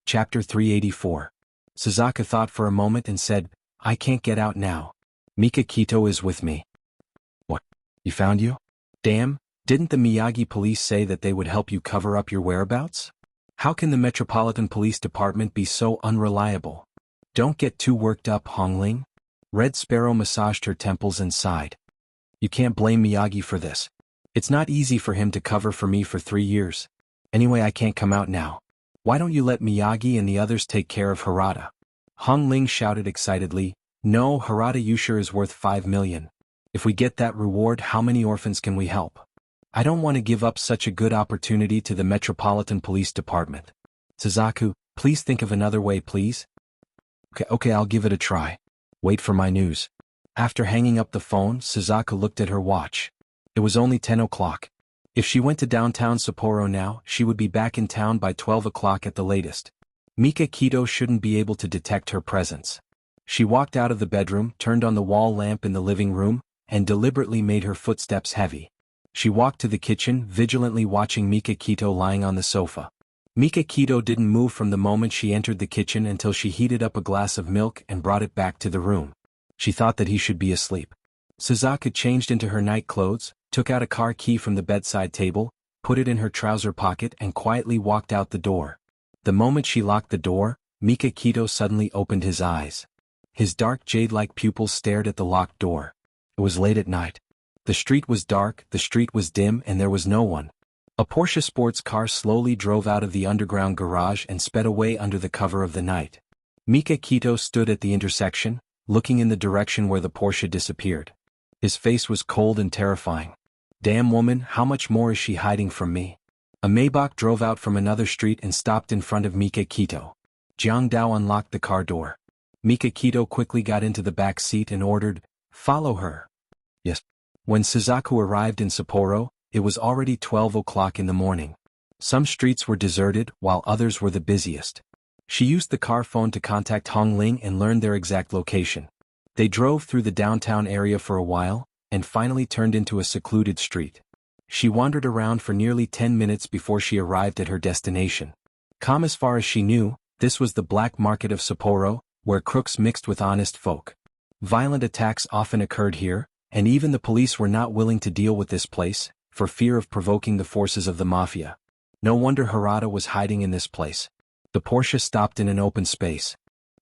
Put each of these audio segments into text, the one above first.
Chapter 384. Suzaku thought for a moment and said, I can't get out now. Mikakito is with me. What? He found you? Damn, didn't the Miyagi police say that they would help you cover up your whereabouts? How can the Metropolitan Police Department be so unreliable? Don't get too worked up, Hongling. Red Sparrow massaged her temples and sighed. You can't blame Miyagi for this. It's not easy for him to cover for me for 3 years. Anyway, I can't come out now. Why don't you let Miyagi and the others take care of Harada? Hongling shouted excitedly, No, Harada Yusha is worth 5 million. If we get that reward, how many orphans can we help? I don't want to give up such a good opportunity to the Metropolitan Police Department. Suzaku, please think of another way, please. Okay, I'll give it a try. Wait for my news. After hanging up the phone, Suzaku looked at her watch. It was only 10 o'clock. If she went to downtown Sapporo now, she would be back in town by 12 o'clock at the latest. Mikakito shouldn't be able to detect her presence. She walked out of the bedroom, turned on the wall lamp in the living room, and deliberately made her footsteps heavy. She walked to the kitchen, vigilantly watching Mikakito lying on the sofa. Mikakito didn't move from the moment she entered the kitchen until she heated up a glass of milk and brought it back to the room. She thought that he should be asleep. Suzaku changed into her night clothes, took out a car key from the bedside table, put it in her trouser pocket and quietly walked out the door. The moment she locked the door, Mikakito suddenly opened his eyes. His dark jade-like pupils stared at the locked door. It was late at night. The street was dark, the street was dim, and there was no one. A Porsche sports car slowly drove out of the underground garage and sped away under the cover of the night. Mikakito stood at the intersection, looking in the direction where the Porsche disappeared. His face was cold and terrifying. Damn woman, how much more is she hiding from me? A Maybach drove out from another street and stopped in front of Mikakito. Jiang Dao unlocked the car door. Mikakito quickly got into the back seat and ordered, Follow her. Yes. When Suzaku arrived in Sapporo, it was already 12 o'clock in the morning. Some streets were deserted, while others were the busiest. She used the car phone to contact Hongling and learn their exact location. They drove through the downtown area for a while, and finally turned into a secluded street. She wandered around for nearly 10 minutes before she arrived at her destination. Calm as far as she knew, this was the black market of Sapporo, where crooks mixed with honest folk. Violent attacks often occurred here, and even the police were not willing to deal with this place, for fear of provoking the forces of the mafia. No wonder Harada was hiding in this place. The Porsche stopped in an open space.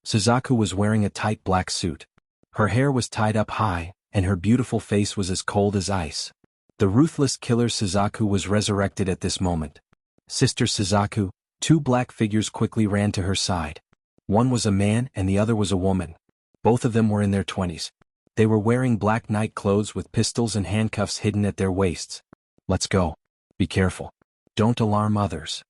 Suzaku was wearing a tight black suit. Her hair was tied up high, and her beautiful face was as cold as ice. The ruthless killer Suzaku was resurrected at this moment. Sister Suzaku, 2 black figures quickly ran to her side. One was a man and the other was a woman. Both of them were in their 20s. They were wearing black night clothes with pistols and handcuffs hidden at their waists. Let's go. Be careful. Don't alarm others.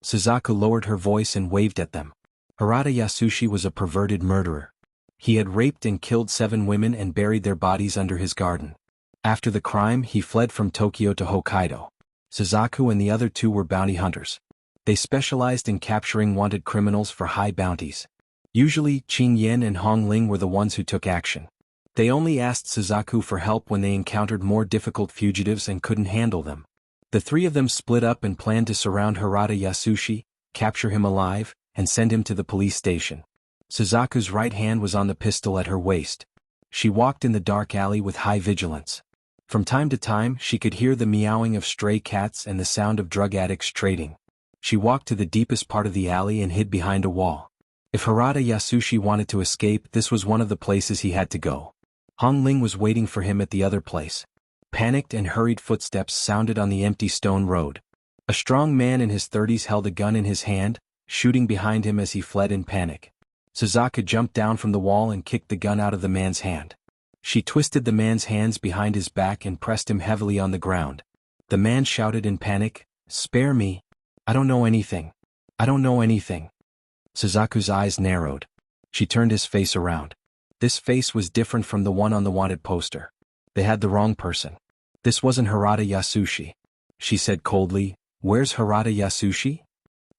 Suzaku lowered her voice and waved at them. Harada Yasushi was a perverted murderer. He had raped and killed 7 women and buried their bodies under his garden. After the crime, he fled from Tokyo to Hokkaido. Suzaku and the other 2 were bounty hunters. They specialized in capturing wanted criminals for high bounties. Usually, Qin Yen and Hong Ling were the ones who took action. They only asked Suzaku for help when they encountered more difficult fugitives and couldn't handle them. The 3 of them split up and planned to surround Harada Yasushi, capture him alive, and send him to the police station. Suzaku's right hand was on the pistol at her waist. She walked in the dark alley with high vigilance. From time to time, she could hear the meowing of stray cats and the sound of drug addicts trading. She walked to the deepest part of the alley and hid behind a wall. If Harada Yasushi wanted to escape, this was one of the places he had to go. Hong Ling was waiting for him at the other place. Panicked and hurried footsteps sounded on the empty stone road. A strong man in his 30s held a gun in his hand, shooting behind him as he fled in panic. Suzaku jumped down from the wall and kicked the gun out of the man's hand. She twisted the man's hands behind his back and pressed him heavily on the ground. The man shouted in panic, Spare me. I don't know anything. I don't know anything. Suzaku's eyes narrowed. She turned his face around. This face was different from the one on the wanted poster. They had the wrong person. This wasn't Harada Yasushi. She said coldly, Where's Harada Yasushi?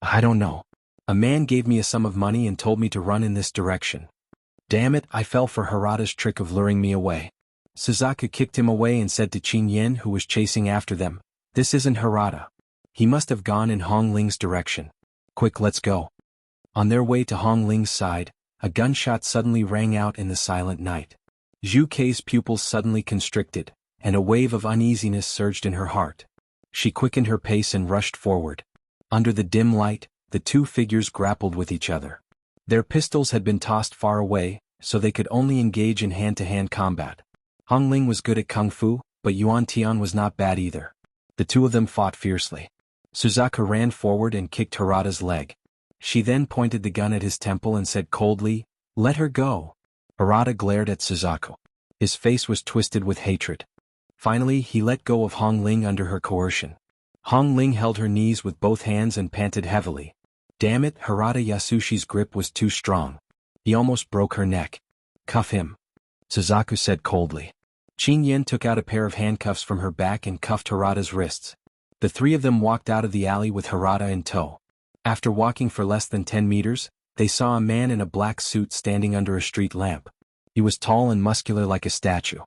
I don't know. A man gave me a sum of money and told me to run in this direction. Damn it, I fell for Harada's trick of luring me away. Suzaku kicked him away and said to Qin Yen, who was chasing after them, This isn't Harada. He must have gone in Hong Ling's direction. Quick, let's go. On their way to Hong Ling's side, a gunshot suddenly rang out in the silent night. Zhu Kei's pupils suddenly constricted, and a wave of uneasiness surged in her heart. She quickened her pace and rushed forward. Under the dim light, the two figures grappled with each other. Their pistols had been tossed far away, so they could only engage in hand-to-hand combat. Hong Ling was good at kung fu, but Yuan Tian was not bad either. The two of them fought fiercely. Suzaku ran forward and kicked Harada's leg. She then pointed the gun at his temple and said coldly, "Let her go." Harada glared at Suzaku. His face was twisted with hatred. Finally, he let go of Hong Ling under her coercion. Hong Ling held her knees with both hands and panted heavily. Damn it, Harada Yasushi's grip was too strong. He almost broke her neck. "Cuff him," Suzaku said coldly. Qin Yen took out a pair of handcuffs from her back and cuffed Harada's wrists. The three of them walked out of the alley with Harada in tow. After walking for less than 10 meters, they saw a man in a black suit standing under a street lamp. He was tall and muscular like a statue.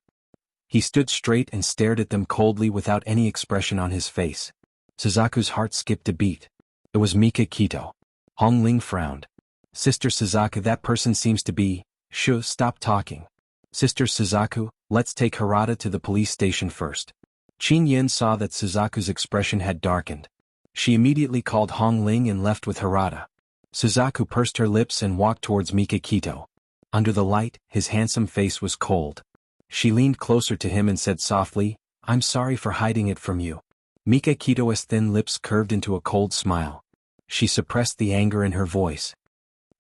He stood straight and stared at them coldly without any expression on his face. Suzaku's heart skipped a beat. It was Mika Kito. Hong Ling frowned. "Sister Suzaku, that person seems to be..." "Shh, stop talking. Sister Suzaku, let's take Harada to the police station first." Qin Yen saw that Suzaku's expression had darkened. She immediately called Hong Ling and left with Harada. Suzaku pursed her lips and walked towards Mika Kito. Under the light, his handsome face was cold. She leaned closer to him and said softly, "I'm sorry for hiding it from you." Mika Kito's thin lips curved into a cold smile. She suppressed the anger in her voice.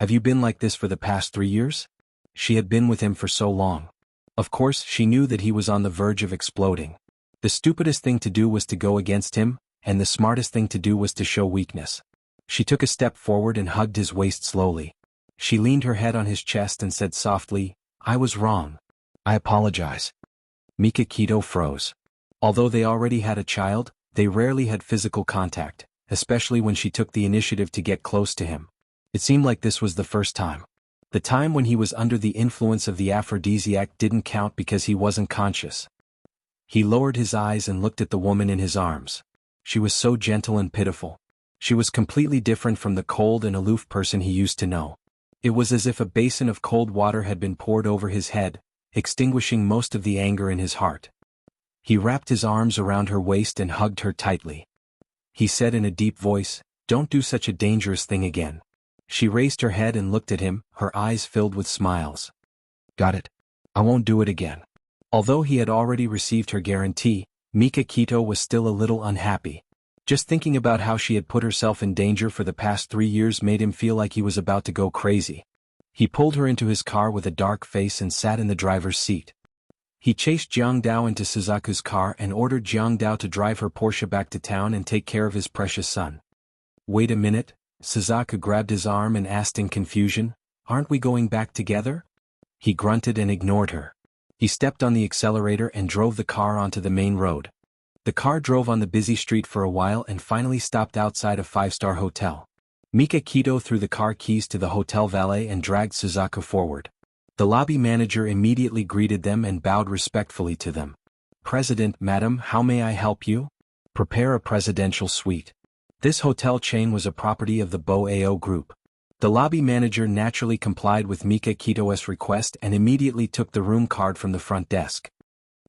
"Have you been like this for the past 3 years?" She had been with him for so long. Of course, she knew that he was on the verge of exploding. The stupidest thing to do was to go against him, and the smartest thing to do was to show weakness. She took a step forward and hugged his waist slowly. She leaned her head on his chest and said softly, "I was wrong. I apologize." Mika Kito froze. Although they already had a child, they rarely had physical contact, especially when she took the initiative to get close to him. It seemed like this was the first time. The time when he was under the influence of the aphrodisiac didn't count because he wasn't conscious. He lowered his eyes and looked at the woman in his arms. She was so gentle and pitiful. She was completely different from the cold and aloof person he used to know. It was as if a basin of cold water had been poured over his head, extinguishing most of the anger in his heart. He wrapped his arms around her waist and hugged her tightly. He said in a deep voice, "Don't do such a dangerous thing again." She raised her head and looked at him, her eyes filled with smiles. "Got it. I won't do it again." Although he had already received her guarantee, Mika Kito was still a little unhappy. Just thinking about how she had put herself in danger for the past 3 years made him feel like he was about to go crazy. He pulled her into his car with a dark face and sat in the driver's seat. He chased Jiang Dao into Suzaku's car and ordered Jiang Dao to drive her Porsche back to town and take care of his precious son. "Wait a minute," Suzaku grabbed his arm and asked in confusion, "Aren't we going back together?" He grunted and ignored her. He stepped on the accelerator and drove the car onto the main road. The car drove on the busy street for a while and finally stopped outside a 5-star hotel. Mika Kito threw the car keys to the hotel valet and dragged Suzaku forward. The lobby manager immediately greeted them and bowed respectfully to them. "President, madam, how may I help you?" "Prepare a presidential suite." This hotel chain was a property of the Bo Ao Group. The lobby manager naturally complied with Mika Kito's request and immediately took the room card from the front desk.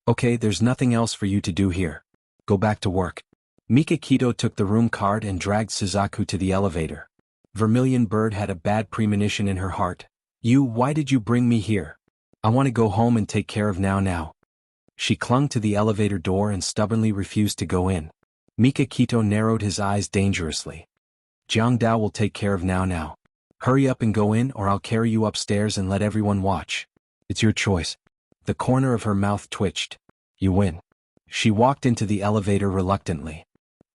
"Okay, there's nothing else for you to do here. Go back to work." Mika Kito took the room card and dragged Suzaku to the elevator. Vermilion Bird had a bad premonition in her heart. Why did you bring me here? I want to go home and take care of now." She clung to the elevator door and stubbornly refused to go in. Mika Kito narrowed his eyes dangerously. "Jiang Dao will take care of now. Hurry up and go in or I'll carry you upstairs and let everyone watch. It's your choice." The corner of her mouth twitched. "You win." She walked into the elevator reluctantly.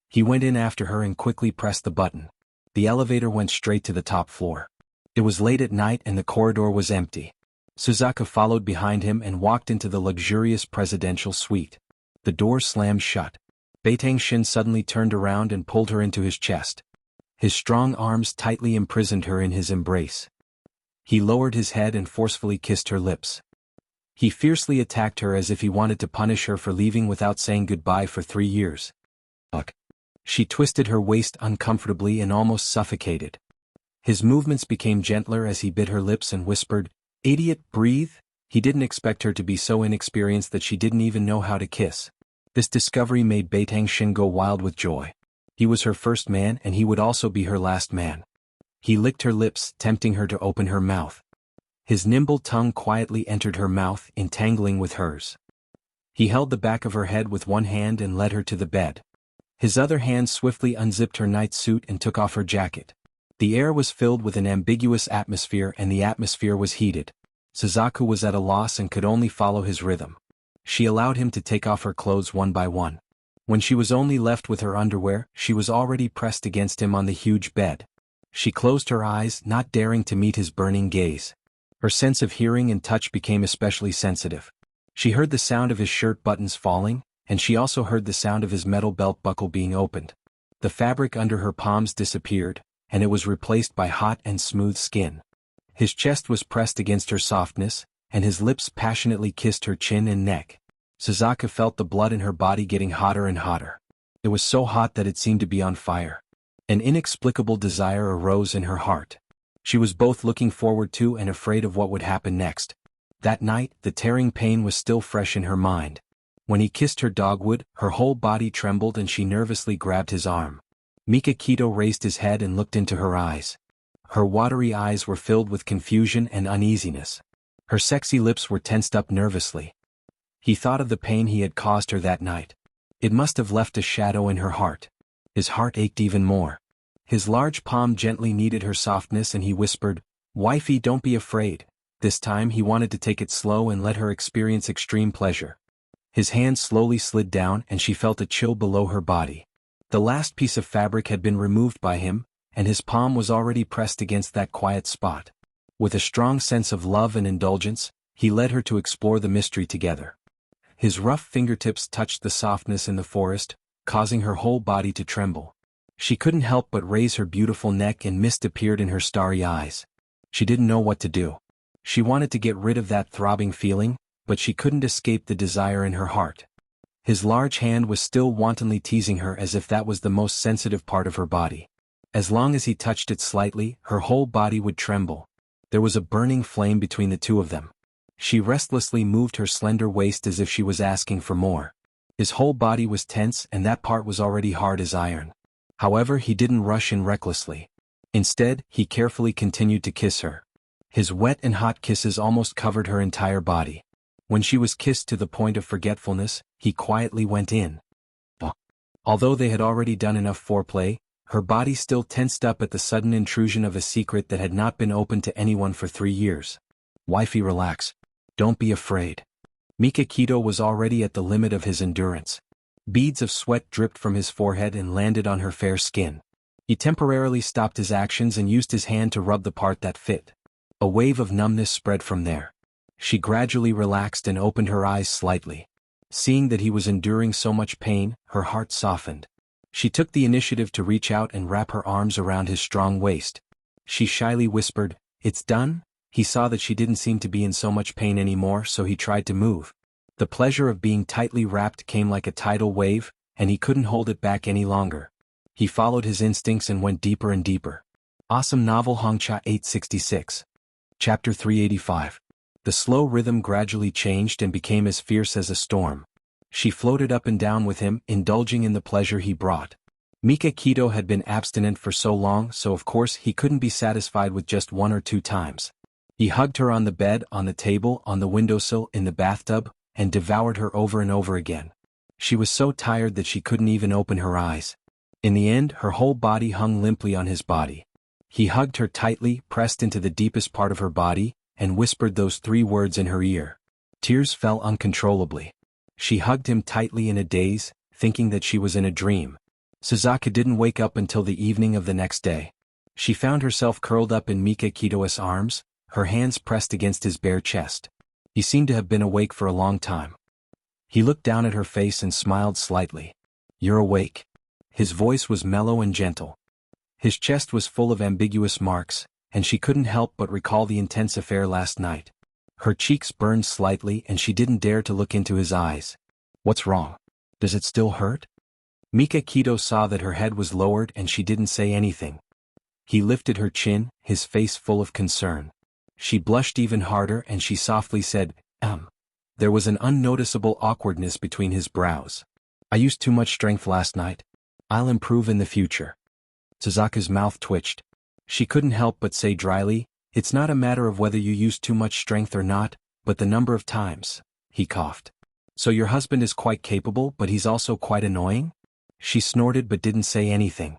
He went in after her and quickly pressed the button. The elevator went straight to the top floor. It was late at night and the corridor was empty. Suzaku followed behind him and walked into the luxurious presidential suite. The door slammed shut. Beitang Xin suddenly turned around and pulled her into his chest. His strong arms tightly imprisoned her in his embrace. He lowered his head and forcefully kissed her lips. He fiercely attacked her as if he wanted to punish her for leaving without saying goodbye for 3 years. Ugh. She twisted her waist uncomfortably and almost suffocated. His movements became gentler as he bit her lips and whispered, "Idiot, breathe." He didn't expect her to be so inexperienced that she didn't even know how to kiss. This discovery made Beitang Xin go wild with joy. He was her first man and he would also be her last man. He licked her lips, tempting her to open her mouth. His nimble tongue quietly entered her mouth, entangling with hers. He held the back of her head with one hand and led her to the bed. His other hand swiftly unzipped her night suit and took off her jacket. The air was filled with an ambiguous atmosphere and the atmosphere was heated. Suzaku was at a loss and could only follow his rhythm. She allowed him to take off her clothes one by one. When she was only left with her underwear, she was already pressed against him on the huge bed. She closed her eyes, not daring to meet his burning gaze. Her sense of hearing and touch became especially sensitive. She heard the sound of his shirt buttons falling, and she also heard the sound of his metal belt buckle being opened. The fabric under her palms disappeared, and it was replaced by hot and smooth skin. His chest was pressed against her softness, and his lips passionately kissed her chin and neck. Suzaku felt the blood in her body getting hotter and hotter. It was so hot that it seemed to be on fire. An inexplicable desire arose in her heart. She was both looking forward to and afraid of what would happen next. That night, the tearing pain was still fresh in her mind. When he kissed her dogwood, her whole body trembled and she nervously grabbed his arm. Mikakito raised his head and looked into her eyes. Her watery eyes were filled with confusion and uneasiness. Her sexy lips were tensed up nervously. He thought of the pain he had caused her that night. It must have left a shadow in her heart. His heart ached even more. His large palm gently kneaded her softness and he whispered, "Wifey, don't be afraid." This time he wanted to take it slow and let her experience extreme pleasure. His hand slowly slid down and she felt a chill below her body. The last piece of fabric had been removed by him, and his palm was already pressed against that quiet spot. With a strong sense of love and indulgence, he led her to explore the mystery together. His rough fingertips touched the softness in the forest, causing her whole body to tremble. She couldn't help but raise her beautiful neck and mist appeared in her starry eyes. She didn't know what to do. She wanted to get rid of that throbbing feeling, but she couldn't escape the desire in her heart. His large hand was still wantonly teasing her as if that was the most sensitive part of her body. As long as he touched it slightly, her whole body would tremble. There was a burning flame between the two of them. She restlessly moved her slender waist as if she was asking for more. His whole body was tense and that part was already hard as iron. However, he didn't rush in recklessly. Instead, he carefully continued to kiss her. His wet and hot kisses almost covered her entire body. When she was kissed to the point of forgetfulness, he quietly went in. Although they had already done enough foreplay, her body still tensed up at the sudden intrusion of a secret that had not been opened to anyone for 3 years. "Wifey, relax. Don't be afraid." Mikakito was already at the limit of his endurance. Beads of sweat dripped from his forehead and landed on her fair skin. He temporarily stopped his actions and used his hand to rub the part that fit. A wave of numbness spread from there. She gradually relaxed and opened her eyes slightly. Seeing that he was enduring so much pain, her heart softened. She took the initiative to reach out and wrap her arms around his strong waist. She shyly whispered, "It's done?" He saw that she didn't seem to be in so much pain anymore, so he tried to move. The pleasure of being tightly wrapped came like a tidal wave, and he couldn't hold it back any longer. He followed his instincts and went deeper and deeper. Awesome novel xianxia 866. Chapter 385. The slow rhythm gradually changed and became as fierce as a storm. She floated up and down with him, indulging in the pleasure he brought. Mikakito had been abstinent for so long, so of course he couldn't be satisfied with just 1 or 2 times. He hugged her on the bed, on the table, on the windowsill, in the bathtub, and devoured her over and over again. She was so tired that she couldn't even open her eyes. In the end, her whole body hung limply on his body. He hugged her tightly, pressed into the deepest part of her body, and whispered those 3 words in her ear. Tears fell uncontrollably. She hugged him tightly in a daze, thinking that she was in a dream. Suzaku didn't wake up until the evening of the next day. She found herself curled up in Mikakito's arms, her hands pressed against his bare chest. He seemed to have been awake for a long time. He looked down at her face and smiled slightly. "You're awake." His voice was mellow and gentle. His chest was full of ambiguous marks, and she couldn't help but recall the intense affair last night. Her cheeks burned slightly and she didn't dare to look into his eyes. "What's wrong? Does it still hurt?" Mikakito saw that her head was lowered and she didn't say anything. He lifted her chin, his face full of concern. She blushed even harder and she softly said, There was an unnoticeable awkwardness between his brows. I used too much strength last night. I'll improve in the future. Suzaku's mouth twitched. She couldn't help but say dryly, It's not a matter of whether you use too much strength or not, but the number of times. He coughed. So your husband is quite capable, but he's also quite annoying? She snorted but didn't say anything.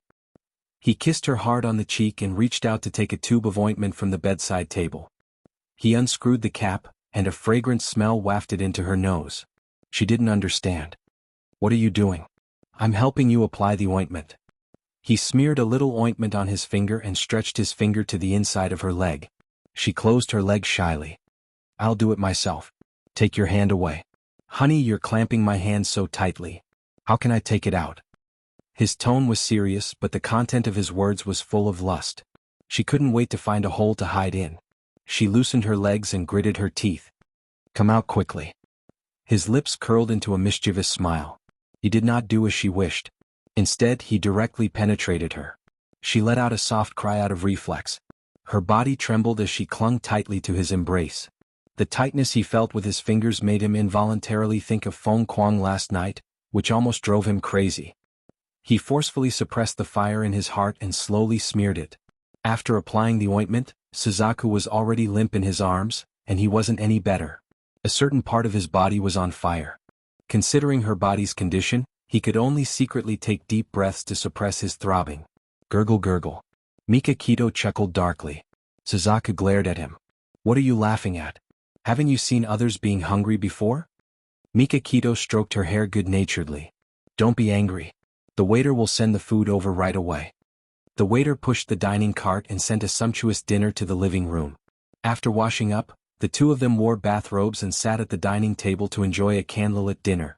He kissed her hard on the cheek and reached out to take a tube of ointment from the bedside table. He unscrewed the cap, and a fragrant smell wafted into her nose. She didn't understand. What are you doing? I'm helping you apply the ointment. He smeared a little ointment on his finger and stretched his finger to the inside of her leg. She closed her leg shyly. I'll do it myself. Take your hand away. Honey, you're clamping my hand so tightly. How can I take it out? His tone was serious, but the content of his words was full of lust. She couldn't wait to find a hole to hide in. She loosened her legs and gritted her teeth. Come out quickly. His lips curled into a mischievous smile. He did not do as she wished. Instead, he directly penetrated her. She let out a soft cry out of reflex. Her body trembled as she clung tightly to his embrace. The tightness he felt with his fingers made him involuntarily think of Feng Kuang last night, which almost drove him crazy. He forcefully suppressed the fire in his heart and slowly smeared it. After applying the ointment, Suzaku was already limp in his arms, and he wasn't any better. A certain part of his body was on fire. Considering her body's condition, he could only secretly take deep breaths to suppress his throbbing. Gurgle gurgle. Mikakito chuckled darkly. Suzaku glared at him. What are you laughing at? Haven't you seen others being hungry before? Mikakito stroked her hair good-naturedly. Don't be angry. The waiter will send the food over right away. The waiter pushed the dining cart and sent a sumptuous dinner to the living room. After washing up, the two of them wore bathrobes and sat at the dining table to enjoy a candlelit dinner.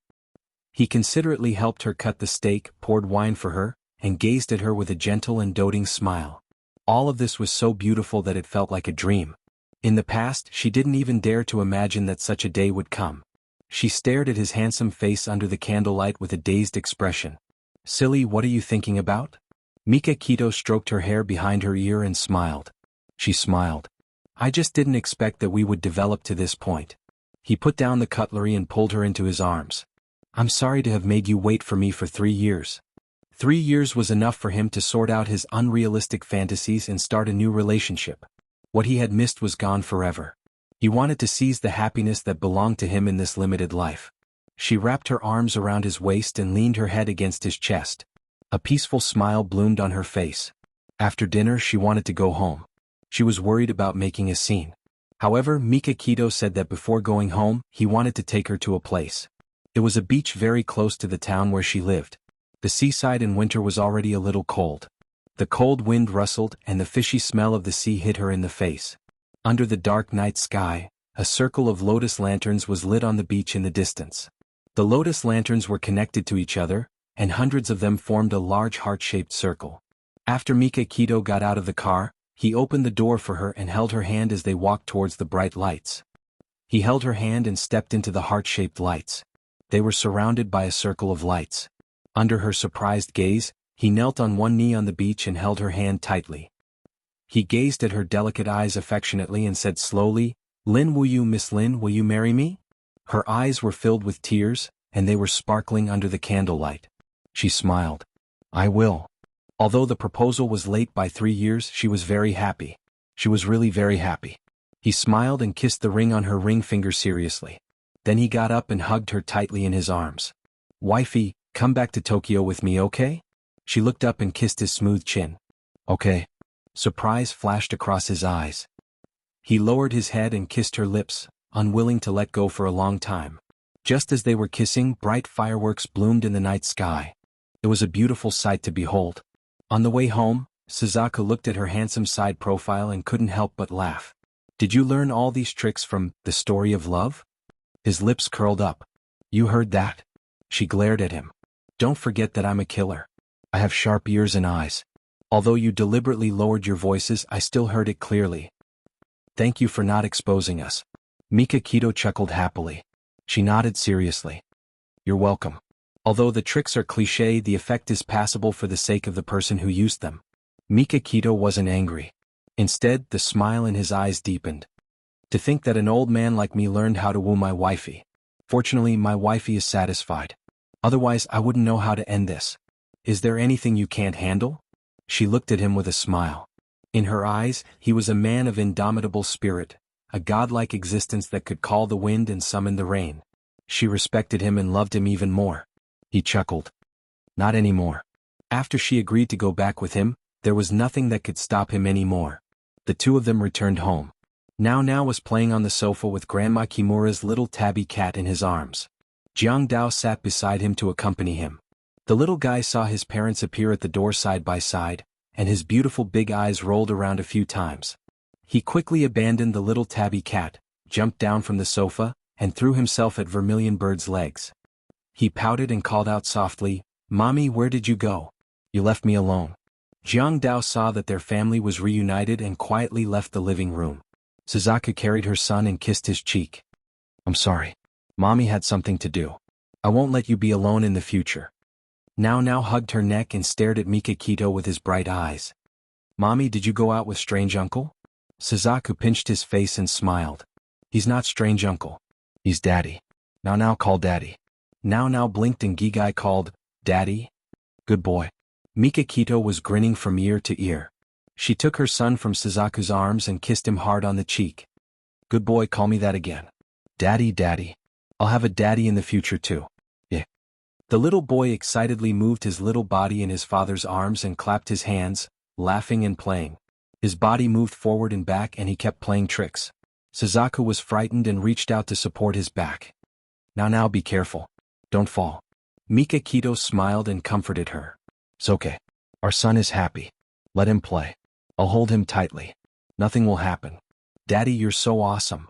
He considerately helped her cut the steak, poured wine for her, and gazed at her with a gentle and doting smile. All of this was so beautiful that it felt like a dream. In the past, she didn't even dare to imagine that such a day would come. She stared at his handsome face under the candlelight with a dazed expression. Silly, what are you thinking about? Mikakito stroked her hair behind her ear and smiled. She smiled. I just didn't expect that we would develop to this point. He put down the cutlery and pulled her into his arms. I'm sorry to have made you wait for me for 3 years. 3 years was enough for him to sort out his unrealistic fantasies and start a new relationship. What he had missed was gone forever. He wanted to seize the happiness that belonged to him in this limited life. She wrapped her arms around his waist and leaned her head against his chest. A peaceful smile bloomed on her face. After dinner, she wanted to go home. She was worried about making a scene. However, Mikakito said that before going home, he wanted to take her to a place. It was a beach very close to the town where she lived. The seaside in winter was already a little cold. The cold wind rustled and the fishy smell of the sea hit her in the face. Under the dark night sky, a circle of lotus lanterns was lit on the beach in the distance. The lotus lanterns were connected to each other, and hundreds of them formed a large heart-shaped circle. After Mikakito got out of the car, he opened the door for her and held her hand as they walked towards the bright lights. He held her hand and stepped into the heart-shaped lights. They were surrounded by a circle of lights. Under her surprised gaze, he knelt on one knee on the beach and held her hand tightly. He gazed at her delicate eyes affectionately and said slowly, Miss Lin, will you marry me? Her eyes were filled with tears, and they were sparkling under the candlelight. She smiled. I will. Although the proposal was late by 3 years, she was very happy. She was really very happy. He smiled and kissed the ring on her ring finger seriously. Then he got up and hugged her tightly in his arms. Wifey, come back to Tokyo with me, okay? She looked up and kissed his smooth chin. Okay. Surprise flashed across his eyes. He lowered his head and kissed her lips, unwilling to let go for a long time. Just as they were kissing, bright fireworks bloomed in the night sky. It was a beautiful sight to behold. On the way home, Suzaku looked at her handsome side profile and couldn't help but laugh. Did you learn all these tricks from The Story of Love? His lips curled up. You heard that? She glared at him. Don't forget that I'm a killer. I have sharp ears and eyes. Although you deliberately lowered your voices, I still heard it clearly. Thank you for not exposing us. Mikakito chuckled happily. She nodded seriously. You're welcome. Although the tricks are cliché, the effect is passable for the sake of the person who used them. Mikakito wasn't angry. Instead, the smile in his eyes deepened. To think that an old man like me learned how to woo my wifey. Fortunately, my wifey is satisfied. Otherwise, I wouldn't know how to end this. Is there anything you can't handle? She looked at him with a smile. In her eyes, he was a man of indomitable spirit, a godlike existence that could call the wind and summon the rain. She respected him and loved him even more. He chuckled. Not anymore. After she agreed to go back with him, there was nothing that could stop him anymore. The two of them returned home. Now was playing on the sofa with Grandma Kimura's little tabby cat in his arms. Jianghu sat beside him to accompany him. The little guy saw his parents appear at the door side by side, and his beautiful big eyes rolled around a few times. He quickly abandoned the little tabby cat, jumped down from the sofa, and threw himself at Vermilion Bird's legs. He pouted and called out softly, "Mommy, where did you go? You left me alone." Jianghu saw that their family was reunited and quietly left the living room. Suzaku carried her son and kissed his cheek. "I'm sorry. Mommy had something to do. I won't let you be alone in the future." Now hugged her neck and stared at Mikakito with his bright eyes. "Mommy, did you go out with strange uncle?" Suzaku pinched his face and smiled. "He's not strange uncle. He's daddy. Now call daddy." Now blinked and Gigai called, "Daddy?" "Good boy." Mikakito was grinning from ear to ear. She took her son from Suzaku's arms and kissed him hard on the cheek. "Good boy, call me that again. Daddy. I'll have a daddy in the future too. Yeah." The little boy excitedly moved his little body in his father's arms and clapped his hands, laughing and playing. His body moved forward and back and he kept playing tricks. Suzaku was frightened and reached out to support his back. Now be careful. Don't fall." Mikakito smiled and comforted her. "It's okay. Our son is happy. Let him play. I'll hold him tightly. Nothing will happen. Daddy, you're so awesome."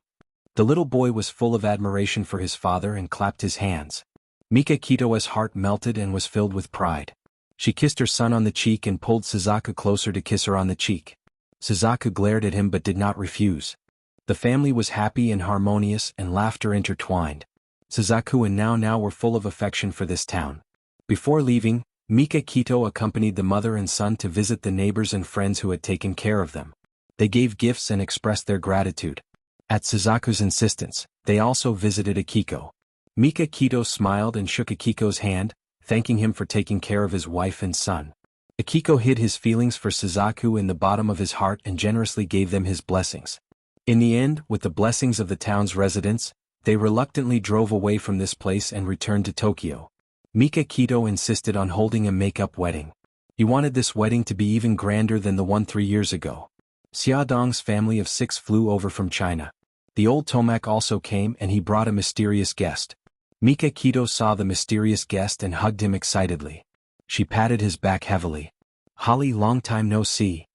The little boy was full of admiration for his father and clapped his hands. Mikakito's heart melted and was filled with pride. She kissed her son on the cheek and pulled Suzaku closer to kiss her on the cheek. Suzaku glared at him but did not refuse. The family was happy and harmonious and laughter intertwined. Suzaku and Now were full of affection for this town. Before leaving, Mikakito accompanied the mother and son to visit the neighbors and friends who had taken care of them. They gave gifts and expressed their gratitude. At Suzaku's insistence, they also visited Akiko. Mikakito smiled and shook Akiko's hand, thanking him for taking care of his wife and son. Akiko hid his feelings for Suzaku in the bottom of his heart and generously gave them his blessings. In the end, with the blessings of the town's residents, they reluctantly drove away from this place and returned to Tokyo. Mikakito insisted on holding a make-up wedding. He wanted this wedding to be even grander than the one 3 years ago. Xiaodong's family of 6 flew over from China. The old Tomac also came and he brought a mysterious guest. Mikakito saw the mysterious guest and hugged him excitedly. She patted his back heavily. "Holly, long time no see."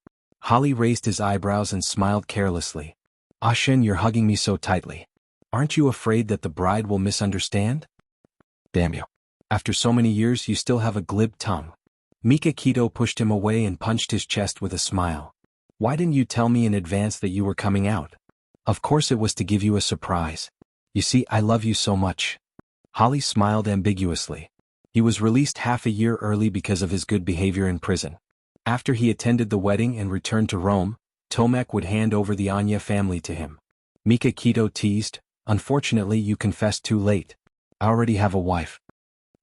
Holly raised his eyebrows and smiled carelessly. "Ashin, you're hugging me so tightly. Aren't you afraid that the bride will misunderstand?" "Damn you. After so many years you still have a glib tongue." Mikakito pushed him away and punched his chest with a smile. "Why didn't you tell me in advance that you were coming out?" "Of course it was to give you a surprise. You see, I love you so much." Holly smiled ambiguously. He was released half a year early because of his good behavior in prison. After he attended the wedding and returned to Rome, Tomac would hand over the Anya family to him. Mikakito teased, "Unfortunately you confessed too late. I already have a wife."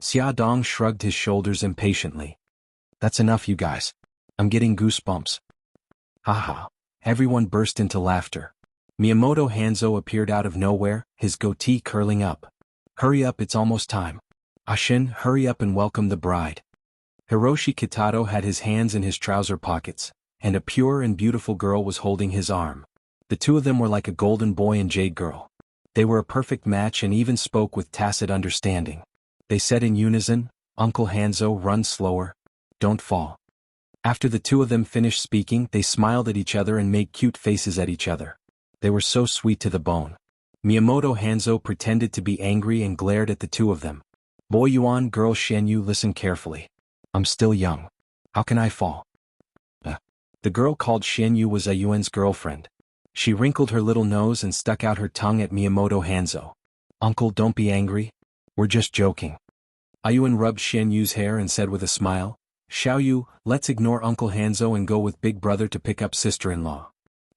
Xiaodong shrugged his shoulders impatiently. "That's enough, you guys. I'm getting goosebumps." Haha. Everyone burst into laughter. Miyamoto Hanzo appeared out of nowhere, his goatee curling up. "Hurry up, it's almost time. Ashin, hurry up and welcome the bride." Hiroshi Kitato had his hands in his trouser pockets, and a pure and beautiful girl was holding his arm. The two of them were like a golden boy and jade girl. They were a perfect match and even spoke with tacit understanding. They said in unison, "Uncle Hanzo, run slower. Don't fall." After the two of them finished speaking, they smiled at each other and made cute faces at each other. They were so sweet to the bone. Miyamoto Hanzo pretended to be angry and glared at the two of them. "Boy Yuan, girl Shenyu, listen carefully. I'm still young. How can I fall?" The girl called Shenyu was Ayuan's girlfriend. She wrinkled her little nose and stuck out her tongue at Miyamoto Hanzo. "Uncle, don't be angry. We're just joking." Ayuan rubbed Shenyu's hair and said with a smile, Xiaoyu, let's ignore Uncle Hanzo and go with Big Brother to pick up sister-in-law.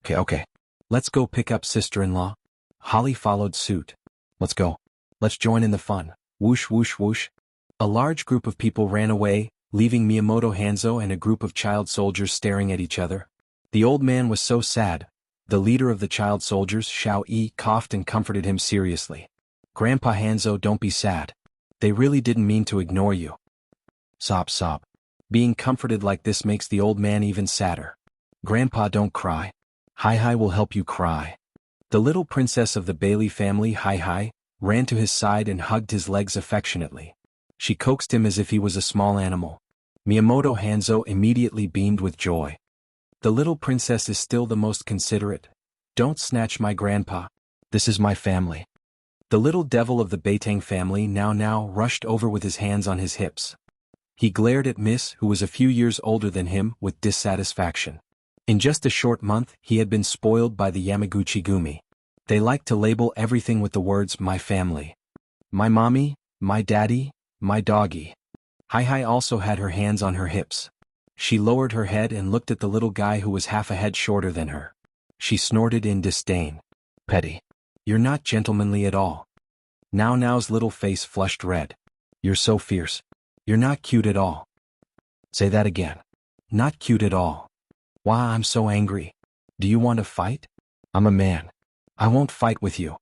Okay. Let's go pick up sister-in-law. Holly followed suit. Let's go. Let's join in the fun. Whoosh whoosh whoosh. A large group of people ran away, leaving Miyamoto Hanzo and a group of child soldiers staring at each other. The old man was so sad. The leader of the child soldiers, Xiao Yi, coughed and comforted him seriously. Grandpa Hanzo, don't be sad. They really didn't mean to ignore you. Sob sob. Being comforted like this makes the old man even sadder. Grandpa, don't cry. Hai Hai will help you cry. The little princess of the Bailey family, Hai Hai, ran to his side and hugged his legs affectionately. She coaxed him as if he was a small animal. Miyamoto Hanzo immediately beamed with joy. The little princess is still the most considerate. Don't snatch my grandpa. This is my family. The little devil of the Beitang family now rushed over with his hands on his hips. He glared at Miss, who was a few years older than him, with dissatisfaction. In just a short month, he had been spoiled by the Yamaguchi Gumi. They liked to label everything with the words, my family. My mommy, my daddy, my doggy. Hai Hai also had her hands on her hips. She lowered her head and looked at the little guy who was half a head shorter than her. She snorted in disdain. Petty. You're not gentlemanly at all. Now's little face flushed red. You're so fierce. You're not cute at all. Say that again. Not cute at all. Why, I'm so angry. Do you want to fight? I'm a man. I won't fight with you.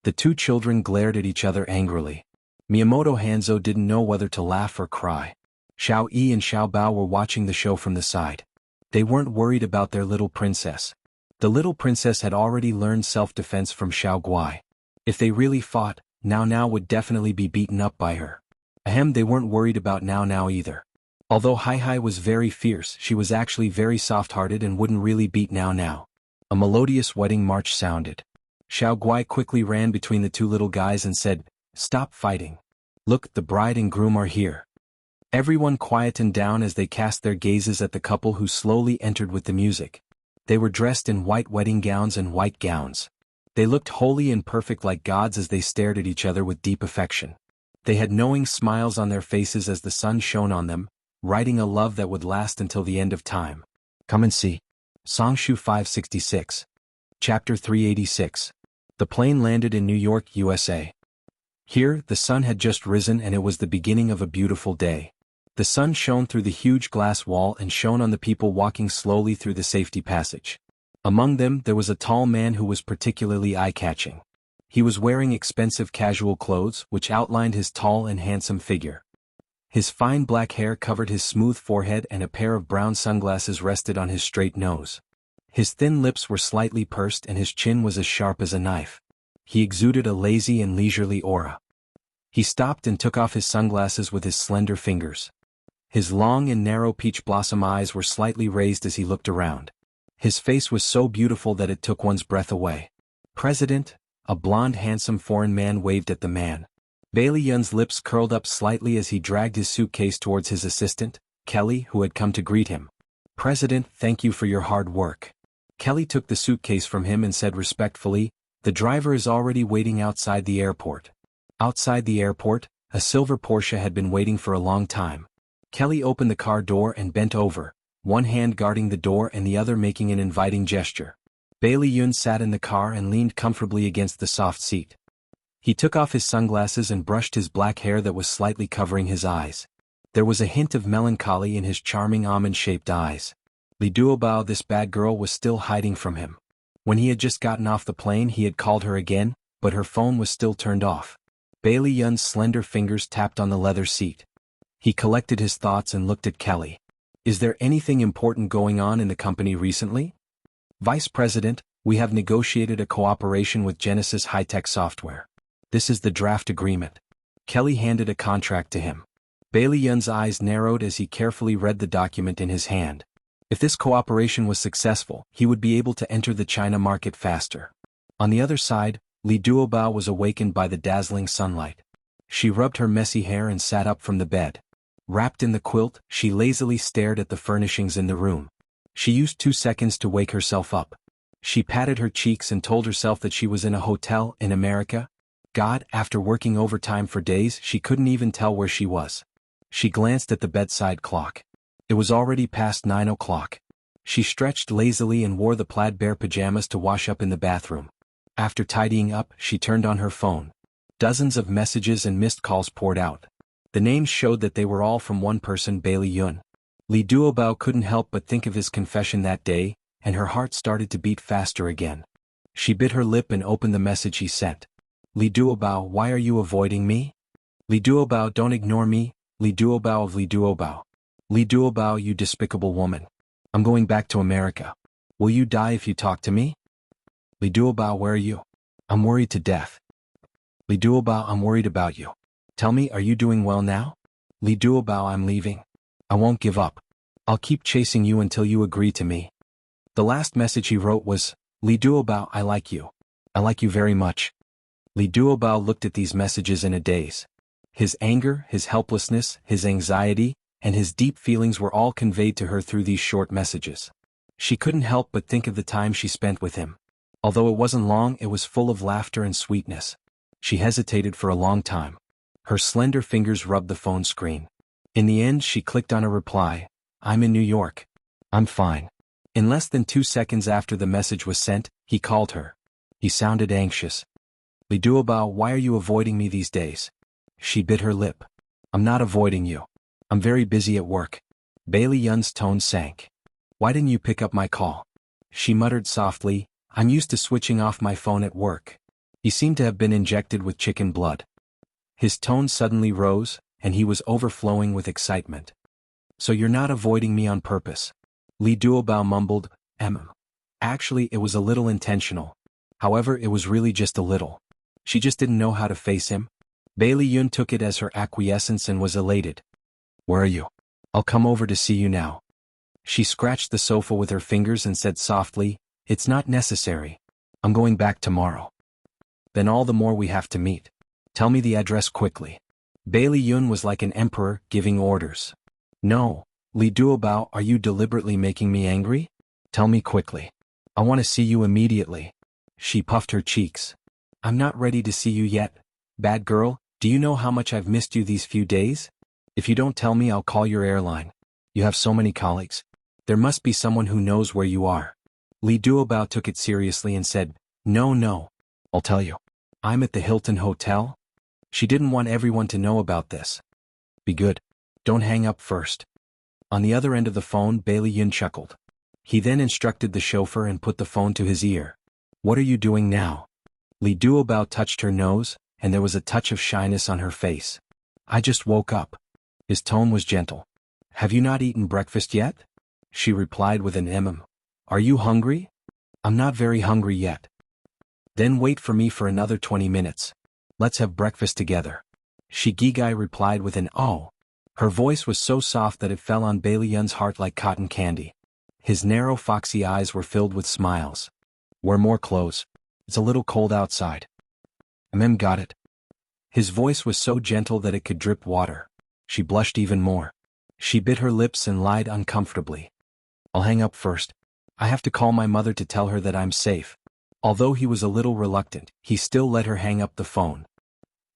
The two children glared at each other angrily. Miyamoto Hanzo didn't know whether to laugh or cry. Xiao Yi and Xiao Bao were watching the show from the side. They weren't worried about their little princess. The little princess had already learned self-defense from Xiao Guai. If they really fought, Now would definitely be beaten up by her. They weren't worried about Now either. Although Hai Hai was very fierce, she was actually very soft-hearted and wouldn't really beat Now. A melodious wedding march sounded. Xiao Guai quickly ran between the two little guys and said, "Stop fighting. Look, the bride and groom are here." Everyone quietened down as they cast their gazes at the couple who slowly entered with the music. They were dressed in white wedding gowns and white gowns. They looked holy and perfect like gods as they stared at each other with deep affection. They had knowing smiles on their faces as the sun shone on them, writing a love that would last until the end of time. Come and see. Songshu 566. Chapter 386. The plane landed in New York, USA. Here, the sun had just risen and it was the beginning of a beautiful day. The sun shone through the huge glass wall and shone on the people walking slowly through the safety passage. Among them, there was a tall man who was particularly eye-catching. He was wearing expensive casual clothes, which outlined his tall and handsome figure. His fine black hair covered his smooth forehead and a pair of brown sunglasses rested on his straight nose. His thin lips were slightly pursed and his chin was as sharp as a knife. He exuded a lazy and leisurely aura. He stopped and took off his sunglasses with his slender fingers. His long and narrow peach blossom eyes were slightly raised as he looked around. His face was so beautiful that it took one's breath away. "President," a blond handsome foreign man waved at the man. Bailey Yun's lips curled up slightly as he dragged his suitcase towards his assistant, Kelly, who had come to greet him. "President, thank you for your hard work." Kelly took the suitcase from him and said respectfully, "The driver is already waiting outside the airport." Outside the airport, a silver Porsche had been waiting for a long time. Kelly opened the car door and bent over, one hand guarding the door and the other making an inviting gesture. Bailey Yun sat in the car and leaned comfortably against the soft seat. He took off his sunglasses and brushed his black hair that was slightly covering his eyes. There was a hint of melancholy in his charming almond-shaped eyes. Li Duobao, this bad girl, was still hiding from him. When he had just gotten off the plane he had called her again, but her phone was still turned off. Bailey Yun's slender fingers tapped on the leather seat. He collected his thoughts and looked at Kelly. "Is there anything important going on in the company recently?" "Vice President, we have negotiated a cooperation with Genesis High-Tech Software. This is the draft agreement." Kelly handed a contract to him. Bailey Yun's eyes narrowed as he carefully read the document in his hand. If this cooperation was successful, he would be able to enter the China market faster. On the other side, Li Duobao was awakened by the dazzling sunlight. She rubbed her messy hair and sat up from the bed. Wrapped in the quilt, she lazily stared at the furnishings in the room. She used 2 seconds to wake herself up. She patted her cheeks and told herself that she was in a hotel in America. God, after working overtime for days, she couldn't even tell where she was. She glanced at the bedside clock. It was already past 9 o'clock. She stretched lazily and wore the plaid bear pajamas to wash up in the bathroom. After tidying up, she turned on her phone. Dozens of messages and missed calls poured out. The names showed that they were all from one person, Bailey Yun. Li Duobao couldn't help but think of his confession that day, and her heart started to beat faster again. She bit her lip and opened the message he sent. Li Duobao, why are you avoiding me? Li Duobao, don't ignore me. Li Duobao of Li Duobao. Li Duobao, you despicable woman. I'm going back to America. Will you die if you talk to me? Li Duobao, where are you? I'm worried to death. Li Duobao, I'm worried about you. Tell me, are you doing well now? Li Duobao, I'm leaving. I won't give up. I'll keep chasing you until you agree to me. The last message he wrote was, Li Duobao, I like you. I like you very much. Li Duobao looked at these messages in a daze. His anger, his helplessness, his anxiety, and his deep feelings were all conveyed to her through these short messages. She couldn't help but think of the time she spent with him. Although it wasn't long, it was full of laughter and sweetness. She hesitated for a long time. Her slender fingers rubbed the phone screen. In the end, she clicked on a reply. I'm in New York. I'm fine. In less than 2 seconds after the message was sent, he called her. He sounded anxious. Li Duobao, why are you avoiding me these days? She bit her lip. I'm not avoiding you. I'm very busy at work. Bailey Yun's tone sank. Why didn't you pick up my call? She muttered softly, I'm used to switching off my phone at work. He seemed to have been injected with chicken blood. His tone suddenly rose, and he was overflowing with excitement. So you're not avoiding me on purpose? Li Duobao mumbled, Actually, it was a little intentional. However, it was really just a little. She just didn't know how to face him. Bailey Yun took it as her acquiescence and was elated. Where are you? I'll come over to see you now. She scratched the sofa with her fingers and said softly, It's not necessary. I'm going back tomorrow. Then all the more we have to meet. Tell me the address quickly. Bailey Yun was like an emperor giving orders. No, Li Duobao, are you deliberately making me angry? Tell me quickly. I want to see you immediately. She puffed her cheeks. I'm not ready to see you yet. Bad girl, do you know how much I've missed you these few days? If you don't tell me, I'll call your airline. You have so many colleagues. There must be someone who knows where you are. Li Duobao took it seriously and said, No. I'll tell you. I'm at the Hilton Hotel. She didn't want everyone to know about this. Be good. Don't hang up first. On the other end of the phone, Bailey Yun chuckled. He then instructed the chauffeur and put the phone to his ear. What are you doing now? Li Duobao touched her nose, and there was a touch of shyness on her face. I just woke up. His tone was gentle. Have you not eaten breakfast yet? She replied with an Are you hungry? I'm not very hungry yet. Then wait for me for another 20 minutes. Let's have breakfast together. Shigigai replied with an oh. Her voice was so soft that it fell on Bailey Yun's heart like cotton candy. His narrow foxy eyes were filled with smiles. Wear more clothes. It's a little cold outside. Got it. His voice was so gentle that it could drip water. She blushed even more. She bit her lips and lied uncomfortably. I'll hang up first. I have to call my mother to tell her that I'm safe. Although he was a little reluctant, he still let her hang up the phone.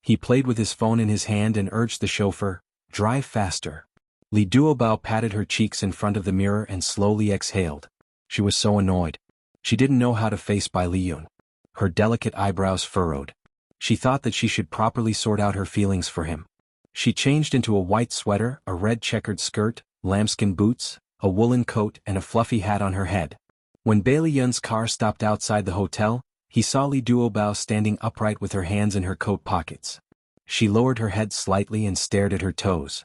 He played with his phone in his hand and urged the chauffeur, drive faster. Li Duobao patted her cheeks in front of the mirror and slowly exhaled. She was so annoyed. She didn't know how to face Bailey Yun. Her delicate eyebrows furrowed. She thought that she should properly sort out her feelings for him. She changed into a white sweater, a red checkered skirt, lambskin boots, a woolen coat and a fluffy hat on her head. When Bailey Yun's car stopped outside the hotel, he saw Li Duobao standing upright with her hands in her coat pockets. She lowered her head slightly and stared at her toes.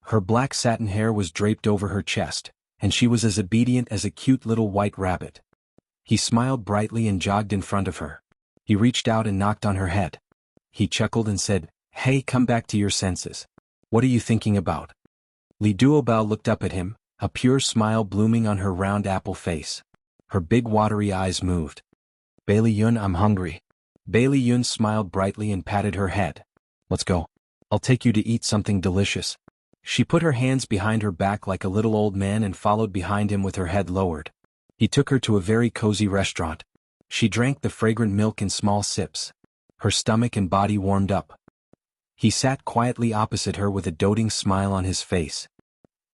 Her black satin hair was draped over her chest, and she was as obedient as a cute little white rabbit. He smiled brightly and jogged in front of her. He reached out and knocked on her head. He chuckled and said, Hey, come back to your senses. What are you thinking about? Li Duobao looked up at him, a pure smile blooming on her round apple face. Her big watery eyes moved. Bailey Yun, I'm hungry. Bailey Yun smiled brightly and patted her head. Let's go. I'll take you to eat something delicious. She put her hands behind her back like a little old man and followed behind him with her head lowered. He took her to a very cozy restaurant. She drank the fragrant milk in small sips. Her stomach and body warmed up. He sat quietly opposite her with a doting smile on his face.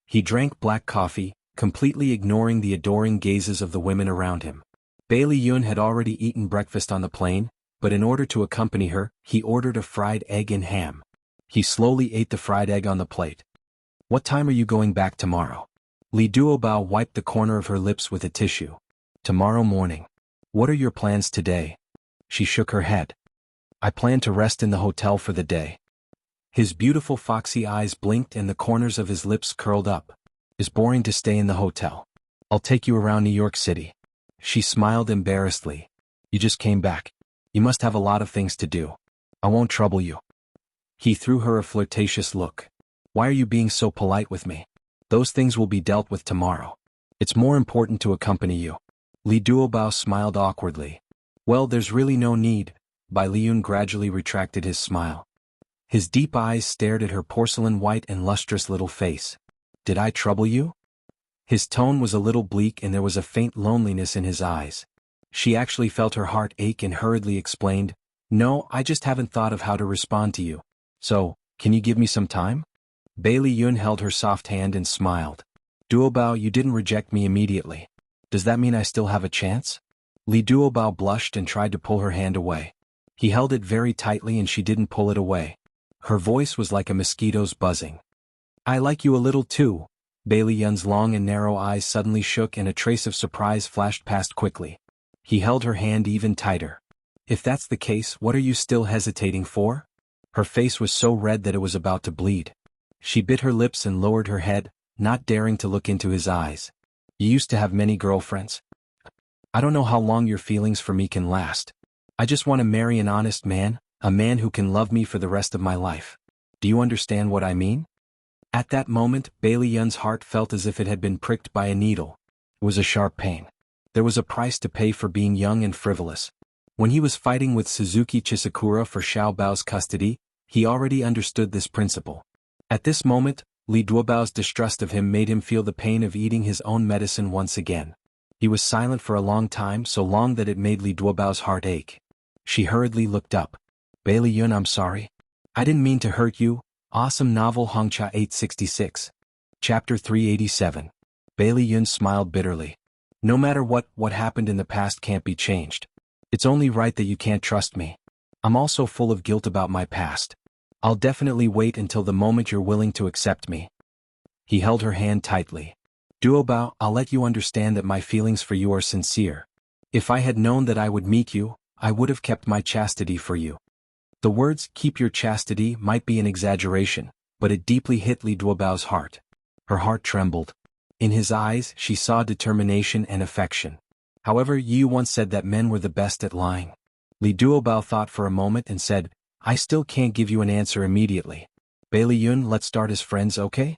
He drank black coffee, completely ignoring the adoring gazes of the women around him. Bailey Yun had already eaten breakfast on the plane, but in order to accompany her, he ordered a fried egg and ham. He slowly ate the fried egg on the plate. What time are you going back tomorrow? Li Duobao wiped the corner of her lips with a tissue. Tomorrow morning. What are your plans today? She shook her head. I plan to rest in the hotel for the day. His beautiful foxy eyes blinked and the corners of his lips curled up. It's boring to stay in the hotel. I'll take you around New York City. She smiled embarrassedly. You just came back. You must have a lot of things to do. I won't trouble you. He threw her a flirtatious look. Why are you being so polite with me? Those things will be dealt with tomorrow. It's more important to accompany you. Li Duobao smiled awkwardly. Well, there's really no need. Bai Liyun gradually retracted his smile. His deep eyes stared at her porcelain white and lustrous little face. Did I trouble you? His tone was a little bleak and there was a faint loneliness in his eyes. She actually felt her heart ache and hurriedly explained, No, I just haven't thought of how to respond to you. So, can you give me some time? Bailey Yun held her soft hand and smiled. Duobao, you didn't reject me immediately. Does that mean I still have a chance? Li Duobao blushed and tried to pull her hand away. He held it very tightly and she didn't pull it away. Her voice was like a mosquito's buzzing. I like you a little too. Bailey Yun's long and narrow eyes suddenly shook and a trace of surprise flashed past quickly. He held her hand even tighter. If that's the case, what are you still hesitating for? Her face was so red that it was about to bleed. She bit her lips and lowered her head, not daring to look into his eyes. You used to have many girlfriends. I don't know how long your feelings for me can last. I just want to marry an honest man, a man who can love me for the rest of my life. Do you understand what I mean? At that moment, Bailey Yun's heart felt as if it had been pricked by a needle. It was a sharp pain. There was a price to pay for being young and frivolous. When he was fighting with Suzuki Chisakura for Xiao Bao's custody, he already understood this principle. At this moment, Li Duobao's distrust of him made him feel the pain of eating his own medicine once again. He was silent for a long time, so long that it made Li Duobao's heart ache. She hurriedly looked up. Bailey Yun, I'm sorry. I didn't mean to hurt you. Awesome novel Hongcha 866. Chapter 387. Bailey Yun smiled bitterly. No matter what happened in the past can't be changed. It's only right that you can't trust me. I'm also full of guilt about my past. I'll definitely wait until the moment you're willing to accept me. He held her hand tightly. Duobao, I'll let you understand that my feelings for you are sincere. If I had known that I would meet you, I would have kept my chastity for you. The words, keep your chastity, might be an exaggeration, but it deeply hit Li Duobao's heart. Her heart trembled. In his eyes, she saw determination and affection. However, you once said that men were the best at lying. Li Duobao thought for a moment and said, I still can't give you an answer immediately. Bailey Yun, let's start as friends, okay?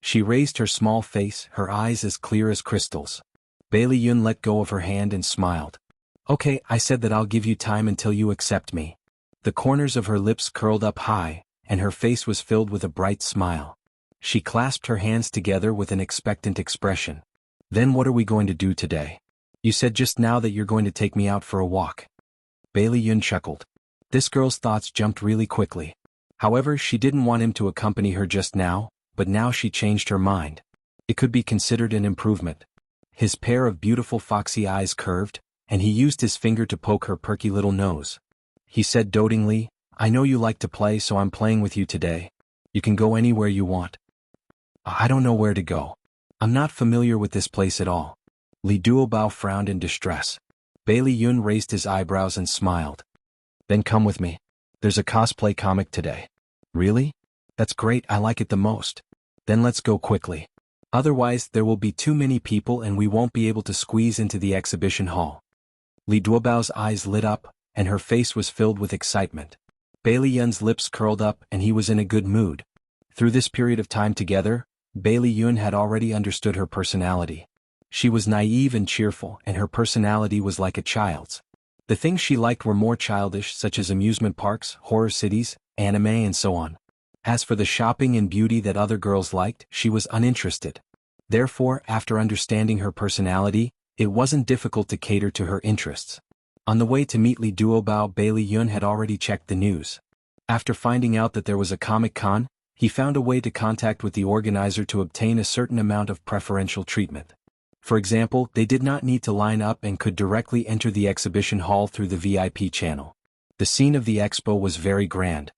She raised her small face, her eyes as clear as crystals. Bailey Yun let go of her hand and smiled. Okay, I said that I'll give you time until you accept me. The corners of her lips curled up high, and her face was filled with a bright smile. She clasped her hands together with an expectant expression. Then what are we going to do today? You said just now that you're going to take me out for a walk. Bailey Yun chuckled. This girl's thoughts jumped really quickly. However, she didn't want him to accompany her just now, but now she changed her mind. It could be considered an improvement. His pair of beautiful foxy eyes curved, and he used his finger to poke her perky little nose. He said dotingly, I know you like to play, so I'm playing with you today. You can go anywhere you want. I don't know where to go. I'm not familiar with this place at all. Li Duobao frowned in distress. Bailey Yun raised his eyebrows and smiled. Then come with me. There's a cosplay comic today. Really? That's great, I like it the most. Then let's go quickly. Otherwise, there will be too many people and we won't be able to squeeze into the exhibition hall. Li Duobao's eyes lit up, and her face was filled with excitement. Bailey Yun's lips curled up and he was in a good mood. Through this period of time together, Bailey Yun had already understood her personality. She was naive and cheerful, and her personality was like a child's. The things she liked were more childish, such as amusement parks, horror cities, anime and so on. As for the shopping and beauty that other girls liked, she was uninterested. Therefore, after understanding her personality, it wasn't difficult to cater to her interests. On the way to meet Li Duobao, Bailey Yun had already checked the news. After finding out that there was a Comic-Con, He found a way to contact with the organizer to obtain a certain amount of preferential treatment. For example, they did not need to line up and could directly enter the exhibition hall through the VIP channel. The scene of the expo was very grand.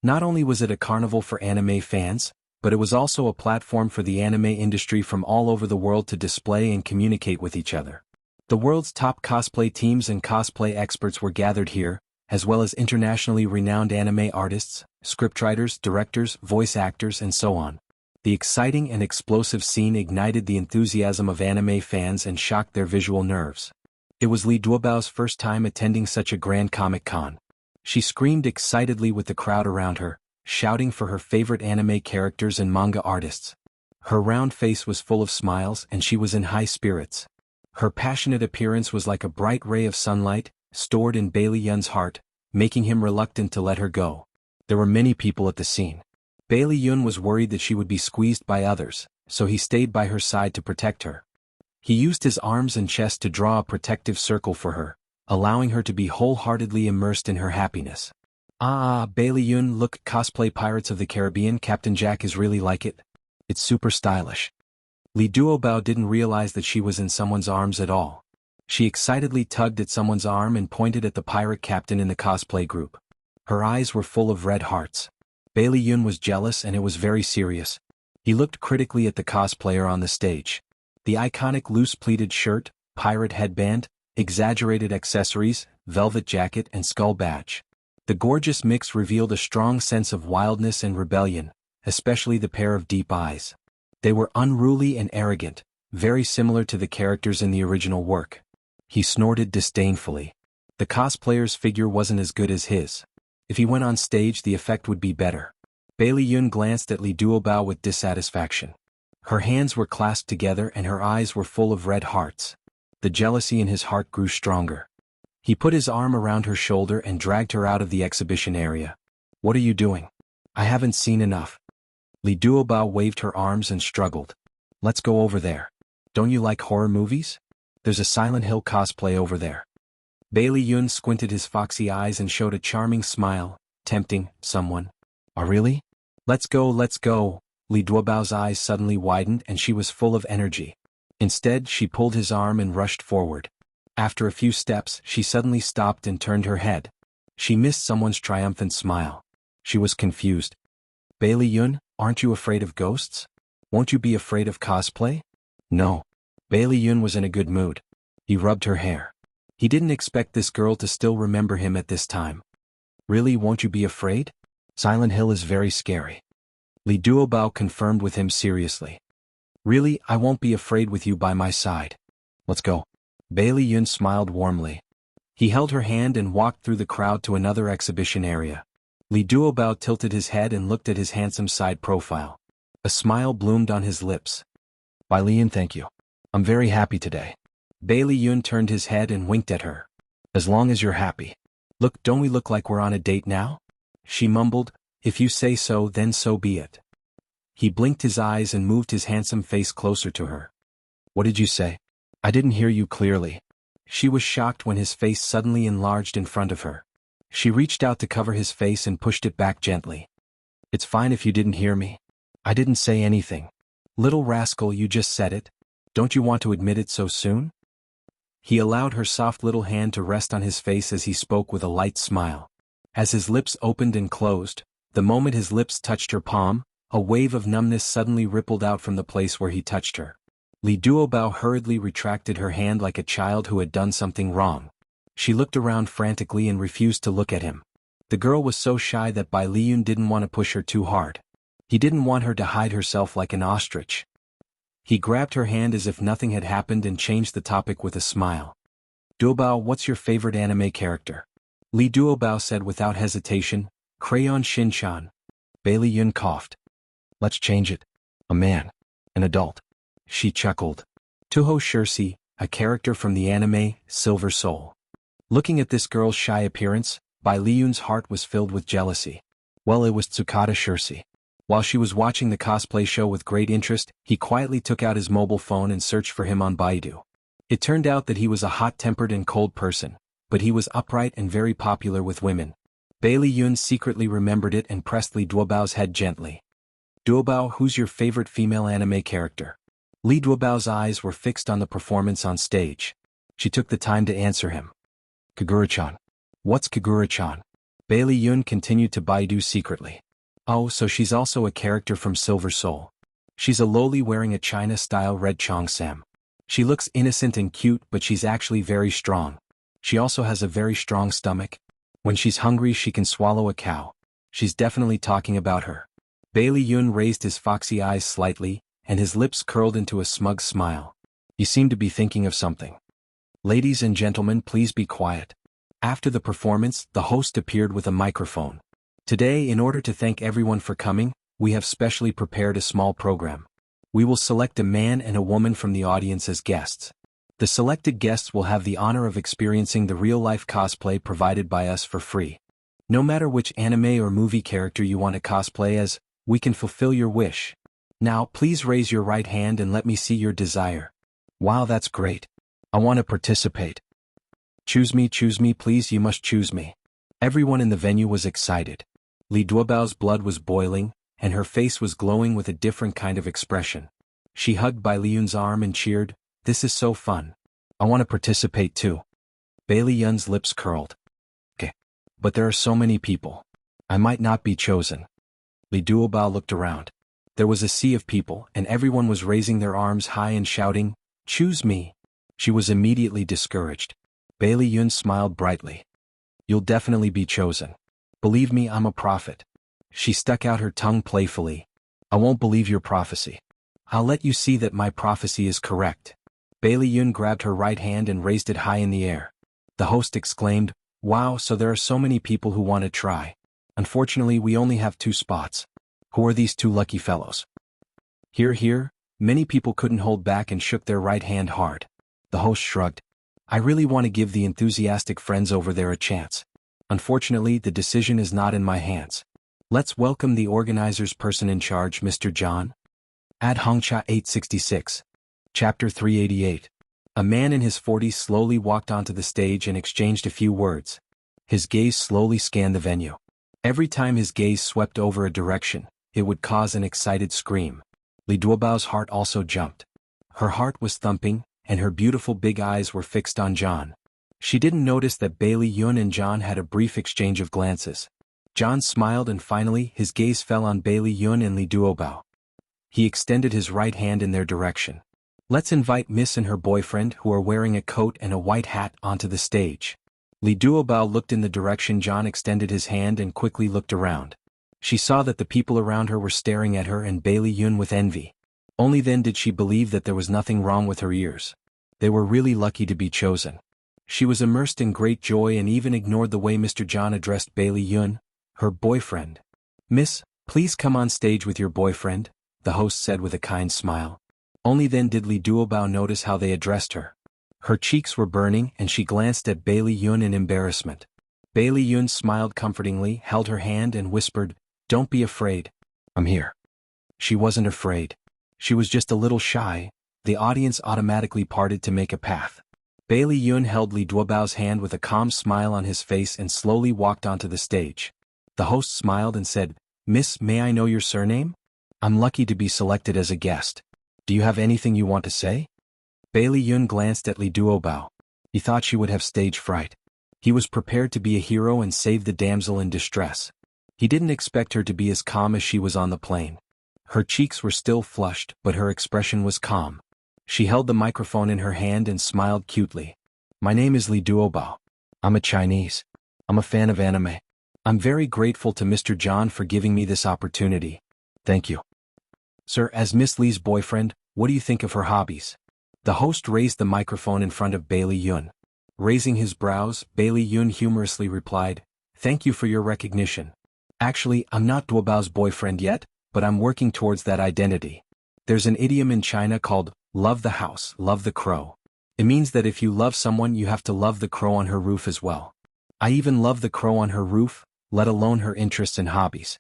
Not only was it a carnival for anime fans, but it was also a platform for the anime industry from all over the world to display and communicate with each other. The world's top cosplay teams and cosplay experts were gathered here, as well as internationally renowned anime artists, scriptwriters, directors, voice actors, and so on. The exciting and explosive scene ignited the enthusiasm of anime fans and shocked their visual nerves. It was Li Duobao's first time attending such a grand Comic-Con. She screamed excitedly with the crowd around her, shouting for her favorite anime characters and manga artists. Her round face was full of smiles and she was in high spirits. Her passionate appearance was like a bright ray of sunlight, stored in Bailey Yun's heart, making him reluctant to let her go. There were many people at the scene. Bailey Yun was worried that she would be squeezed by others, so he stayed by her side to protect her. He used his arms and chest to draw a protective circle for her, allowing her to be wholeheartedly immersed in her happiness. Bailey Yun, look, cosplay Pirates of the Caribbean, Captain Jack is really like it. It's super stylish. Li Duobao didn't realize that she was in someone's arms at all. She excitedly tugged at someone's arm and pointed at the pirate captain in the cosplay group. Her eyes were full of red hearts. Bailey Yun was jealous and it was very serious. He looked critically at the cosplayer on the stage. The iconic loose pleated shirt, pirate headband, exaggerated accessories, velvet jacket and skull badge. The gorgeous mix revealed a strong sense of wildness and rebellion, especially the pair of deep eyes. They were unruly and arrogant, very similar to the characters in the original work. He snorted disdainfully. The cosplayer's figure wasn't as good as his. If he went on stage, the effect would be better. Bailey Yun glanced at Li Duobao with dissatisfaction. Her hands were clasped together and her eyes were full of red hearts. The jealousy in his heart grew stronger. He put his arm around her shoulder and dragged her out of the exhibition area. What are you doing? I haven't seen enough. Li Duobao waved her arms and struggled. Let's go over there. Don't you like horror movies? There's a Silent Hill cosplay over there. Bailey Yun squinted his foxy eyes and showed a charming smile, tempting someone. Oh really? Let's go, let's go. Li Duobao's eyes suddenly widened and she was full of energy. Instead, she pulled his arm and rushed forward. After a few steps, she suddenly stopped and turned her head. She missed someone's triumphant smile. She was confused. Bailey Yun, aren't you afraid of ghosts? Won't you be afraid of cosplay? No. Bailey Yun was in a good mood. He rubbed her hair. He didn't expect this girl to still remember him at this time. Really, won't you be afraid? Silent Hill is very scary. Li Duobao confirmed with him seriously. Really, I won't be afraid with you by my side. Let's go. Bailey Yun smiled warmly. He held her hand and walked through the crowd to another exhibition area. Li Duobao tilted his head and looked at his handsome side profile. A smile bloomed on his lips. Bailey Yun, thank you. I'm very happy today. Bailey Yun turned his head and winked at her. As long as you're happy. Look, don't we look like we're on a date now? She mumbled, if you say so, then so be it. He blinked his eyes and moved his handsome face closer to her. What did you say? I didn't hear you clearly. She was shocked when his face suddenly enlarged in front of her. She reached out to cover his face and pushed it back gently. It's fine if you didn't hear me. I didn't say anything. Little rascal, you just said it. Don't you want to admit it so soon? He allowed her soft little hand to rest on his face as he spoke with a light smile. As his lips opened and closed, the moment his lips touched her palm, a wave of numbness suddenly rippled out from the place where he touched her. Li Duobao hurriedly retracted her hand like a child who had done something wrong. She looked around frantically and refused to look at him. The girl was so shy that Bailey Yun didn't want to push her too hard. He didn't want her to hide herself like an ostrich. He grabbed her hand as if nothing had happened and changed the topic with a smile. Duobao, what's your favorite anime character? Li Duobao said without hesitation, Crayon Shin-chan. Bailey Yun coughed. Let's change it. A man. An adult. She chuckled. Toho Shirsi, a character from the anime, Silver Soul. Looking at this girl's shy appearance, Bailey Yun's heart was filled with jealousy. Well, it was Tsukada Shirsi. While she was watching the cosplay show with great interest, he quietly took out his mobile phone and searched for him on Baidu. It turned out that he was a hot-tempered and cold person, but he was upright and very popular with women. Bailey Yun secretly remembered it and pressed Li Duobao's head gently. Duobao, who's your favorite female anime character? Li Duobao's eyes were fixed on the performance on stage. She took the time to answer him. Kagura-chan. What's Kagura-chan? Bailey Yun continued to baidu secretly. Oh, so she's also a character from Silver Soul. She's a loli wearing a China-style red cheongsam. She looks innocent and cute, but she's actually very strong. She also has a very strong stomach. When she's hungry she can swallow a cow. She's definitely talking about her. Bailey Yun raised his foxy eyes slightly, and his lips curled into a smug smile. You seem to be thinking of something. Ladies and gentlemen, please be quiet. After the performance, the host appeared with a microphone. Today, in order to thank everyone for coming, we have specially prepared a small program. We will select a man and a woman from the audience as guests. The selected guests will have the honor of experiencing the real-life cosplay provided by us for free. No matter which anime or movie character you want to cosplay as, we can fulfill your wish. Now, please raise your right hand and let me see your desire. Wow, that's great. I want to participate. Choose me, please, you must choose me. Everyone in the venue was excited. Li Duobao's blood was boiling, and her face was glowing with a different kind of expression. She hugged Bai Liyun's arm and cheered, "This is so fun. I want to participate too." Bailey Yun's lips curled. Okay. But there are so many people. I might not be chosen. Li Duobao looked around. There was a sea of people, and everyone was raising their arms high and shouting, "Choose me." She was immediately discouraged. Bailey Yun smiled brightly. "You'll definitely be chosen. Believe me, I'm a prophet." She stuck out her tongue playfully. "I won't believe your prophecy. I'll let you see that my prophecy is correct." Bailey Yun grabbed her right hand and raised it high in the air. The host exclaimed, "Wow, so there are so many people who want to try. Unfortunately, we only have 2 spots. Who are these 2 lucky fellows?" Here, many people couldn't hold back and shook their right hand hard. The host shrugged. "I really want to give the enthusiastic friends over there a chance. Unfortunately, the decision is not in my hands. Let's welcome the organizer's person in charge, Mr. John." Ad Hongcha 866. Chapter 388. A man in his 40s slowly walked onto the stage and exchanged a few words. His gaze slowly scanned the venue. Every time his gaze swept over a direction, it would cause an excited scream. Li Duobao's heart also jumped. Her heart was thumping, and her beautiful big eyes were fixed on John. She didn't notice that Bailey Yun and John had a brief exchange of glances. John smiled and finally his gaze fell on Bailey Yun and Li Duobao. He extended his right hand in their direction. "Let's invite Miss and her boyfriend, who are wearing a coat and a white hat, onto the stage." Li Duobao looked in the direction John extended his hand and quickly looked around. She saw that the people around her were staring at her and Bailey Yun with envy. Only then did she believe that there was nothing wrong with her ears. They were really lucky to be chosen. She was immersed in great joy and even ignored the way Mr. John addressed Bailey Yun, her boyfriend. "Miss, please come on stage with your boyfriend," the host said with a kind smile. Only then did Li Duobao notice how they addressed her. Her cheeks were burning and she glanced at Bailey Yun in embarrassment. Bailey Yun smiled comfortingly, held her hand and whispered, "Don't be afraid. I'm here." She wasn't afraid. She was just a little shy. The audience automatically parted to make a path. Bailey Yun held Li Duobao's hand with a calm smile on his face and slowly walked onto the stage. The host smiled and said, "Miss, may I know your surname? I'm lucky to be selected as a guest. Do you have anything you want to say?" Bailey Yun glanced at Li Duobao. He thought she would have stage fright. He was prepared to be a hero and save the damsel in distress. He didn't expect her to be as calm as she was on the plane. Her cheeks were still flushed, but her expression was calm. She held the microphone in her hand and smiled cutely. "My name is Li Duobao. I'm a Chinese. I'm a fan of anime. I'm very grateful to Mr. John for giving me this opportunity. Thank you." "Sir, as Miss Li's boyfriend, what do you think of her hobbies?" The host raised the microphone in front of Bailey Yun. Raising his brows, Bailey Yun humorously replied, "Thank you for your recognition. Actually, I'm not Duobao's boyfriend yet, but I'm working towards that identity. There's an idiom in China called, 'Love the house, love the crow.' It means that if you love someone you have to love the crow on her roof as well. I even love the crow on her roof, let alone her interests and hobbies."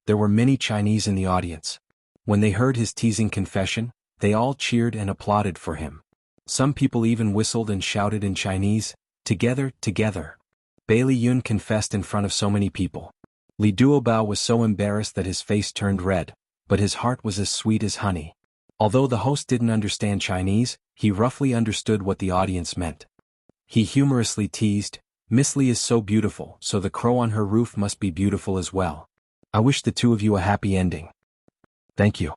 There were many Chinese in the audience. When they heard his teasing confession, they all cheered and applauded for him. Some people even whistled and shouted in Chinese, "Together, together." Bailey Yun confessed in front of so many people. Li Duobao was so embarrassed that his face turned red, but his heart was as sweet as honey. Although the host didn't understand Chinese, he roughly understood what the audience meant. He humorously teased, "Miss Li is so beautiful, so the crow on her roof must be beautiful as well. I wish the two of you a happy ending." "Thank you."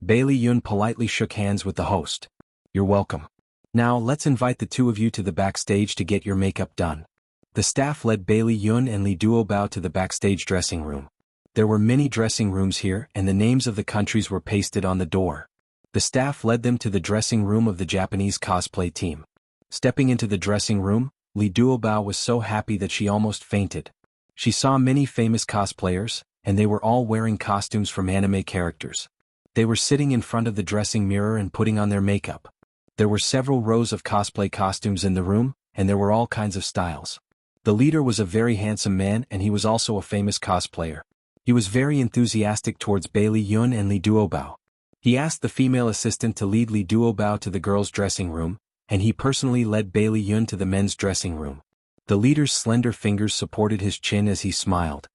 Bailey Yun politely shook hands with the host. "You're welcome. Now let's invite the two of you to the backstage to get your makeup done." The staff led Bailey Yun and Li Duobao to the backstage dressing room. There were many dressing rooms here and the names of the countries were pasted on the door. The staff led them to the dressing room of the Japanese cosplay team. Stepping into the dressing room, Li Duobao was so happy that she almost fainted. She saw many famous cosplayers, and they were all wearing costumes from anime characters. They were sitting in front of the dressing mirror and putting on their makeup. There were several rows of cosplay costumes in the room, and there were all kinds of styles. The leader was a very handsome man and he was also a famous cosplayer. He was very enthusiastic towards Bailey Yun and Li Duobao. He asked the female assistant to lead Li Duobao to the girls' dressing room, and he personally led Bailey Yun to the men's dressing room. The leader's slender fingers supported his chin as he smiled.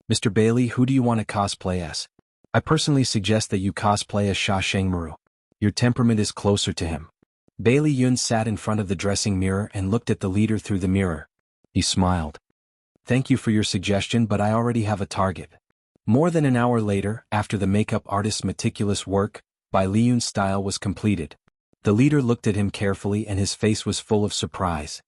"Mr. Bailey, who do you want to cosplay as? I personally suggest that you cosplay as Sha Shengmaru. Your temperament is closer to him." Bailey Yun sat in front of the dressing mirror and looked at the leader through the mirror. He smiled. "Thank you for your suggestion, but I already have a target." More than an hour later, after the makeup artist's meticulous work, Bai Liyun's style was completed. The leader looked at him carefully and his face was full of surprise.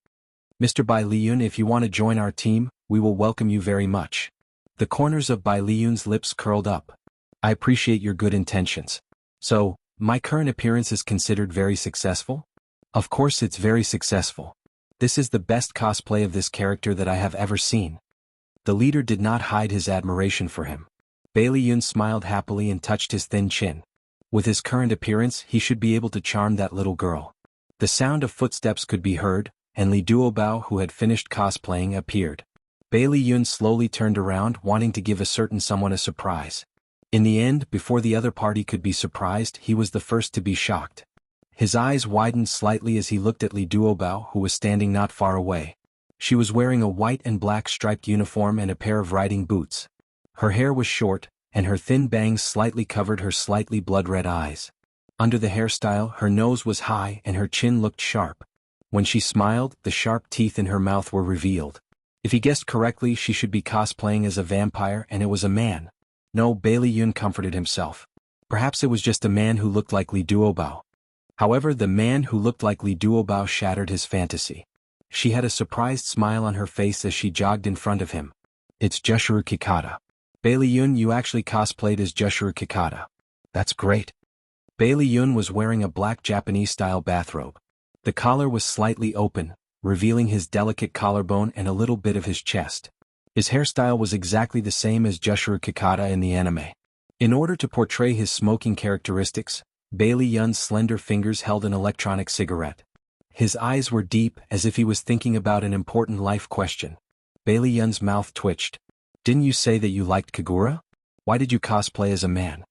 "Mr. Bai Liyun, if you want to join our team, we will welcome you very much." The corners of Bai Liyun's lips curled up. "I appreciate your good intentions. So, my current appearance is considered very successful?" "Of course it's very successful. This is the best cosplay of this character that I have ever seen." The leader did not hide his admiration for him. Bailey Yun smiled happily and touched his thin chin. With his current appearance, he should be able to charm that little girl. The sound of footsteps could be heard, and Li Duobao, who had finished cosplaying, appeared. Bailey Yun slowly turned around, wanting to give a certain someone a surprise. In the end, before the other party could be surprised, he was the first to be shocked. His eyes widened slightly as he looked at Li Duobao, who was standing not far away. She was wearing a white and black striped uniform and a pair of riding boots. Her hair was short, and her thin bangs slightly covered her slightly blood-red eyes. Under the hairstyle, her nose was high and her chin looked sharp. When she smiled, the sharp teeth in her mouth were revealed. If he guessed correctly, she should be cosplaying as a vampire and it was a man. No, Bailey Yun comforted himself. Perhaps it was just a man who looked like Li Duobao. However, the man who looked like Li Duobao shattered his fantasy. She had a surprised smile on her face as she jogged in front of him. "It's Jushiro Kikata." "Bailey Yun, you actually cosplayed as Jushiro Kikata. That's great." Bailey Yun was wearing a black Japanese-style bathrobe. The collar was slightly open, revealing his delicate collarbone and a little bit of his chest. His hairstyle was exactly the same as Jushiro Kikata in the anime. In order to portray his smoking characteristics, Bailey Yun's slender fingers held an electronic cigarette. His eyes were deep, as if he was thinking about an important life question. Bailey Yun's mouth twitched. "Didn't you say that you liked Kagura? Why did you cosplay as a man?"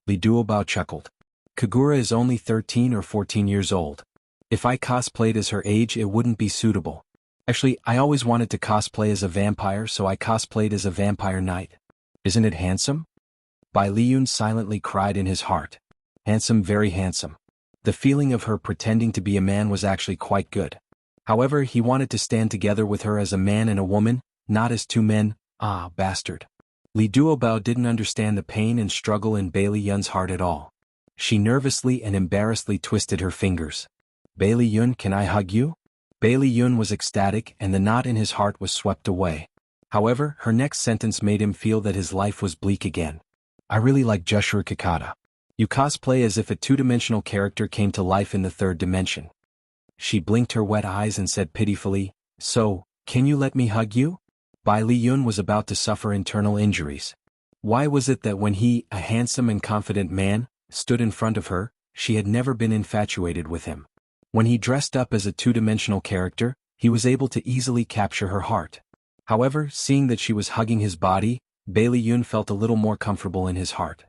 Li Duobao chuckled. "Kagura is only 13 or 14 years old. If I cosplayed as her age, it wouldn't be suitable. Actually, I always wanted to cosplay as a vampire, so I cosplayed as a vampire knight. Isn't it handsome?" Bai Liyun silently cried in his heart. Handsome, very handsome. The feeling of her pretending to be a man was actually quite good. However, he wanted to stand together with her as a man and a woman, not as two men. Ah, bastard. Li Duobao didn't understand the pain and struggle in Bailey Yun's heart at all. She nervously and embarrassedly twisted her fingers. "Bailey Yun, can I hug you?" Bailey Yun was ecstatic and the knot in his heart was swept away. However, her next sentence made him feel that his life was bleak again. "I really like Jushiro Kikata. You cosplay as if a two-dimensional character came to life in the third dimension." She blinked her wet eyes and said pitifully, "So, can you let me hug you?" Bai Liyun was about to suffer internal injuries. Why was it that when he, a handsome and confident man, stood in front of her, she had never been infatuated with him? When he dressed up as a two-dimensional character, he was able to easily capture her heart. However, seeing that she was hugging his body, Bailey Yun felt a little more comfortable in his heart.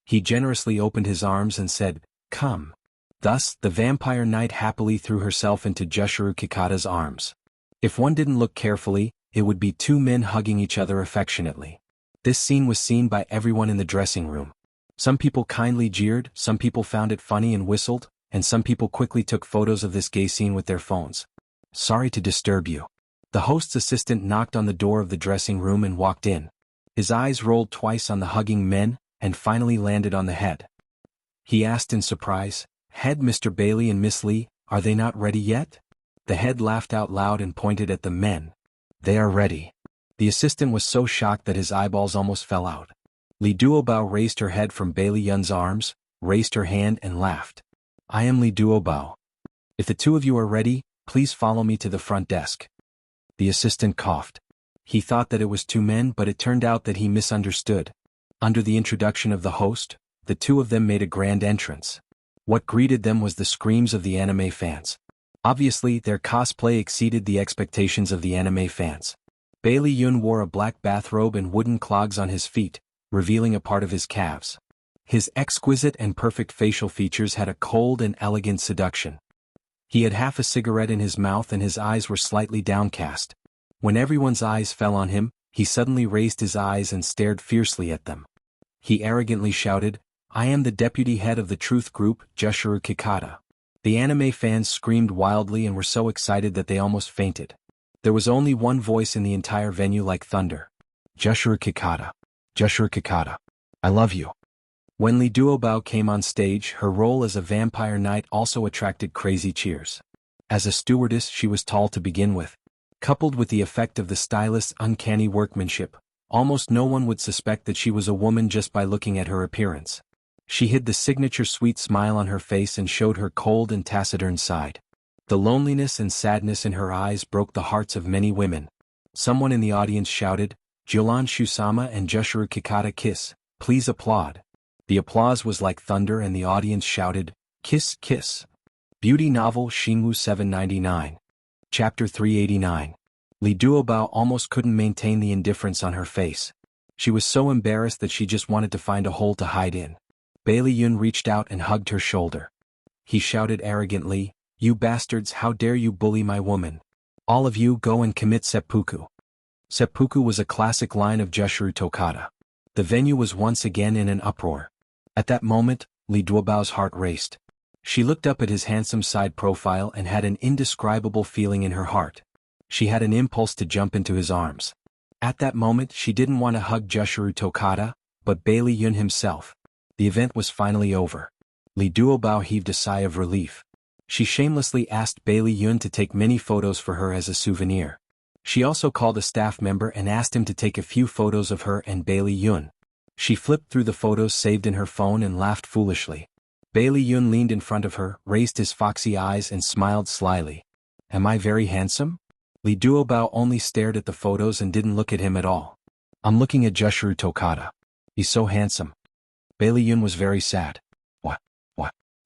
He generously opened his arms and said, "Come." Thus, the vampire knight happily threw herself into Jushiro Kikata's arms. If one didn't look carefully, it would be two men hugging each other affectionately. This scene was seen by everyone in the dressing room. Some people kindly jeered, some people found it funny and whistled, and some people quickly took photos of this gay scene with their phones. Sorry to disturb you. The host's assistant knocked on the door of the dressing room and walked in. His eyes rolled twice on the hugging men, and finally landed on the head. He asked in surprise, "Head Mr. Bailey and Miss Lee, are they not ready yet?" The head laughed out loud and pointed at the men. "They are ready." The assistant was so shocked that his eyeballs almost fell out. Li Duobao raised her head from Bailey Yun's arms, raised her hand and laughed. "I am Li Duobao. If the two of you are ready, please follow me to the front desk." The assistant coughed. He thought that it was two men, but it turned out that he misunderstood. Under the introduction of the host, the two of them made a grand entrance. What greeted them was the screams of the anime fans. Obviously, their cosplay exceeded the expectations of the anime fans. Bailey Yun wore a black bathrobe and wooden clogs on his feet, revealing a part of his calves. His exquisite and perfect facial features had a cold and elegant seduction. He had half a cigarette in his mouth and his eyes were slightly downcast. When everyone's eyes fell on him, he suddenly raised his eyes and stared fiercely at them. He arrogantly shouted, "I am the deputy head of the truth group, Jushuru Kikata." The anime fans screamed wildly and were so excited that they almost fainted. There was only one voice in the entire venue like thunder. "Jushuru Kikata. Jushuru Kikata. I love you." When Li Duobao came on stage, her role as a vampire knight also attracted crazy cheers. As a stewardess, she was tall to begin with. Coupled with the effect of the stylist's uncanny workmanship, almost no one would suspect that she was a woman just by looking at her appearance. She hid the signature sweet smile on her face and showed her cold and taciturn side. The loneliness and sadness in her eyes broke the hearts of many women. Someone in the audience shouted, "Jilan Shusama and Jushuru Kikata kiss, please applaud." The applause was like thunder and the audience shouted, "Kiss, kiss." Beauty novel Xingwu 799. Chapter 389. Li Duobao almost couldn't maintain the indifference on her face. She was so embarrassed that she just wanted to find a hole to hide in. Bailey Yun reached out and hugged her shoulder. He shouted arrogantly, "You bastards, how dare you bully my woman? All of you go and commit seppuku." Seppuku was a classic line of Jushuru Tokata. The venue was once again in an uproar. At that moment, Li Duobao's heart raced. She looked up at his handsome side profile and had an indescribable feeling in her heart. She had an impulse to jump into his arms. At that moment, she didn't want to hug Jushuru Tokata, but Bailey Yun himself. The event was finally over. Li Duobao heaved a sigh of relief. She shamelessly asked Bailey Yun to take many photos for her as a souvenir. She also called a staff member and asked him to take a few photos of her and Bailey Yun. She flipped through the photos saved in her phone and laughed foolishly. Bailey Yun leaned in front of her, raised his foxy eyes and smiled slyly. "Am I very handsome?" Li Duobao only stared at the photos and didn't look at him at all. "I'm looking at Jushuru Tokata. He's so handsome." Bailey Yun was very sad.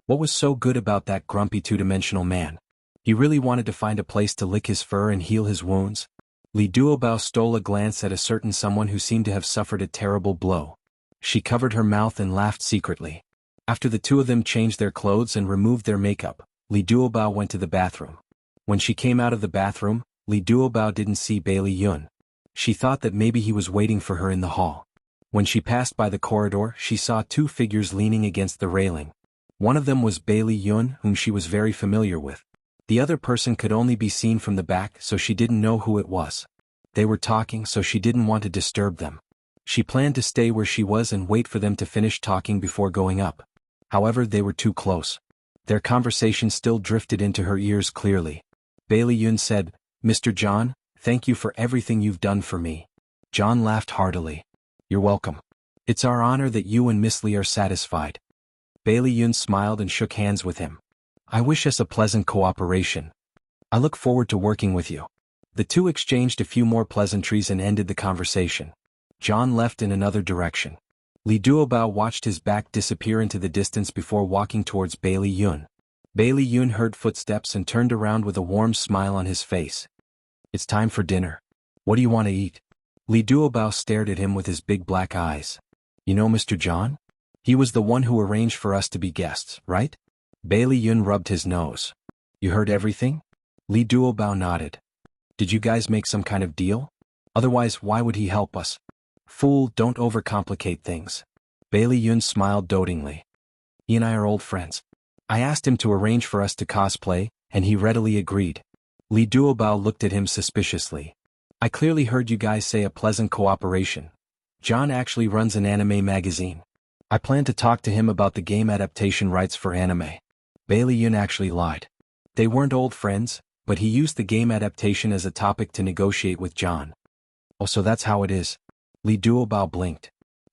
What was so good about that grumpy two-dimensional man? He really wanted to find a place to lick his fur and heal his wounds. Li Duobao stole a glance at a certain someone who seemed to have suffered a terrible blow. She covered her mouth and laughed secretly. After the two of them changed their clothes and removed their makeup, Li Duobao went to the bathroom. When she came out of the bathroom, Li Duobao didn't see Bailey Yun. She thought that maybe he was waiting for her in the hall. When she passed by the corridor, she saw two figures leaning against the railing. One of them was Bailey Yun, whom she was very familiar with. The other person could only be seen from the back, so she didn't know who it was. They were talking, so she didn't want to disturb them. She planned to stay where she was and wait for them to finish talking before going up. However, they were too close. Their conversation still drifted into her ears clearly. Bailey Yun said, "Mr. John, thank you for everything you've done for me." John laughed heartily. "You're welcome. It's our honor that you and Miss Lee are satisfied." Bailey Yun smiled and shook hands with him. "I wish us a pleasant cooperation. I look forward to working with you." The two exchanged a few more pleasantries and ended the conversation. John left in another direction. Li Duobao watched his back disappear into the distance before walking towards Bailey Yun. Bailey Yun heard footsteps and turned around with a warm smile on his face. "It's time for dinner. What do you want to eat?" Li Duobao stared at him with his big black eyes. "You know Mr. John? He was the one who arranged for us to be guests, right?" Bailey Yun rubbed his nose. "You heard everything?" Li Duobao nodded. "Did you guys make some kind of deal? Otherwise, why would he help us?" "Fool, don't overcomplicate things. Bailey Yun smiled dotingly. He and I are old friends. I asked him to arrange for us to cosplay, and he readily agreed. Li Duobao looked at him suspiciously. I clearly heard you guys say a pleasant cooperation. John actually runs an anime magazine. I plan to talk to him about the game adaptation rights for anime. Bailey Yun actually lied. They weren't old friends, but he used the game adaptation as a topic to negotiate with John. Oh, so that's how it is. Li Duobao blinked.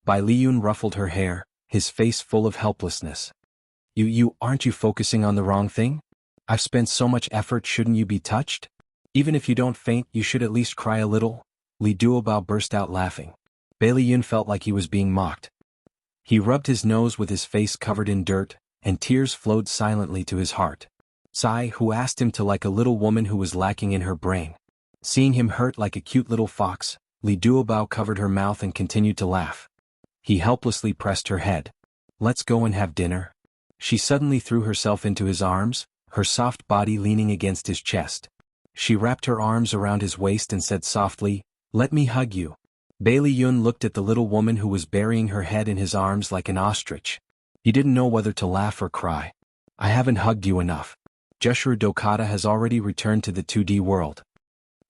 Bai Liyun ruffled her hair, his face full of helplessness. Aren't you focusing on the wrong thing? I've spent so much effort, shouldn't you be touched? Even if you don't faint, you should at least cry a little. Li Duobao burst out laughing. Bai Liyun felt like he was being mocked. He rubbed his nose with his face covered in dirt, and tears flowed silently to his heart. Sai, who asked him to like a little woman who was lacking in her brain. Seeing him hurt like a cute little fox, Li Duobao covered her mouth and continued to laugh. He helplessly pressed her head. Let's go and have dinner. She suddenly threw herself into his arms, her soft body leaning against his chest. She wrapped her arms around his waist and said softly, "Let me hug you." Bailey Yun looked at the little woman who was burying her head in his arms like an ostrich. He didn't know whether to laugh or cry. I haven't hugged you enough. Jushiro Dokata has already returned to the 2D world.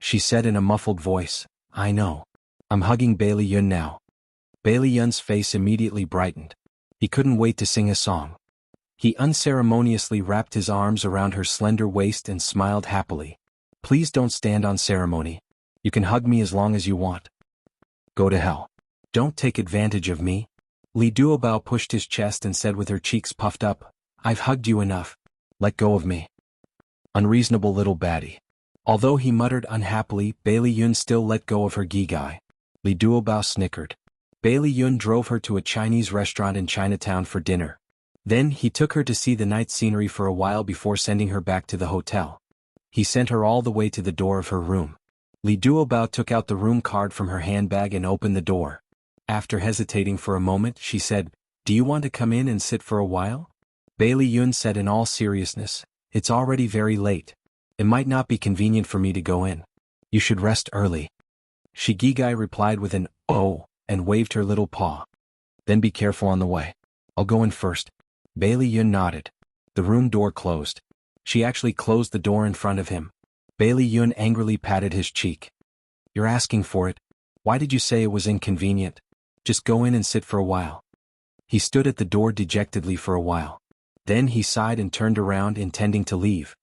She said in a muffled voice, I know. I'm hugging Bailey Yun now. Bailey Yun's face immediately brightened. He couldn't wait to sing a song. He unceremoniously wrapped his arms around her slender waist and smiled happily. Please don't stand on ceremony. You can hug me as long as you want. Go to hell. Don't take advantage of me. Li Duobao pushed his chest and said with her cheeks puffed up, I've hugged you enough. Let go of me. Unreasonable little baddie. Although he muttered unhappily, Bailey Yun still let go of her gigai. Li Duobao snickered. Bailey Yun drove her to a Chinese restaurant in Chinatown for dinner. Then he took her to see the night scenery for a while before sending her back to the hotel. He sent her all the way to the door of her room. Li Duobao took out the room card from her handbag and opened the door. After hesitating for a moment, she said, Do you want to come in and sit for a while? Bailey Yun said in all seriousness, It's already very late. It might not be convenient for me to go in. You should rest early. Shigigai replied with an, Oh, and waved her little paw. Then be careful on the way. I'll go in first. Bailey Yun nodded. The room door closed. She actually closed the door in front of him. Bailey Yun angrily patted his cheek. You're asking for it. Why did you say it was inconvenient? Just go in and sit for a while. He stood at the door dejectedly for a while. Then he sighed and turned around intending to leave.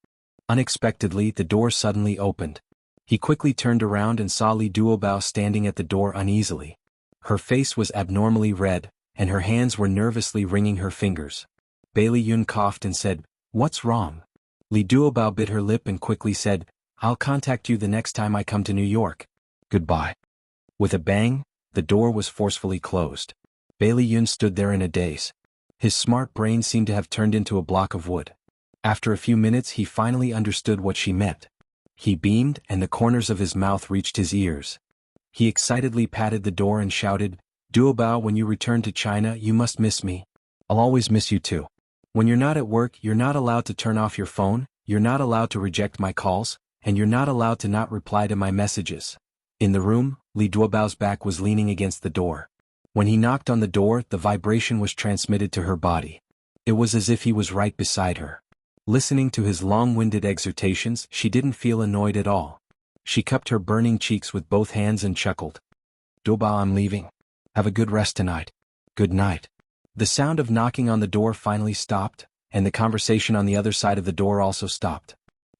Unexpectedly, the door suddenly opened. He quickly turned around and saw Li Duobao standing at the door uneasily. Her face was abnormally red, and her hands were nervously wringing her fingers. Bailey Yun coughed and said, What's wrong? Li Duobao bit her lip and quickly said, I'll contact you the next time I come to New York. Goodbye. With a bang, the door was forcefully closed. Bailey Yun stood there in a daze. His smart brain seemed to have turned into a block of wood. After a few minutes he finally understood what she meant. He beamed and the corners of his mouth reached his ears. He excitedly patted the door and shouted, Duobao, when you return to China you must miss me. I'll always miss you too. When you're not at work you're not allowed to turn off your phone, you're not allowed to reject my calls, and you're not allowed to not reply to my messages. In the room, Li Duobao's back was leaning against the door. When he knocked on the door, the vibration was transmitted to her body. It was as if he was right beside her. Listening to his long-winded exhortations, she didn't feel annoyed at all. She cupped her burning cheeks with both hands and chuckled. Duobao, I'm leaving. Have a good rest tonight. Good night. The sound of knocking on the door finally stopped, and the conversation on the other side of the door also stopped.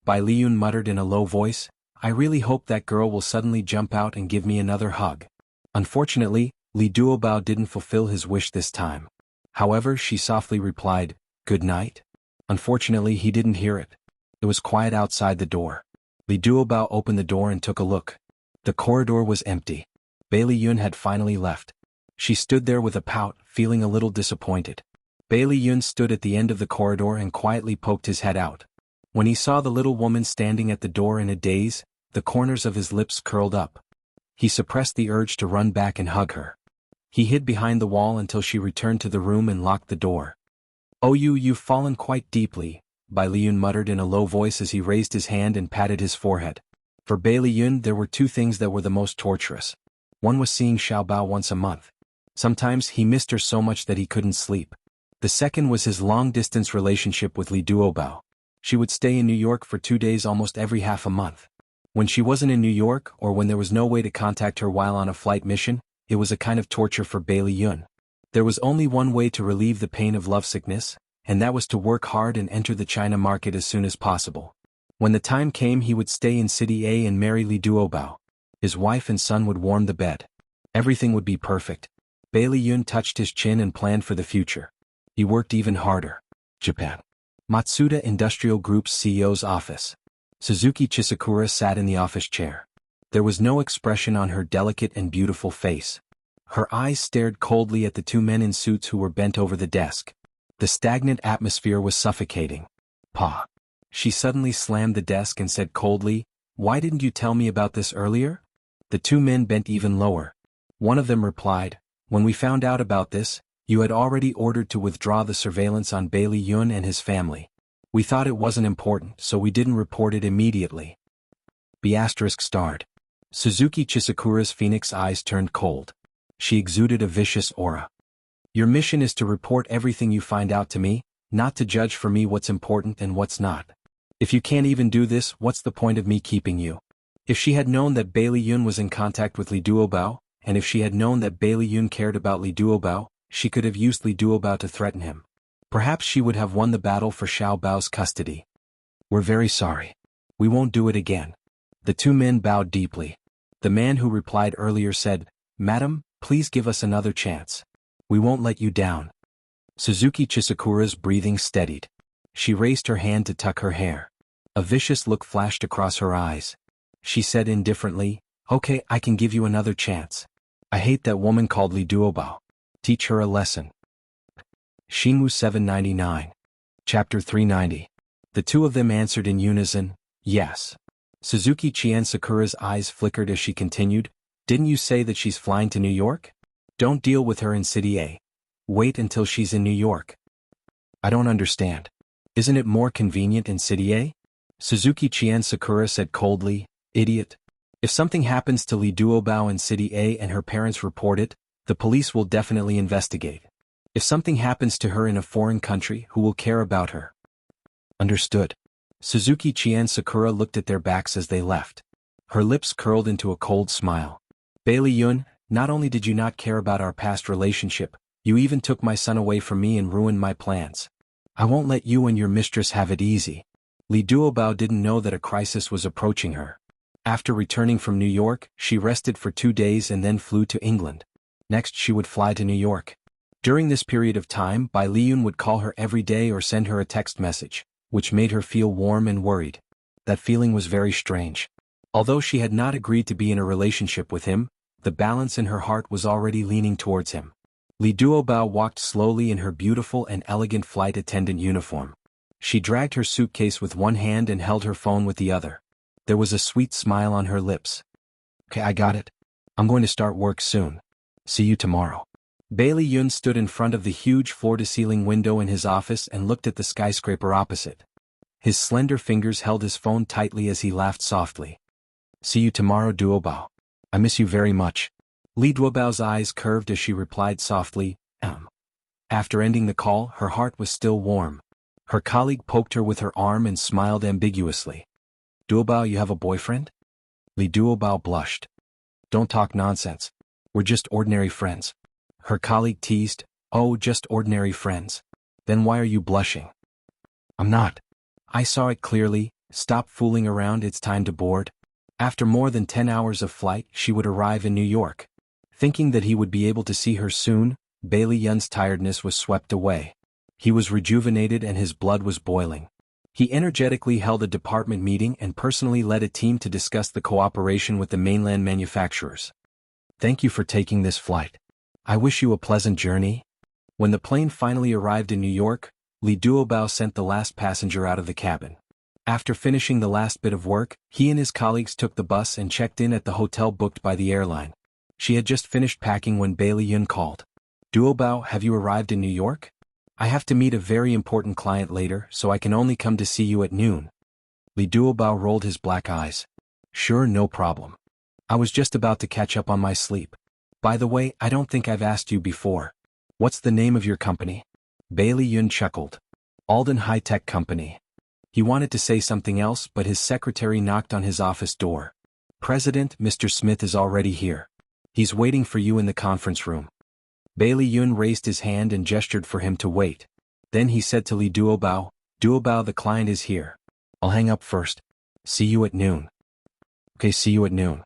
Bai Liyun muttered in a low voice, I really hope that girl will suddenly jump out and give me another hug. Unfortunately, Li Duobao didn't fulfill his wish this time. However, she softly replied, Good night. Unfortunately, he didn't hear it. It was quiet outside the door. Li Duobao opened the door and took a look. The corridor was empty. Bailey Yun had finally left. She stood there with a pout, feeling a little disappointed. Bailey Yun stood at the end of the corridor and quietly poked his head out. When he saw the little woman standing at the door in a daze, the corners of his lips curled up. He suppressed the urge to run back and hug her. He hid behind the wall until she returned to the room and locked the door. Oh, you've fallen quite deeply, Bai Liyun muttered in a low voice as he raised his hand and patted his forehead. For Bailey Yun there were two things that were the most torturous. One was seeing Xiaobao once a month. Sometimes he missed her so much that he couldn't sleep. The second was his long-distance relationship with Li Duobao. She would stay in New York for 2 days almost every half a month. When she wasn't in New York, or when there was no way to contact her while on a flight mission, it was a kind of torture for Bailey Yun. There was only one way to relieve the pain of lovesickness, and that was to work hard and enter the China market as soon as possible. When the time came, he would stay in City A and marry Li Duobao. His wife and son would warm the bed. Everything would be perfect. Bailey Yun touched his chin and planned for the future. He worked even harder. Japan. Matsuda Industrial Group's CEO's office. Suzuki Chisakura sat in the office chair. There was no expression on her delicate and beautiful face. Her eyes stared coldly at the 2 men in suits who were bent over the desk. The stagnant atmosphere was suffocating. Pa. She suddenly slammed the desk and said coldly, "Why didn't you tell me about this earlier?" The 2 men bent even lower. One of them replied, "When we found out about this, you had already ordered to withdraw the surveillance on Bailey Yun and his family. We thought it wasn't important, so we didn't report it immediately." B** starred. Suzuki Chisakura's phoenix eyes turned cold. She exuded a vicious aura. "Your mission is to report everything you find out to me, not to judge for me what's important and what's not. If you can't even do this, what's the point of me keeping you?" If she had known that Bailey Yun was in contact with Li Duobao, and if she had known that Bailey Yun cared about Li Duobao, she could have used Li Duobao to threaten him. Perhaps she would have won the battle for Xiao Bao's custody. "We're very sorry. We won't do it again." The 2 men bowed deeply. The man who replied earlier said, "Madam, please give us another chance. We won't let you down." Suzuki Chisakura's breathing steadied. She raised her hand to tuck her hair. A vicious look flashed across her eyes. She said indifferently, "Okay, I can give you another chance. I hate that woman called Li Duobao. Teach her a lesson." Xingu 799. Chapter 390. The 2 of them answered in unison, "Yes." Suzuki Sakura's eyes flickered as she continued, "Didn't you say that she's flying to New York? Don't deal with her in City A. Wait until she's in New York." "I don't understand. Isn't it more convenient in City A?" Suzuki Sakura said coldly, "Idiot. If something happens to Li Duobao in City A and her parents report it, the police will definitely investigate. If something happens to her in a foreign country, who will care about her?" "Understood." Suzuki Sakura looked at their backs as they left. Her lips curled into a cold smile. "Bailey Yun, not only did you not care about our past relationship, you even took my son away from me and ruined my plans. I won't let you and your mistress have it easy." Li Duobao didn't know that a crisis was approaching her. After returning from New York, she rested for 2 days and then flew to England. Next she would fly to New York. During this period of time, Bai Liyun would call her every day or send her a text message, which made her feel warm and worried. That feeling was very strange. Although she had not agreed to be in a relationship with him, the balance in her heart was already leaning towards him. Li Duobao walked slowly in her beautiful and elegant flight attendant uniform. She dragged her suitcase with one hand and held her phone with the other. There was a sweet smile on her lips. "Okay, I got it. I'm going to start work soon. See you tomorrow." Bailey Yun stood in front of the huge floor-to-ceiling window in his office and looked at the skyscraper opposite. His slender fingers held his phone tightly as he laughed softly. "See you tomorrow, Duobao. I miss you very much." Li Duobao's eyes curved as she replied softly, After ending the call, her heart was still warm. Her colleague poked her with her arm and smiled ambiguously. "Duobao, you have a boyfriend?" Li Duobao blushed. "Don't talk nonsense. We're just ordinary friends." Her colleague teased, "Oh, just ordinary friends. Then why are you blushing?" "I'm not. I saw it clearly. Stop fooling around, it's time to board." After more than 10 hours of flight, she would arrive in New York. Thinking that he would be able to see her soon, Bailey Yun's tiredness was swept away. He was rejuvenated and his blood was boiling. He energetically held a department meeting and personally led a team to discuss the cooperation with the mainland manufacturers. "Thank you for taking this flight. I wish you a pleasant journey." When the plane finally arrived in New York, Li Duobao sent the last passenger out of the cabin. After finishing the last bit of work, he and his colleagues took the bus and checked in at the hotel booked by the airline. She had just finished packing when Bailey Yun called. "Duobao, have you arrived in New York? I have to meet a very important client later, so I can only come to see you at noon." Li Duobao rolled his black eyes. "Sure, no problem. I was just about to catch up on my sleep." By the way, I don't think I've asked you before. What's the name of your company? Bailey Yun chuckled. Alden High Tech Company. He wanted to say something else, but his secretary knocked on his office door. President, Mr. Smith is already here. He's waiting for you in the conference room. Bailey Yun raised his hand and gestured for him to wait. Then he said to Li Duobao, Duobao, the client is here. I'll hang up first. See you at noon. Okay, see you at noon.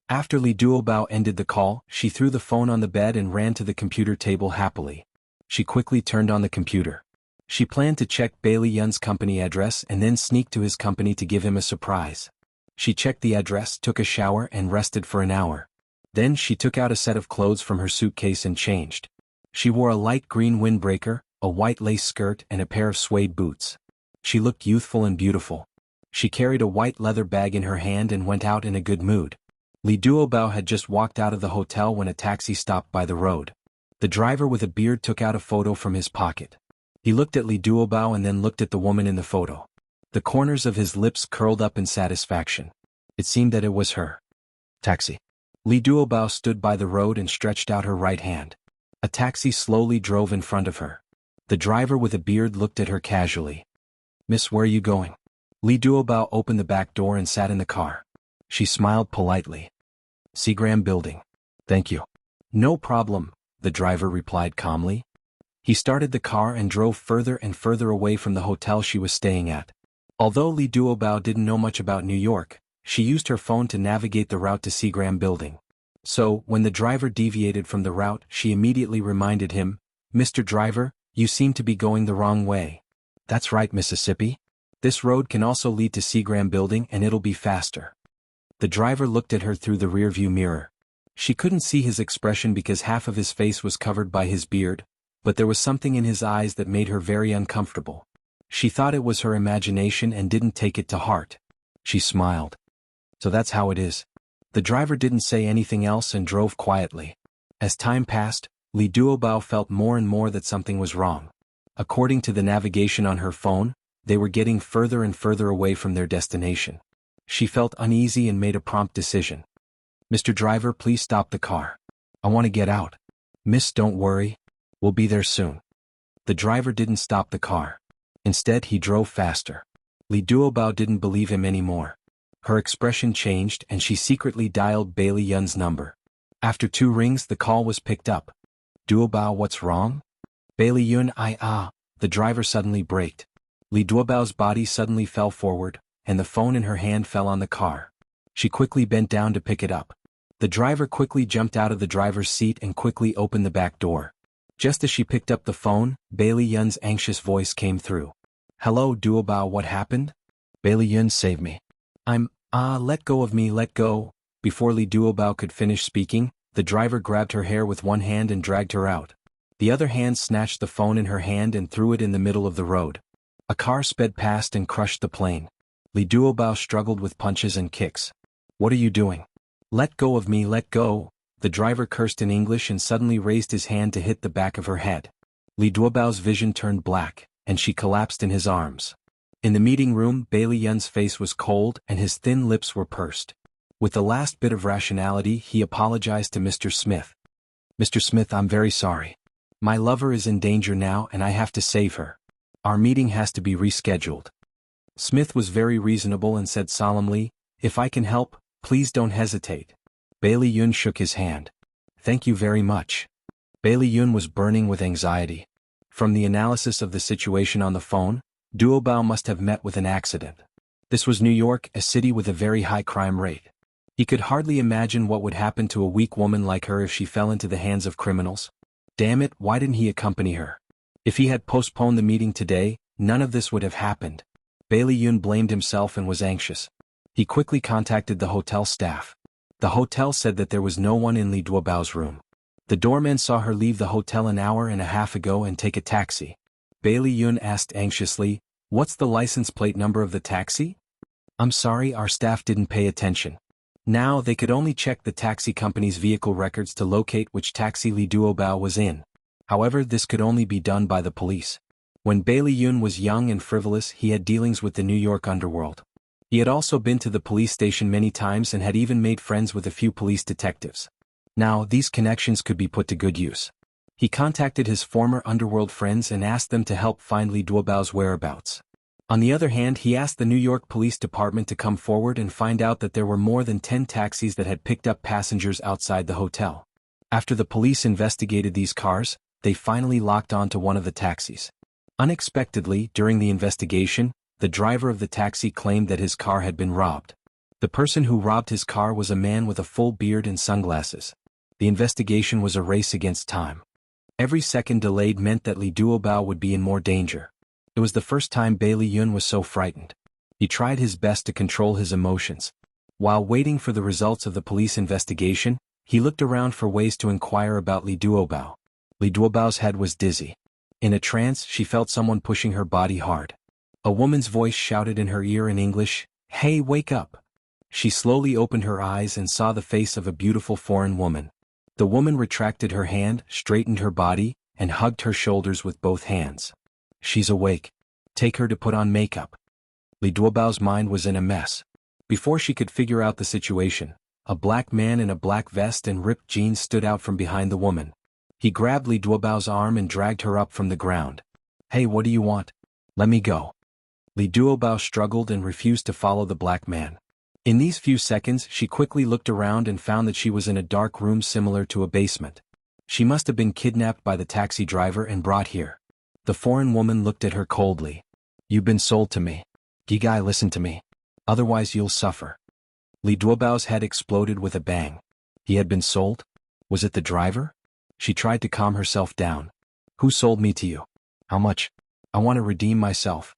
After Li Duobao ended the call, she threw the phone on the bed and ran to the computer table happily. She quickly turned on the computer. She planned to check Bailey Yun's company address and then sneak to his company to give him a surprise. She checked the address, took a shower, and rested for an hour. Then she took out a set of clothes from her suitcase and changed. She wore a light green windbreaker, a white lace skirt, and a pair of suede boots. She looked youthful and beautiful. She carried a white leather bag in her hand and went out in a good mood. Li Duobao had just walked out of the hotel when a taxi stopped by the road. The driver with a beard took out a photo from his pocket. He looked at Li Duobao and then looked at the woman in the photo. The corners of his lips curled up in satisfaction. It seemed that it was her. Taxi. Li Duobao stood by the road and stretched out her right hand. A taxi slowly drove in front of her. The driver with a beard looked at her casually. Miss, where are you going? Li Duobao opened the back door and sat in the car. She smiled politely. Seagram Building. Thank you. No problem, the driver replied calmly. He started the car and drove further and further away from the hotel she was staying at. Although Li Duobao didn't know much about New York, she used her phone to navigate the route to Seagram Building. So, when the driver deviated from the route, she immediately reminded him, Mr. Driver, you seem to be going the wrong way. That's right, Mississippi. This road can also lead to Seagram Building and it'll be faster. The driver looked at her through the rearview mirror. She couldn't see his expression because half of his face was covered by his beard, but there was something in his eyes that made her very uncomfortable. She thought it was her imagination and didn't take it to heart. She smiled. So that's how it is. The driver didn't say anything else and drove quietly. As time passed, Li Duobao felt more and more that something was wrong. According to the navigation on her phone, they were getting further and further away from their destination. She felt uneasy and made a prompt decision. Mr. Driver, please stop the car. I want to get out. Miss, don't worry. We'll be there soon. The driver didn't stop the car. Instead, he drove faster. Li Duobao didn't believe him anymore. Her expression changed and she secretly dialed Bailey Yun's number. After 2 rings, the call was picked up. Duobao, what's wrong? Bailey Yun, the driver suddenly braked. Li Duobao's body suddenly fell forward, and the phone in her hand fell on the car. She quickly bent down to pick it up. The driver quickly jumped out of the driver's seat and quickly opened the back door. Just as she picked up the phone, Bailey Yun's anxious voice came through. Hello, Duobao, what happened? Bailey Yun, save me. Let go of me, let go. Before Li Duobao could finish speaking, the driver grabbed her hair with one hand and dragged her out. The other hand snatched the phone in her hand and threw it in the middle of the road. A car sped past and crushed the plane. Li Duobao struggled with punches and kicks. What are you doing? Let go of me, let go. The driver cursed in English and suddenly raised his hand to hit the back of her head. Li Duobao's vision turned black, and she collapsed in his arms. In the meeting room, Bailey Yun's face was cold and his thin lips were pursed. With the last bit of rationality, he apologized to Mr. Smith. Mr. Smith, I'm very sorry. My lover is in danger now and I have to save her. Our meeting has to be rescheduled. Smith was very reasonable and said solemnly, if I can help, please don't hesitate. Bailey Yun shook his hand. Thank you very much. Bailey Yun was burning with anxiety. From the analysis of the situation on the phone, Duobao must have met with an accident. This was New York, a city with a very high crime rate. He could hardly imagine what would happen to a weak woman like her if she fell into the hands of criminals. Damn it, why didn't he accompany her? If he had postponed the meeting today, none of this would have happened. Bailey Yun blamed himself and was anxious. He quickly contacted the hotel staff. The hotel said that there was no one in Li Duobao's room. The doorman saw her leave the hotel an hour and a half ago and take a taxi. Bailey Yun asked anxiously, what's the license plate number of the taxi? I'm sorry, our staff didn't pay attention. Now they could only check the taxi company's vehicle records to locate which taxi Li Duobao was in. However, this could only be done by the police. When Bailey Yun was young and frivolous, he had dealings with the New York underworld. He had also been to the police station many times and had even made friends with a few police detectives. Now, these connections could be put to good use. He contacted his former underworld friends and asked them to help find Li Duobao's whereabouts. On the other hand, he asked the New York Police Department to come forward and find out that there were more than 10 taxis that had picked up passengers outside the hotel. After the police investigated these cars, they finally locked onto one of the taxis. Unexpectedly, during the investigation, the driver of the taxi claimed that his car had been robbed. The person who robbed his car was a man with a full beard and sunglasses. The investigation was a race against time. Every second delayed meant that Li Duobao would be in more danger. It was the first time Bailey Yun was so frightened. He tried his best to control his emotions. While waiting for the results of the police investigation, he looked around for ways to inquire about Li Duobao. Li Duobao's head was dizzy. In a trance, she felt someone pushing her body hard. A woman's voice shouted in her ear in English, "Hey, wake up!" She slowly opened her eyes and saw the face of a beautiful foreign woman. The woman retracted her hand, straightened her body, and hugged her shoulders with both hands. "She's awake. Take her to put on makeup." Li Duobao's mind was in a mess. Before she could figure out the situation, a black man in a black vest and ripped jeans stood out from behind the woman. He grabbed Li Duobao's arm and dragged her up from the ground. "Hey, what do you want? Let me go." Li Duobao struggled and refused to follow the black man. In these few seconds, she quickly looked around and found that she was in a dark room similar to a basement. She must have been kidnapped by the taxi driver and brought here. The foreign woman looked at her coldly. "You've been sold to me. Gigai, listen to me. Otherwise you'll suffer." Li Duobao's head exploded with a bang. He had been sold? Was it the driver? She tried to calm herself down. "Who sold me to you? How much? I want to redeem myself."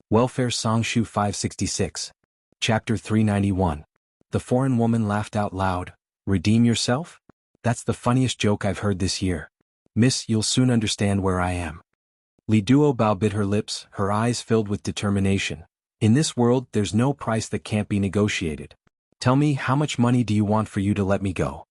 Welfare Songshu 566. Chapter 391. The foreign woman laughed out loud. "Redeem yourself? That's the funniest joke I've heard this year. Miss, you'll soon understand where I am." Li Duobao bit her lips, her eyes filled with determination. "In this world, there's no price that can't be negotiated. Tell me, how much money do you want for you to let me go?"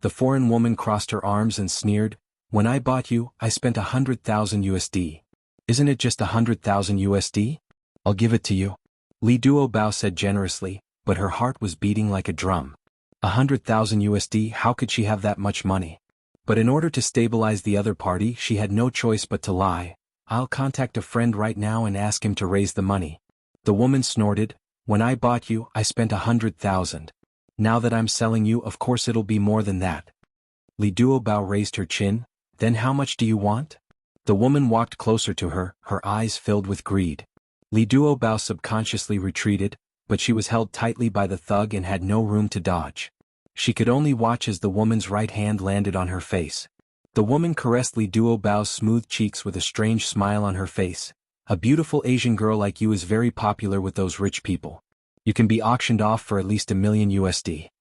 The foreign woman crossed her arms and sneered, "When I bought you, I spent 100,000 USD. Isn't it just 100,000 USD? I'll give it to you." Li Duobao said generously, but her heart was beating like a drum. 100,000 USD, how could she have that much money? But in order to stabilize the other party, she had no choice but to lie. "I'll contact a friend right now and ask him to raise the money." The woman snorted, "When I bought you, I spent 100,000. Now that I'm selling you, of course it'll be more than that." Li Duobao raised her chin. "Then how much do you want?" The woman walked closer to her, her eyes filled with greed. Li Duobao subconsciously retreated, but she was held tightly by the thug and had no room to dodge. She could only watch as the woman's right hand landed on her face. The woman caressed Li Duobao's smooth cheeks with a strange smile on her face. "A beautiful Asian girl like you is very popular with those rich people. You can be auctioned off for at least 1 million USD.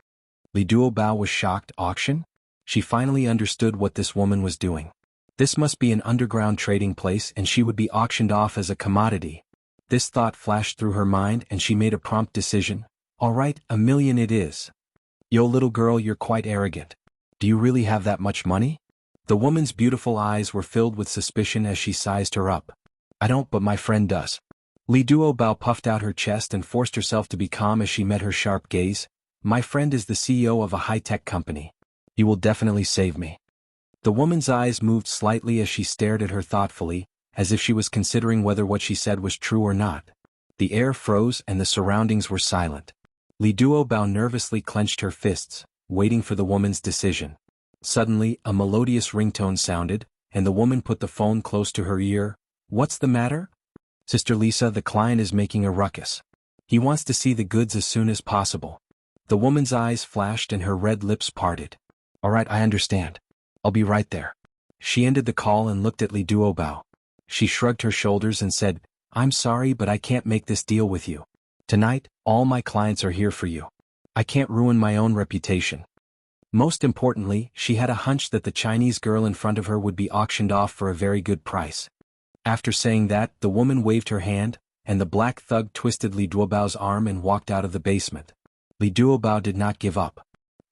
Li Duobao was shocked. Auction? She finally understood what this woman was doing. This must be an underground trading place and she would be auctioned off as a commodity. This thought flashed through her mind and she made a prompt decision. "All right, 1 million it is." "Yo, little girl, you're quite arrogant. Do you really have that much money?" The woman's beautiful eyes were filled with suspicion as she sized her up. "I don't, but my friend does." Li Duobao puffed out her chest and forced herself to be calm as she met her sharp gaze. "My friend is the CEO of a high-tech company. He will definitely save me." The woman's eyes moved slightly as she stared at her thoughtfully, as if she was considering whether what she said was true or not. The air froze and the surroundings were silent. Li Duobao nervously clenched her fists, waiting for the woman's decision. Suddenly, a melodious ringtone sounded, and the woman put the phone close to her ear. "What's the matter?" "Sister Lisa, the client is making a ruckus. He wants to see the goods as soon as possible." The woman's eyes flashed and her red lips parted. "All right, I understand. I'll be right there." She ended the call and looked at Li Duobao. She shrugged her shoulders and said, "I'm sorry, but I can't make this deal with you. Tonight, all my clients are here for you. I can't ruin my own reputation." Most importantly, she had a hunch that the Chinese girl in front of her would be auctioned off for a very good price. After saying that, the woman waved her hand, and the black thug twisted Li Duobao's arm and walked out of the basement. Li Duobao did not give up.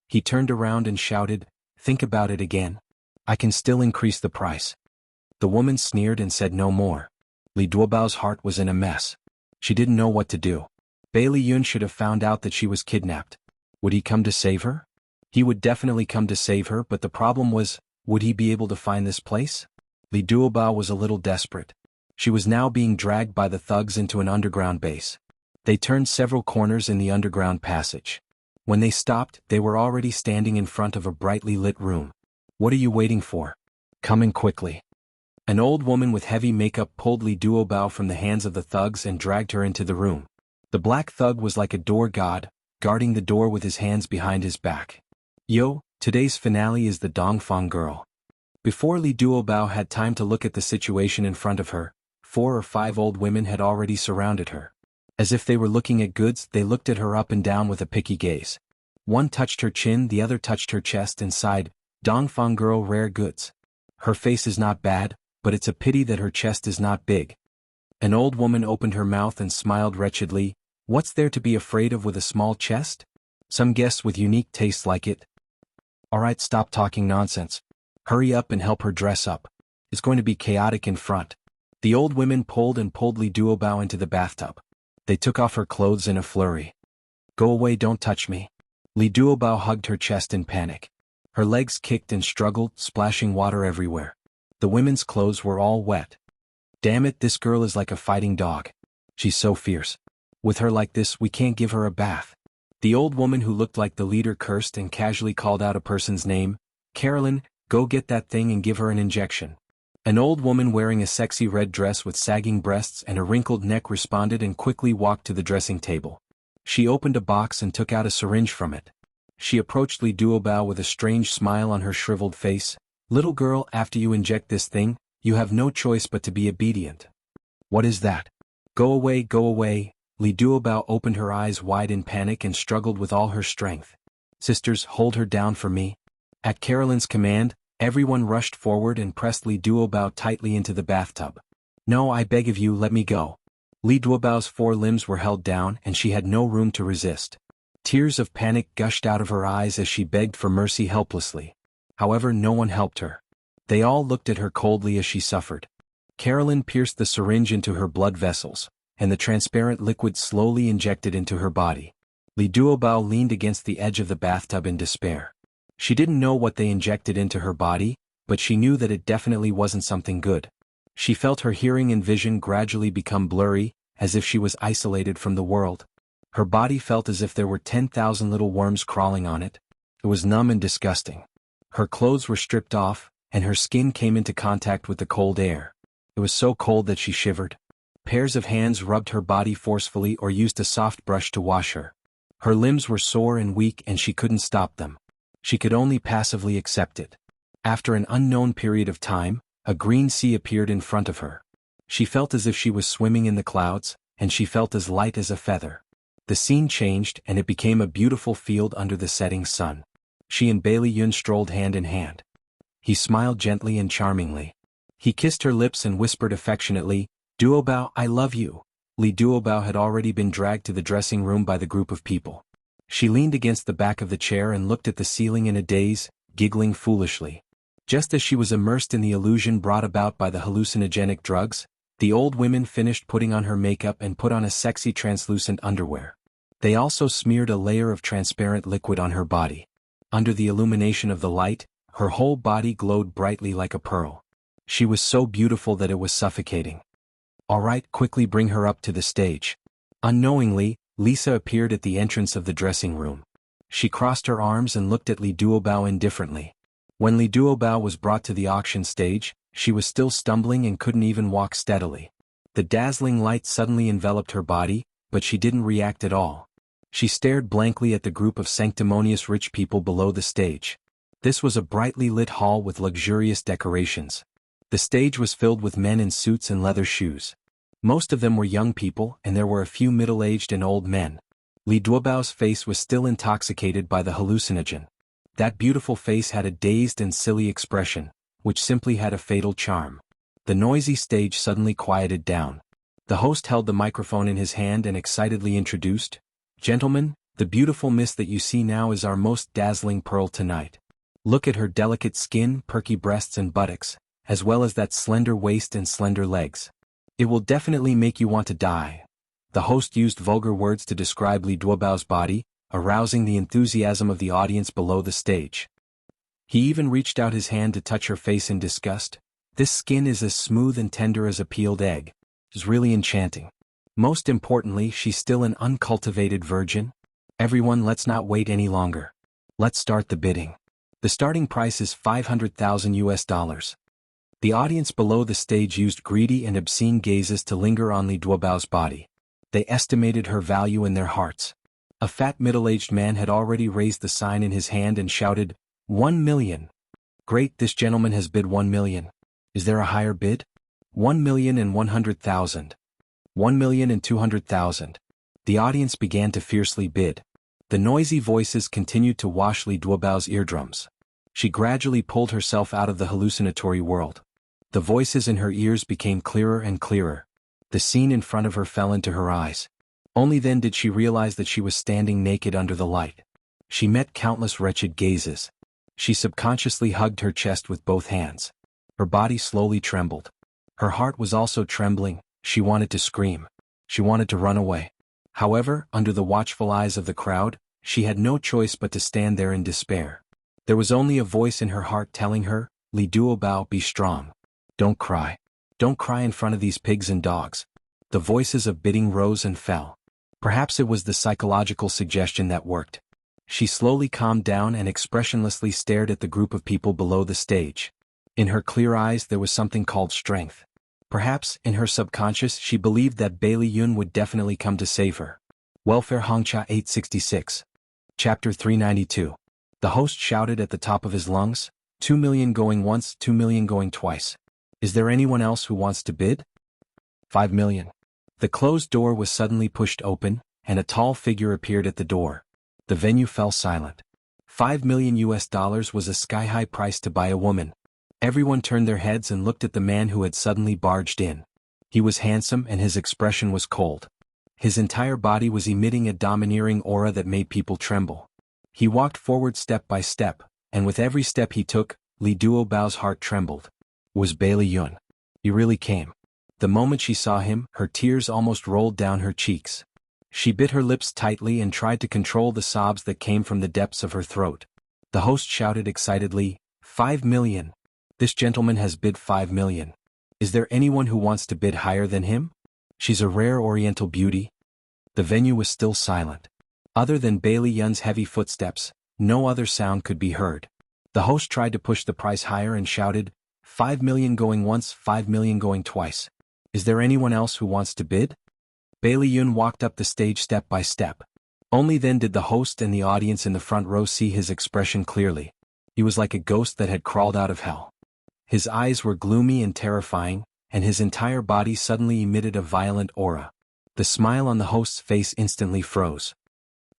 He turned around and shouted, "Think about it again. I can still increase the price." The woman sneered and said no more. Li Duobao's heart was in a mess. She didn't know what to do. Bailey Yun should have found out that she was kidnapped. Would he come to save her? He would definitely come to save her, but the problem was, would he be able to find this place? Li Duobao was a little desperate. She was now being dragged by the thugs into an underground base. They turned several corners in the underground passage. When they stopped, they were already standing in front of a brightly lit room. What are you waiting for? Come in quickly. An old woman with heavy makeup pulled Li Duobao from the hands of the thugs and dragged her into the room. The black thug was like a door god, guarding the door with his hands behind his back. Yo, today's finale is the Dongfang girl. Before Li Duobao had time to look at the situation in front of her, 4 or 5 old women had already surrounded her. As if they were looking at goods, they looked at her up and down with a picky gaze. One touched her chin, the other touched her chest and sighed, Dongfang girl, rare goods. Her face is not bad, but it's a pity that her chest is not big. An old woman opened her mouth and smiled wretchedly. What's there to be afraid of with a small chest? Some guests with unique tastes like it. Alright, stop talking nonsense. Hurry up and help her dress up. It's going to be chaotic in front. The old women pulled Li Duobao into the bathtub. They took off her clothes in a flurry. Go away, don't touch me. Li Duobao hugged her chest in panic. Her legs kicked and struggled, splashing water everywhere. The women's clothes were all wet. Damn it, this girl is like a fighting dog. She's so fierce. With her like this, we can't give her a bath. The old woman who looked like the leader cursed and casually called out a person's name. Carolyn, go get that thing and give her an injection. An old woman wearing a sexy red dress with sagging breasts and a wrinkled neck responded and quickly walked to the dressing table. She opened a box and took out a syringe from it. She approached Li Duobao with a strange smile on her shriveled face. Little girl, after you inject this thing, you have no choice but to be obedient. What is that? Go away, go away. Li Duobao opened her eyes wide in panic and struggled with all her strength. Sisters, hold her down for me. At Carolyn's command, everyone rushed forward and pressed Li Duobao tightly into the bathtub. No, I beg of you, let me go. Li Duobao's 4 limbs were held down and she had no room to resist. Tears of panic gushed out of her eyes as she begged for mercy helplessly. However, no one helped her. They all looked at her coldly as she suffered. Carolyn pierced the syringe into her blood vessels, and the transparent liquid slowly injected into her body. Li Duobao leaned against the edge of the bathtub in despair. She didn't know what they injected into her body, but she knew that it definitely wasn't something good. She felt her hearing and vision gradually become blurry, as if she was isolated from the world. Her body felt as if there were 10,000 little worms crawling on it. It was numb and disgusting. Her clothes were stripped off, and her skin came into contact with the cold air. It was so cold that she shivered. Pairs of hands rubbed her body forcefully or used a soft brush to wash her. Her limbs were sore and weak and she couldn't stop them. She could only passively accept it. After an unknown period of time, a green sea appeared in front of her. She felt as if she was swimming in the clouds, and she felt as light as a feather. The scene changed and it became a beautiful field under the setting sun. She and Bailey Yun strolled hand in hand. He smiled gently and charmingly. He kissed her lips and whispered affectionately, Duobao, I love you. Li Duobao had already been dragged to the dressing room by the group of people. She leaned against the back of the chair and looked at the ceiling in a daze, giggling foolishly. Just as she was immersed in the illusion brought about by the hallucinogenic drugs, the old women finished putting on her makeup and put on a sexy translucent underwear. They also smeared a layer of transparent liquid on her body. Under the illumination of the light, her whole body glowed brightly like a pearl. She was so beautiful that it was suffocating. All right, quickly bring her up to the stage. Unknowingly, Lisa appeared at the entrance of the dressing room. She crossed her arms and looked at Li Duobao indifferently. When Li Duobao was brought to the auction stage, she was still stumbling and couldn't even walk steadily. The dazzling light suddenly enveloped her body, but she didn't react at all. She stared blankly at the group of sanctimonious rich people below the stage. This was a brightly lit hall with luxurious decorations. The stage was filled with men in suits and leather shoes. Most of them were young people, and there were a few middle-aged and old men. Li Duobao's face was still intoxicated by the hallucinogen. That beautiful face had a dazed and silly expression, which simply had a fatal charm. The noisy stage suddenly quieted down. The host held the microphone in his hand and excitedly introduced, Gentlemen, the beautiful miss that you see now is our most dazzling pearl tonight. Look at her delicate skin, perky breasts and buttocks, as well as that slender waist and slender legs. It will definitely make you want to die. The host used vulgar words to describe Li Duobao's body, arousing the enthusiasm of the audience below the stage. He even reached out his hand to touch her face in disgust. This skin is as smooth and tender as a peeled egg. It's really enchanting. Most importantly, she's still an uncultivated virgin. Everyone, let's not wait any longer. Let's start the bidding. The starting price is $500,000. The audience below the stage used greedy and obscene gazes to linger on Li Duobao's body. They estimated her value in their hearts. A fat middle-aged man had already raised the sign in his hand and shouted, 1 million. Great, this gentleman has bid 1 million. Is there a higher bid? 1,100,000. 1,200,000. The audience began to fiercely bid. The noisy voices continued to wash Li Duobao's eardrums. She gradually pulled herself out of the hallucinatory world. The voices in her ears became clearer and clearer. The scene in front of her fell into her eyes. Only then did she realize that she was standing naked under the light. She met countless wretched gazes. She subconsciously hugged her chest with both hands. Her body slowly trembled. Her heart was also trembling. She wanted to scream. She wanted to run away. However, under the watchful eyes of the crowd, she had no choice but to stand there in despair. There was only a voice in her heart telling her, Li Duobao, be strong. Don't cry. Don't cry in front of these pigs and dogs. The voices of bidding rose and fell. Perhaps it was the psychological suggestion that worked. She slowly calmed down and expressionlessly stared at the group of people below the stage. In her clear eyes there was something called strength. Perhaps, in her subconscious, she believed that Bailey Yun would definitely come to save her. Welfare Hongcha 866. Chapter 392. The host shouted at the top of his lungs, 2 million going once, 2 million going twice. Is there anyone else who wants to bid? 5 million. The closed door was suddenly pushed open, and a tall figure appeared at the door. The venue fell silent. $5 million was a sky-high price to buy a woman. Everyone turned their heads and looked at the man who had suddenly barged in. He was handsome and his expression was cold. His entire body was emitting a domineering aura that made people tremble. He walked forward step by step, and with every step he took, Li Duobao's heart trembled. It was Bailey Yun. He really came. The moment she saw him, her tears almost rolled down her cheeks. She bit her lips tightly and tried to control the sobs that came from the depths of her throat. The host shouted excitedly, 5 million. This gentleman has bid 5 million. Is there anyone who wants to bid higher than him? She's a rare oriental beauty. The venue was still silent. Other than Bailey Yun's heavy footsteps, no other sound could be heard. The host tried to push the price higher and shouted, 5 million going once, 5 million going twice. Is there anyone else who wants to bid? Bailey Yun walked up the stage step by step. Only then did the host and the audience in the front row see his expression clearly. He was like a ghost that had crawled out of hell. His eyes were gloomy and terrifying, and his entire body suddenly emitted a violent aura. The smile on the host's face instantly froze.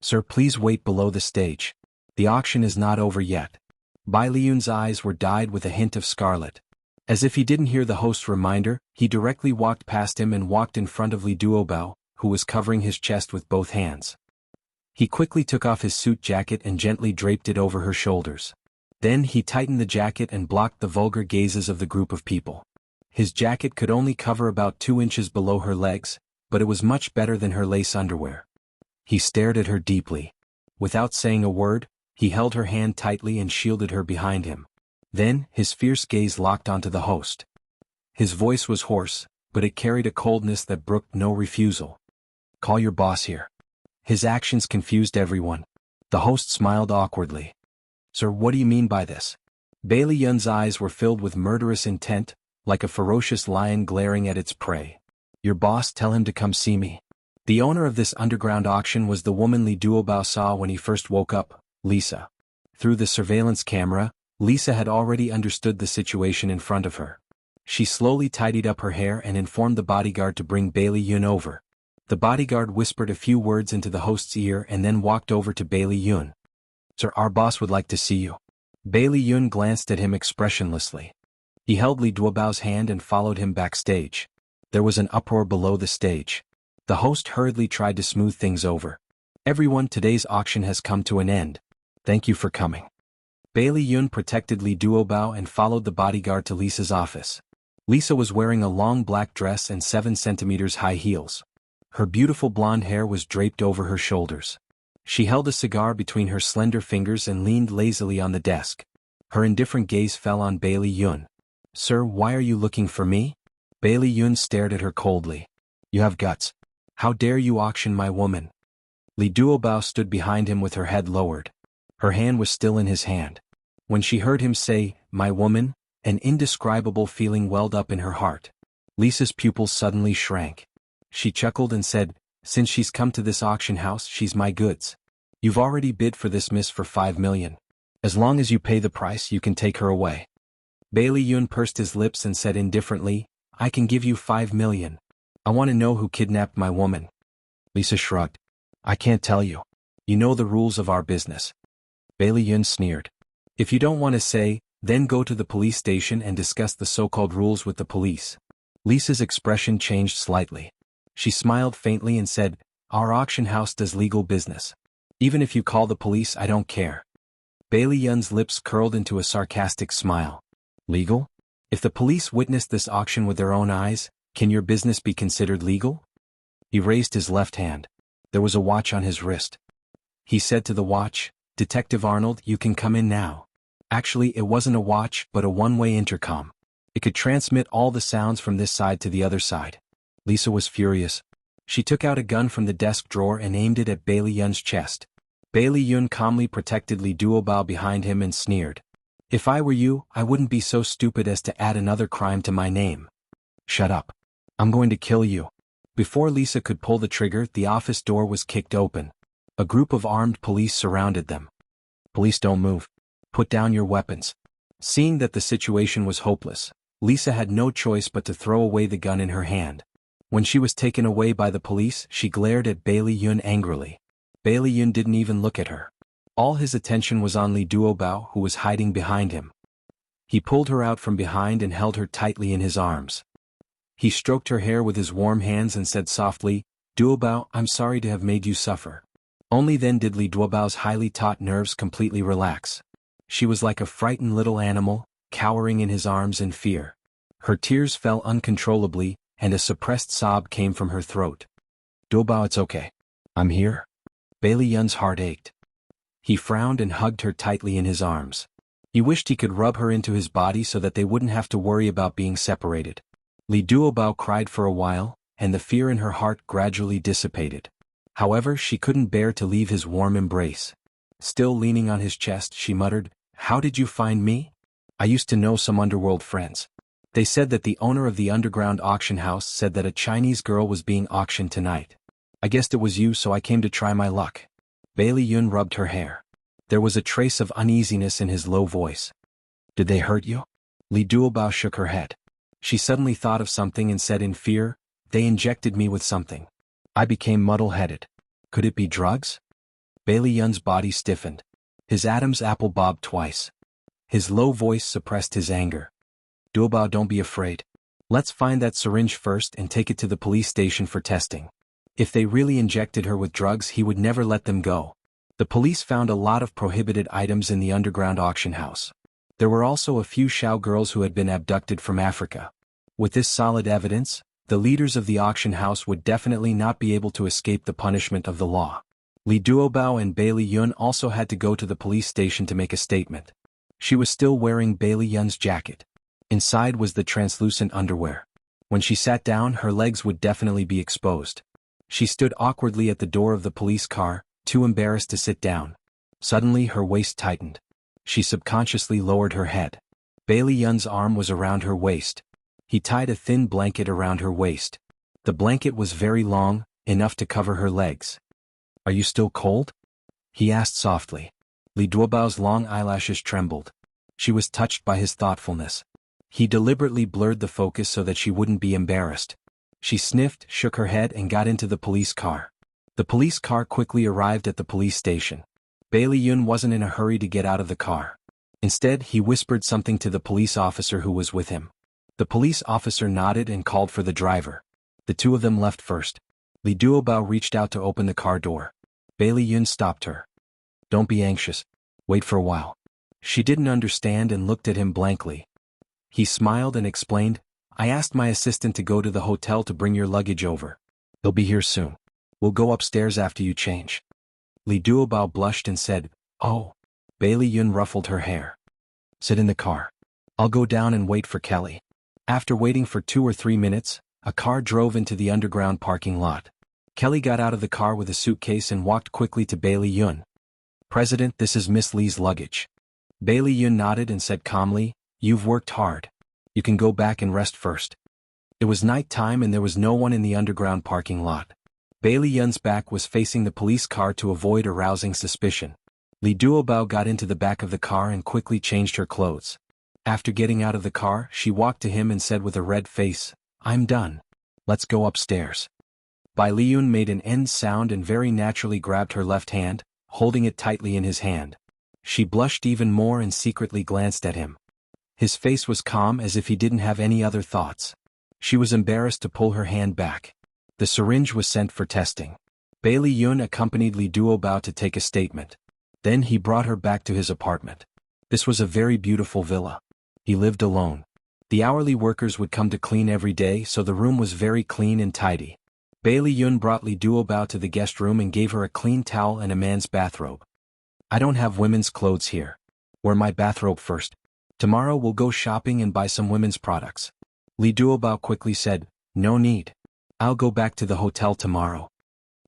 Sir, please wait below the stage. The auction is not over yet. Bailey Yun's eyes were dyed with a hint of scarlet. As if he didn't hear the host's reminder, he directly walked past him and walked in front of Li Duobao, who was covering his chest with both hands. He quickly took off his suit jacket and gently draped it over her shoulders. Then he tightened the jacket and blocked the vulgar gazes of the group of people. His jacket could only cover about 2 inches below her legs, but it was much better than her lace underwear. He stared at her deeply. Without saying a word, he held her hand tightly and shielded her behind him. Then, his fierce gaze locked onto the host. His voice was hoarse, but it carried a coldness that brooked no refusal. Call your boss here. His actions confused everyone. The host smiled awkwardly. Sir, what do you mean by this? Bailey Yun's eyes were filled with murderous intent, like a ferocious lion glaring at its prey. Your boss, tell him to come see me. The owner of this underground auction was the woman Li Duobao saw when he first woke up, Lisa. Through the surveillance camera, Lisa had already understood the situation in front of her. She slowly tidied up her hair and informed the bodyguard to bring Bailey Yun over. The bodyguard whispered a few words into the host's ear and then walked over to Bailey Yun. Sir, our boss would like to see you. Bailey Yun glanced at him expressionlessly. He held Li Duobao's hand and followed him backstage. There was an uproar below the stage. The host hurriedly tried to smooth things over. Everyone, today's auction has come to an end. Thank you for coming. Bailey Yun protected Li Duobao and followed the bodyguard to Lisa's office. Lisa was wearing a long black dress and 7 centimeters high heels. Her beautiful blonde hair was draped over her shoulders. She held a cigar between her slender fingers and leaned lazily on the desk. Her indifferent gaze fell on Bailey Yun. "Sir, why are you looking for me?" Bailey Yun stared at her coldly. "You have guts. How dare you auction my woman?" Li Duobao stood behind him with her head lowered. Her hand was still in his hand. When she heard him say, "my woman," an indescribable feeling welled up in her heart. Lisa's pupils suddenly shrank. She chuckled and said, "Since she's come to this auction house, she's my goods. You've already bid for this miss for 5 million. As long as you pay the price, you can take her away." Bailey Yun pursed his lips and said indifferently, "I can give you 5 million. I want to know who kidnapped my woman." Lisa shrugged. "I can't tell you. You know the rules of our business." Bailey Yun sneered. "If you don't want to say, then go to the police station and discuss the so-called rules with the police." Lisa's expression changed slightly. She smiled faintly and said, "Our auction house does legal business. Even if you call the police, I don't care." Bailey Yun's lips curled into a sarcastic smile. "Legal? If the police witnessed this auction with their own eyes, can your business be considered legal?" He raised his left hand. There was a watch on his wrist. He said to the watch, "Detective Arnold, you can come in now." Actually, it wasn't a watch, but a one-way intercom. It could transmit all the sounds from this side to the other side. Lisa was furious. She took out a gun from the desk drawer and aimed it at Bailey Yun's chest. Bailey Yun calmly protected Li Duobao behind him and sneered. "If I were you, I wouldn't be so stupid as to add another crime to my name." "Shut up. I'm going to kill you." Before Lisa could pull the trigger, the office door was kicked open. A group of armed police surrounded them. "Police, don't move. Put down your weapons." Seeing that the situation was hopeless, Lisa had no choice but to throw away the gun in her hand. When she was taken away by the police, she glared at Bailey Yun angrily. Bailey Yun didn't even look at her. All his attention was on Li Duobao, who was hiding behind him. He pulled her out from behind and held her tightly in his arms. He stroked her hair with his warm hands and said softly, "Duobao, I'm sorry to have made you suffer." Only then did Li Duobao's highly taut nerves completely relax. She was like a frightened little animal, cowering in his arms in fear. Her tears fell uncontrollably, and a suppressed sob came from her throat. "Duobao, it's okay. I'm here." Bailey Yun's heart ached. He frowned and hugged her tightly in his arms. He wished he could rub her into his body so that they wouldn't have to worry about being separated. Li Duobao cried for a while, and the fear in her heart gradually dissipated. However, she couldn't bear to leave his warm embrace. Still leaning on his chest, she muttered, "How did you find me?" "I used to know some underworld friends. They said that the owner of the underground auction house said that a Chinese girl was being auctioned tonight. I guessed it was you, so I came to try my luck." Bailey Yun rubbed her hair. There was a trace of uneasiness in his low voice. "Did they hurt you?" Li Duobao shook her head. She suddenly thought of something and said in fear, "They injected me with something. I became muddle-headed. Could it be drugs?" Bailey Yun's body stiffened. His Adam's apple bobbed twice. His low voice suppressed his anger. "Duobao, don't be afraid. Let's find that syringe first and take it to the police station for testing. If they really injected her with drugs, he would never let them go." The police found a lot of prohibited items in the underground auction house. There were also a few Shao girls who had been abducted from Africa. With this solid evidence, the leaders of the auction house would definitely not be able to escape the punishment of the law. Li Duobao and Bailey Yun also had to go to the police station to make a statement. She was still wearing Bailey Yun's jacket. Inside was the translucent underwear. When she sat down, her legs would definitely be exposed. She stood awkwardly at the door of the police car, too embarrassed to sit down. Suddenly her waist tightened. She subconsciously lowered her head. Bailey Yun's arm was around her waist. He tied a thin blanket around her waist. The blanket was very long, enough to cover her legs. "Are you still cold?" he asked softly. Li Duobao's long eyelashes trembled. She was touched by his thoughtfulness. He deliberately blurred the focus so that she wouldn't be embarrassed. She sniffed, shook her head and got into the police car. The police car quickly arrived at the police station. Bailey Yun wasn't in a hurry to get out of the car. Instead, he whispered something to the police officer who was with him. The police officer nodded and called for the driver. The two of them left first. Li Duobao reached out to open the car door. Bailey Yun stopped her. "Don't be anxious. Wait for a while." She didn't understand and looked at him blankly. He smiled and explained, "I asked my assistant to go to the hotel to bring your luggage over. They'll be here soon. We'll go upstairs after you change." Li Duobao blushed and said, "Oh." Bailey Yun ruffled her hair. "Sit in the car. I'll go down and wait for Kelly." After waiting for 2 or 3 minutes, a car drove into the underground parking lot. Kelly got out of the car with a suitcase and walked quickly to Bailey Yun. "President, this is Miss Lee's luggage." Bailey Yun nodded and said calmly, "You've worked hard. You can go back and rest first." It was night time and there was no one in the underground parking lot. Bailey Yun's back was facing the police car to avoid arousing suspicion. Li Duobao got into the back of the car and quickly changed her clothes. After getting out of the car, she walked to him and said with a red face, "I'm done. Let's go upstairs." Bai Liyun made an end sound and very naturally grabbed her left hand, holding it tightly in his hand. She blushed even more and secretly glanced at him. His face was calm as if he didn't have any other thoughts. She was embarrassed to pull her hand back. The syringe was sent for testing. Bailey Yun accompanied Li Duobao to take a statement. Then he brought her back to his apartment. This was a very beautiful villa. He lived alone. The hourly workers would come to clean every day, so the room was very clean and tidy. Bailey Yun brought Li Duobao to the guest room and gave her a clean towel and a man's bathrobe. "I don't have women's clothes here. Wear my bathrobe first. Tomorrow we'll go shopping and buy some women's products." Li Duobao quickly said, "No need. I'll go back to the hotel tomorrow."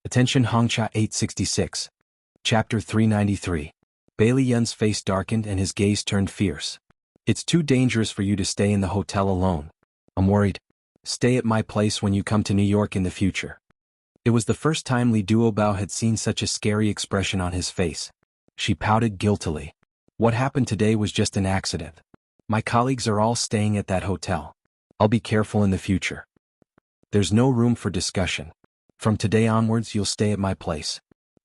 Attention Hongcha 866. Chapter 393. Bailey Yun's face darkened and his gaze turned fierce. "It's too dangerous for you to stay in the hotel alone. I'm worried. Stay at my place when you come to New York in the future." It was the first time Li Duobao had seen such a scary expression on his face. She pouted guiltily. "What happened today was just an accident. My colleagues are all staying at that hotel. I'll be careful in the future. There's no room for discussion. From today onwards you'll stay at my place."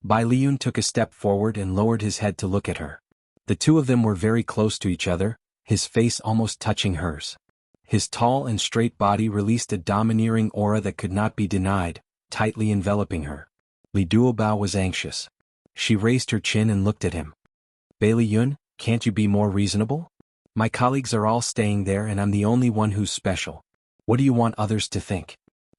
Bai Liyun took a step forward and lowered his head to look at her. The two of them were very close to each other, his face almost touching hers. His tall and straight body released a domineering aura that could not be denied, tightly enveloping her. Li Duobao was anxious. She raised her chin and looked at him. "Bailey Yun, can't you be more reasonable? My colleagues are all staying there and I'm the only one who's special. What do you want others to think?"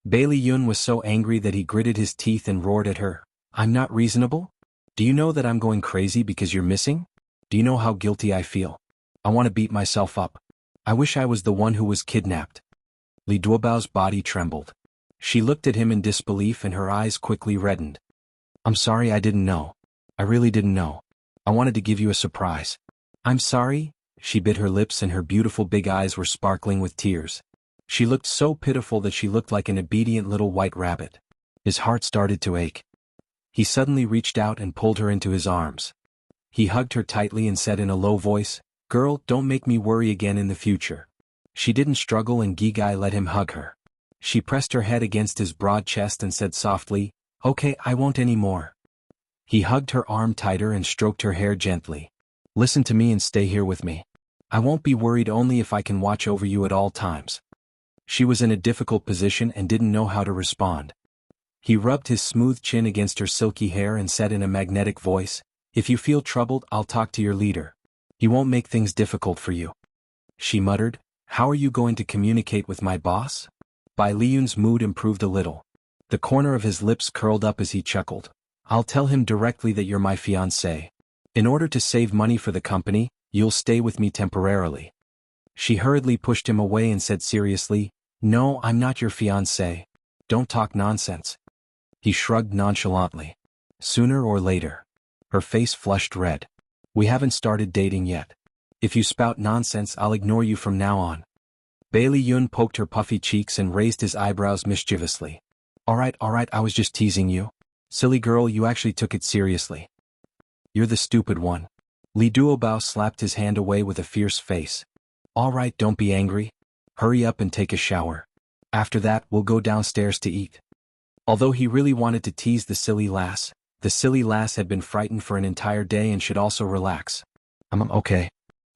Bailey Yun was so angry that he gritted his teeth and roared at her. "I'm not reasonable? Do you know that I'm going crazy because you're missing? Do you know how guilty I feel? I want to beat myself up. I wish I was the one who was kidnapped." Li Duobao's body trembled. She looked at him in disbelief and her eyes quickly reddened. "I'm sorry, I didn't know. I really didn't know. I wanted to give you a surprise." "I'm sorry?" She bit her lips and her beautiful big eyes were sparkling with tears. She looked so pitiful that she looked like an obedient little white rabbit. His heart started to ache. He suddenly reached out and pulled her into his arms. He hugged her tightly and said in a low voice, "Girl, don't make me worry again in the future." She didn't struggle and Gigai let him hug her. She pressed her head against his broad chest and said softly, "Okay, I won't anymore." He hugged her arm tighter and stroked her hair gently. "Listen to me and stay here with me. I won't be worried only if I can watch over you at all times." She was in a difficult position and didn't know how to respond. He rubbed his smooth chin against her silky hair and said in a magnetic voice, "If you feel troubled, I'll talk to your leader. He won't make things difficult for you." She muttered, "How are you going to communicate with my boss?" Bai Liyun's mood improved a little. The corner of his lips curled up as he chuckled. "I'll tell him directly that you're my fiancé. In order to save money for the company, you'll stay with me temporarily." She hurriedly pushed him away and said seriously, "No, I'm not your fiancé. Don't talk nonsense." He shrugged nonchalantly. "Sooner or later." Her face flushed red. "We haven't started dating yet. If you spout nonsense, I'll ignore you from now on." Bailey Yun poked her puffy cheeks and raised his eyebrows mischievously. All right, I was just teasing you. Silly girl, you actually took it seriously." "You're the stupid one." Li Duobao slapped his hand away with a fierce face. "All right, don't be angry. Hurry up and take a shower. After that, we'll go downstairs to eat." Although he really wanted to tease the silly lass had been frightened for an entire day and should also relax. I'm okay."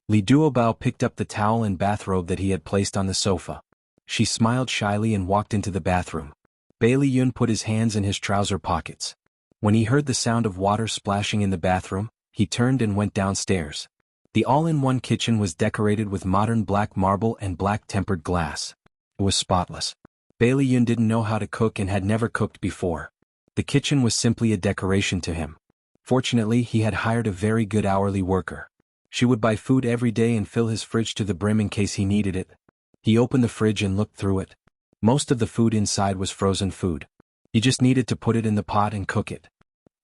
Li Duobao picked up the towel and bathrobe that he had placed on the sofa. She smiled shyly and walked into the bathroom. Bailey Yun put his hands in his trouser pockets. When he heard the sound of water splashing in the bathroom, he turned and went downstairs. The all-in-one kitchen was decorated with modern black marble and black tempered glass. It was spotless. Bailey Yun didn't know how to cook and had never cooked before. The kitchen was simply a decoration to him. Fortunately, he had hired a very good hourly worker. She would buy food every day and fill his fridge to the brim in case he needed it. He opened the fridge and looked through it. Most of the food inside was frozen food. He just needed to put it in the pot and cook it.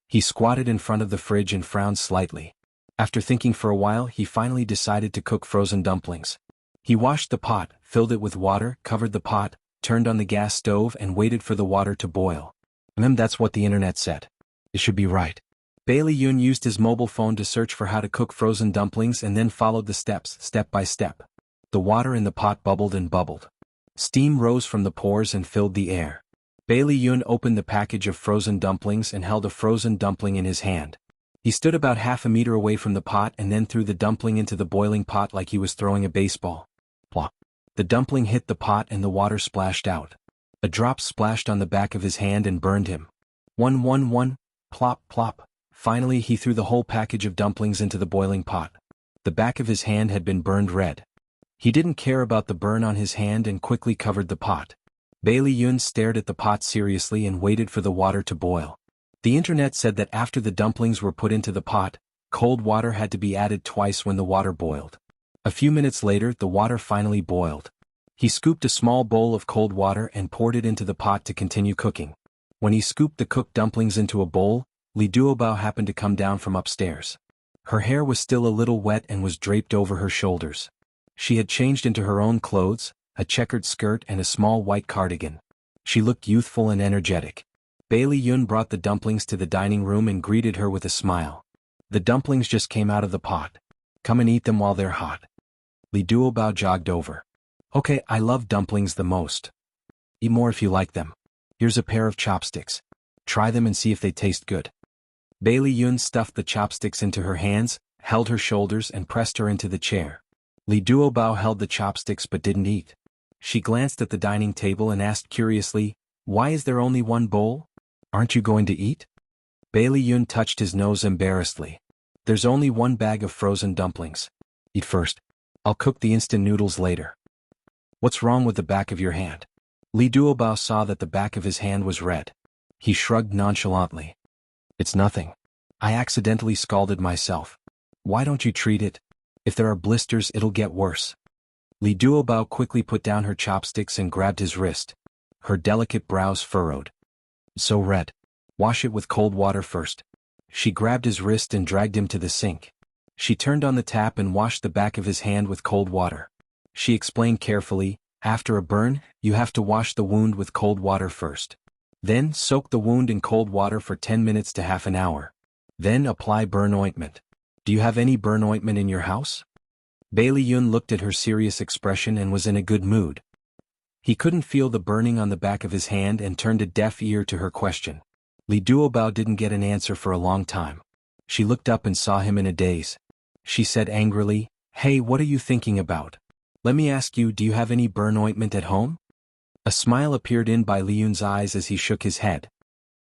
He squatted in front of the fridge and frowned slightly. After thinking for a while, he finally decided to cook frozen dumplings. He washed the pot, filled it with water, covered the pot, turned on the gas stove and waited for the water to boil. That's what the internet said. It should be right. Bailey Yun used his mobile phone to search for how to cook frozen dumplings and then followed the steps, step by step. The water in the pot bubbled and bubbled. Steam rose from the pores and filled the air. Bailey Yun opened the package of frozen dumplings and held a frozen dumpling in his hand. He stood about half a meter away from the pot and then threw the dumpling into the boiling pot like he was throwing a baseball. Plop. The dumpling hit the pot and the water splashed out. A drop splashed on the back of his hand and burned him. One. Plop, plop. Finally, he threw the whole package of dumplings into the boiling pot. The back of his hand had been burned red. He didn't care about the burn on his hand and quickly covered the pot. Bailey Yun stared at the pot seriously and waited for the water to boil. The internet said that after the dumplings were put into the pot, cold water had to be added twice when the water boiled. A few minutes later, the water finally boiled. He scooped a small bowl of cold water and poured it into the pot to continue cooking. When he scooped the cooked dumplings into a bowl, Li Duobao happened to come down from upstairs. Her hair was still a little wet and was draped over her shoulders. She had changed into her own clothes, a checkered skirt and a small white cardigan. She looked youthful and energetic. Bailey Yun brought the dumplings to the dining room and greeted her with a smile. The dumplings just came out of the pot. Come and eat them while they're hot. Li Duobao jogged over. Okay, I love dumplings the most. Eat more if you like them. Here's a pair of chopsticks. Try them and see if they taste good. Bailey Yun stuffed the chopsticks into her hands, held her shoulders and pressed her into the chair. Li Duobao held the chopsticks but didn't eat. She glanced at the dining table and asked curiously, "Why is there only one bowl? Aren't you going to eat?" Bailey Yun touched his nose embarrassedly. "There's only one bag of frozen dumplings. Eat first. I'll cook the instant noodles later." "What's wrong with the back of your hand?" Li Duobao saw that the back of his hand was red. He shrugged nonchalantly. "It's nothing. I accidentally scalded myself. Why don't you treat it? If there are blisters, it'll get worse." Li Duobao quickly put down her chopsticks and grabbed his wrist. Her delicate brows furrowed. "It's so red. Wash it with cold water first." She grabbed his wrist and dragged him to the sink. She turned on the tap and washed the back of his hand with cold water. She explained carefully, "After a burn, you have to wash the wound with cold water first. Then soak the wound in cold water for 10 minutes to half an hour. Then apply burn ointment. Do you have any burn ointment in your house?" Bailey Yun looked at her serious expression and was in a good mood. He couldn't feel the burning on the back of his hand and turned a deaf ear to her question. Li Duobao didn't get an answer for a long time. She looked up and saw him in a daze. She said angrily, "Hey, what are you thinking about? Let me ask you, do you have any burn ointment at home?" A smile appeared in Li Yun's eyes as he shook his head.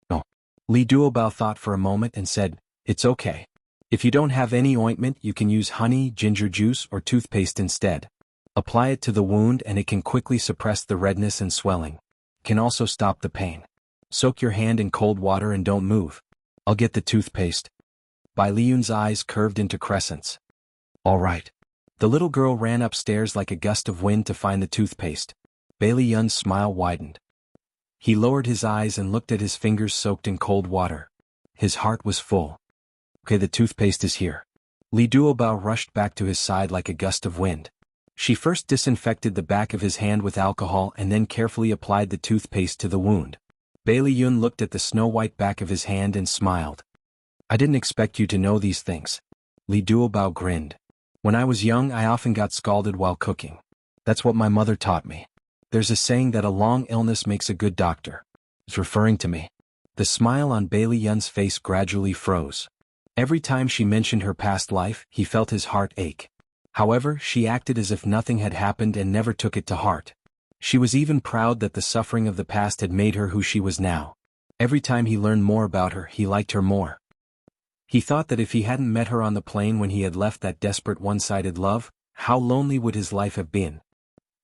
"No." Li Duobao thought for a moment and said, "It's okay. If you don't have any ointment, you can use honey, ginger juice, or toothpaste instead. Apply it to the wound and it can quickly suppress the redness and swelling. Can also stop the pain. Soak your hand in cold water and don't move. I'll get the toothpaste." Li Yun's eyes curved into crescents. "All right." The little girl ran upstairs like a gust of wind to find the toothpaste. Bailey Yun's smile widened. He lowered his eyes and looked at his fingers soaked in cold water. His heart was full. "Okay, the toothpaste is here." Li Duobao rushed back to his side like a gust of wind. She first disinfected the back of his hand with alcohol and then carefully applied the toothpaste to the wound. Bailey Yun looked at the snow-white back of his hand and smiled. "I didn't expect you to know these things." Li Duobao grinned. "When I was young, I often got scalded while cooking. That's what my mother taught me. There's a saying that a long illness makes a good doctor. It's referring to me." The smile on Bailey Yun's face gradually froze. Every time she mentioned her past life, he felt his heart ache. However, she acted as if nothing had happened and never took it to heart. She was even proud that the suffering of the past had made her who she was now. Every time he learned more about her, he liked her more. He thought that if he hadn't met her on the plane when he had left that desperate one-sided love, how lonely would his life have been?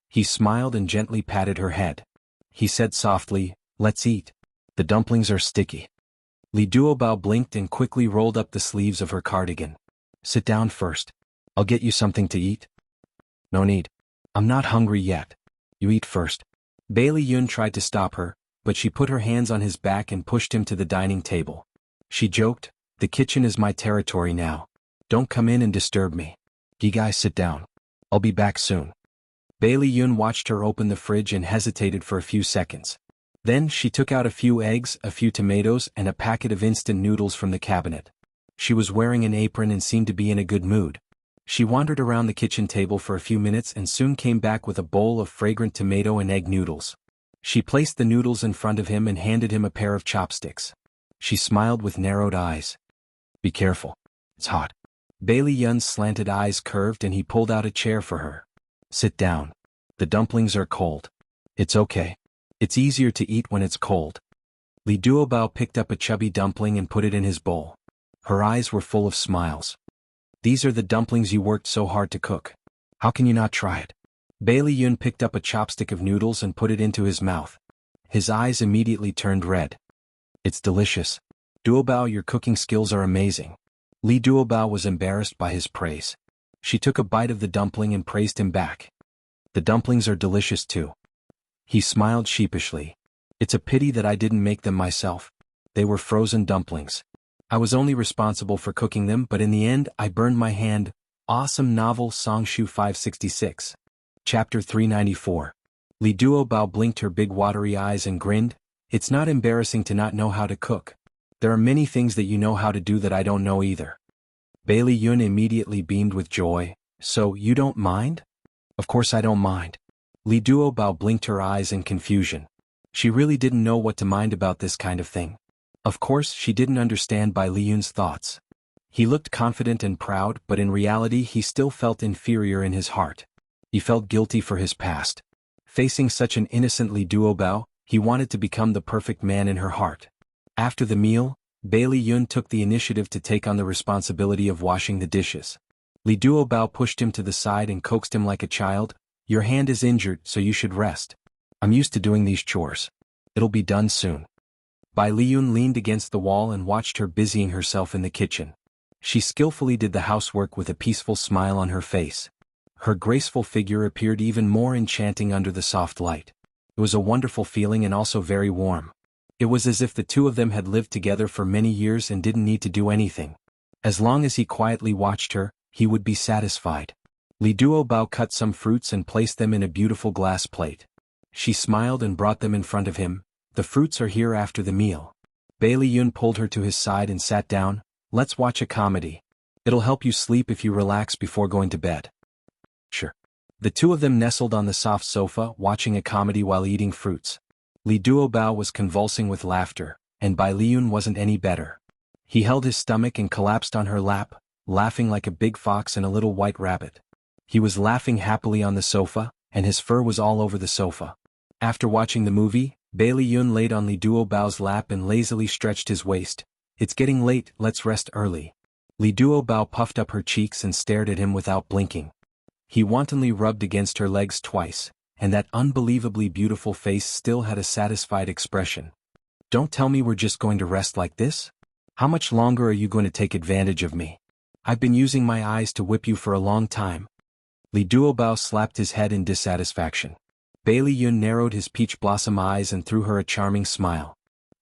He smiled and gently patted her head. He said softly, "Let's eat. The dumplings are sticky." Li Duobao blinked and quickly rolled up the sleeves of her cardigan. Sit down first. I'll get you something to eat. No need. I'm not hungry yet. You eat first. Bailey Yun tried to stop her, but she put her hands on his back and pushed him to the dining table. She joked, the kitchen is my territory now. Don't come in and disturb me. You guys sit down. I'll be back soon. Bailey Yun watched her open the fridge and hesitated for a few seconds. Then she took out a few eggs, a few tomatoes, and a packet of instant noodles from the cabinet. She was wearing an apron and seemed to be in a good mood. She wandered around the kitchen table for a few minutes and soon came back with a bowl of fragrant tomato and egg noodles. She placed the noodles in front of him and handed him a pair of chopsticks. She smiled with narrowed eyes. Be careful. It's hot. Bailey Yun's slanted eyes curved and he pulled out a chair for her. Sit down. The dumplings are cold. It's okay. It's easier to eat when it's cold. Li Duobao picked up a chubby dumpling and put it in his bowl. Her eyes were full of smiles. These are the dumplings you worked so hard to cook. How can you not try it? Bailey Yun picked up a chopstick of noodles and put it into his mouth. His eyes immediately turned red. It's delicious. Duobao, your cooking skills are amazing. Li Duobao was embarrassed by his praise. She took a bite of the dumpling and praised him back. The dumplings are delicious too. He smiled sheepishly. It's a pity that I didn't make them myself. They were frozen dumplings. I was only responsible for cooking them, but in the end I burned my hand. Awesome novel Songshu 566. Chapter 394. Li Duobao blinked her big watery eyes and grinned. It's not embarrassing to not know how to cook. There are many things that you know how to do that I don't know either. Bailey Yun immediately beamed with joy. So, you don't mind? Of course I don't mind. Li Duobao blinked her eyes in confusion. She really didn't know what to mind about this kind of thing. Of course, she didn't understand Bai Liyun's thoughts. He looked confident and proud, but in reality he still felt inferior in his heart. He felt guilty for his past. Facing such an innocent Li Duobao, he wanted to become the perfect man in her heart. After the meal, Bailey Yun took the initiative to take on the responsibility of washing the dishes. Li Duobao pushed him to the side and coaxed him like a child. Your hand is injured, so you should rest. I'm used to doing these chores. It'll be done soon. Bai Liyun leaned against the wall and watched her busying herself in the kitchen. She skillfully did the housework with a peaceful smile on her face. Her graceful figure appeared even more enchanting under the soft light. It was a wonderful feeling and also very warm. It was as if the two of them had lived together for many years and didn't need to do anything. As long as he quietly watched her, he would be satisfied. Li Duobao cut some fruits and placed them in a beautiful glass plate. She smiled and brought them in front of him. The fruits are here after the meal. Bailey Yun pulled her to his side and sat down. Let's watch a comedy. It'll help you sleep if you relax before going to bed. Sure. The two of them nestled on the soft sofa, watching a comedy while eating fruits. Li Duobao was convulsing with laughter, and Bai Liyun wasn't any better. He held his stomach and collapsed on her lap, laughing like a big fox and a little white rabbit. He was laughing happily on the sofa, and his fur was all over the sofa. After watching the movie, Bailey Yun laid on Li Duobao's lap and lazily stretched his waist. It's getting late, let's rest early. Li Duobao puffed up her cheeks and stared at him without blinking. He wantonly rubbed against her legs twice, and that unbelievably beautiful face still had a satisfied expression. Don't tell me we're just going to rest like this? How much longer are you going to take advantage of me? I've been using my eyes to whip you for a long time. Li Duobao slapped his head in dissatisfaction. Bailey Yun narrowed his peach blossom eyes and threw her a charming smile.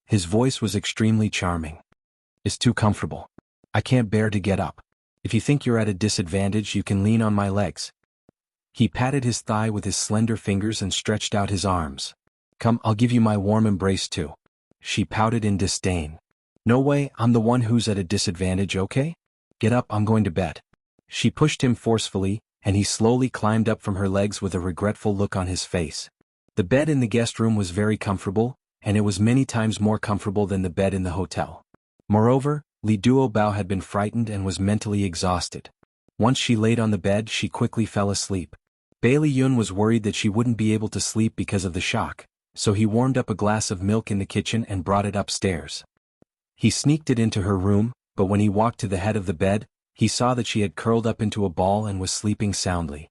His voice was extremely charming. It's too comfortable. I can't bear to get up. If you think you're at a disadvantage, you can lean on my legs. He patted his thigh with his slender fingers and stretched out his arms. Come, I'll give you my warm embrace too. She pouted in disdain. No way, I'm the one who's at a disadvantage, okay? Get up, I'm going to bed. She pushed him forcefully, and he slowly climbed up from her legs with a regretful look on his face. The bed in the guest room was very comfortable, and it was many times more comfortable than the bed in the hotel. Moreover, Li Duobao had been frightened and was mentally exhausted. Once she laid on the bed, she quickly fell asleep. Bailey Yun was worried that she wouldn't be able to sleep because of the shock, so he warmed up a glass of milk in the kitchen and brought it upstairs. He sneaked it into her room, but when he walked to the head of the bed, he saw that she had curled up into a ball and was sleeping soundly.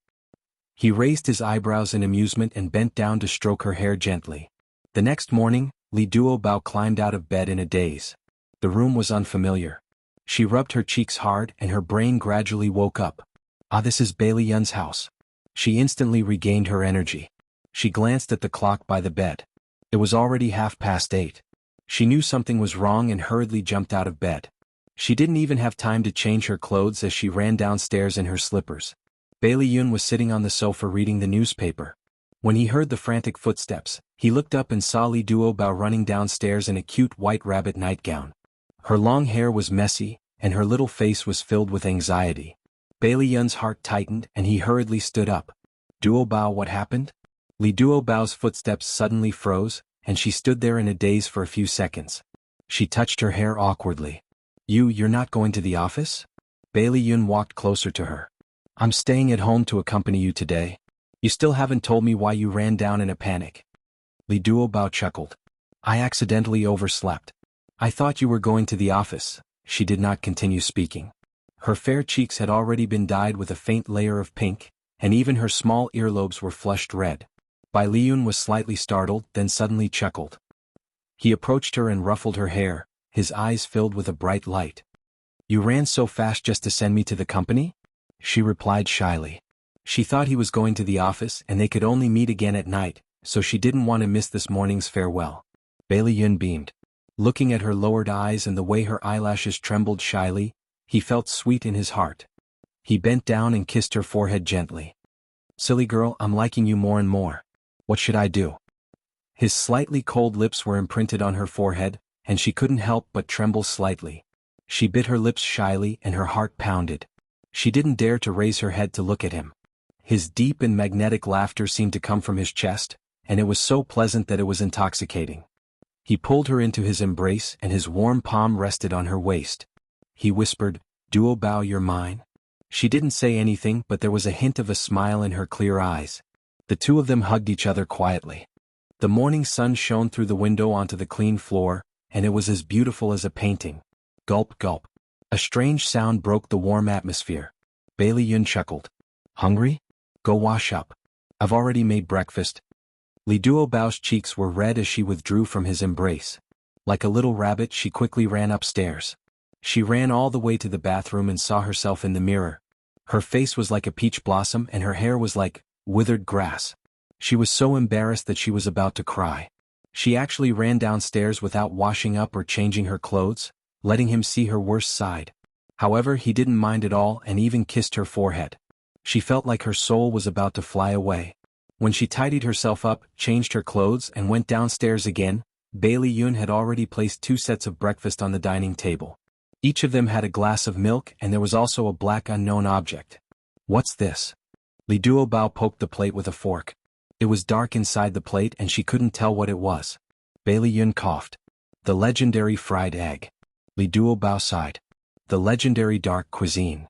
He raised his eyebrows in amusement and bent down to stroke her hair gently. The next morning, Li Duobao climbed out of bed in a daze. The room was unfamiliar. She rubbed her cheeks hard and her brain gradually woke up. Ah, this is Bailey Yun's house. She instantly regained her energy. She glanced at the clock by the bed. It was already 8:30. She knew something was wrong and hurriedly jumped out of bed. She didn't even have time to change her clothes as she ran downstairs in her slippers. Bailey Yun was sitting on the sofa reading the newspaper. When he heard the frantic footsteps, he looked up and saw Li Duobao running downstairs in a cute white rabbit nightgown. Her long hair was messy, and her little face was filled with anxiety. Bailey Yun's heart tightened and he hurriedly stood up. Duobao, what happened? Li Duobao's footsteps suddenly froze, and she stood there in a daze for a few seconds. She touched her hair awkwardly. You're not going to the office? Bailey Yun walked closer to her. I'm staying at home to accompany you today. You still haven't told me why you ran down in a panic. Li Duobao chuckled. I accidentally overslept. I thought you were going to the office. She did not continue speaking. Her fair cheeks had already been dyed with a faint layer of pink, and even her small earlobes were flushed red. Bai Liyun was slightly startled, then suddenly chuckled. He approached her and ruffled her hair, his eyes filled with a bright light. You ran so fast just to send me to the company? She replied shyly. She thought he was going to the office and they could only meet again at night, so she didn't want to miss this morning's farewell. Bailey Yun beamed. Looking at her lowered eyes and the way her eyelashes trembled shyly, he felt sweet in his heart. He bent down and kissed her forehead gently. Silly girl, I'm liking you more and more. What should I do? His slightly cold lips were imprinted on her forehead, and she couldn't help but tremble slightly. She bit her lips shyly and her heart pounded. She didn't dare to raise her head to look at him. His deep and magnetic laughter seemed to come from his chest, and it was so pleasant that it was intoxicating. He pulled her into his embrace and his warm palm rested on her waist. He whispered, Duobao, you're mine? She didn't say anything, but there was a hint of a smile in her clear eyes. The two of them hugged each other quietly. The morning sun shone through the window onto the clean floor, and it was as beautiful as a painting. Gulp, gulp. A strange sound broke the warm atmosphere. Bailey Yun chuckled. Hungry? Go wash up. I've already made breakfast. Li Duobao's cheeks were red as she withdrew from his embrace. Like a little rabbit, she quickly ran upstairs. She ran all the way to the bathroom and saw herself in the mirror. Her face was like a peach blossom and her hair was like withered grass. She was so embarrassed that she was about to cry. She actually ran downstairs without washing up or changing her clothes, letting him see her worst side. However, he didn't mind at all and even kissed her forehead. She felt like her soul was about to fly away. When she tidied herself up, changed her clothes and went downstairs again, Bailey Yun had already placed 2 sets of breakfast on the dining table. Each of them had a glass of milk and there was also a black unknown object. What's this? Li Duobao poked the plate with a fork. It was dark inside the plate and she couldn't tell what it was. Bailey Yun coughed. The legendary fried egg. Li Duobao sighed. The legendary dark cuisine.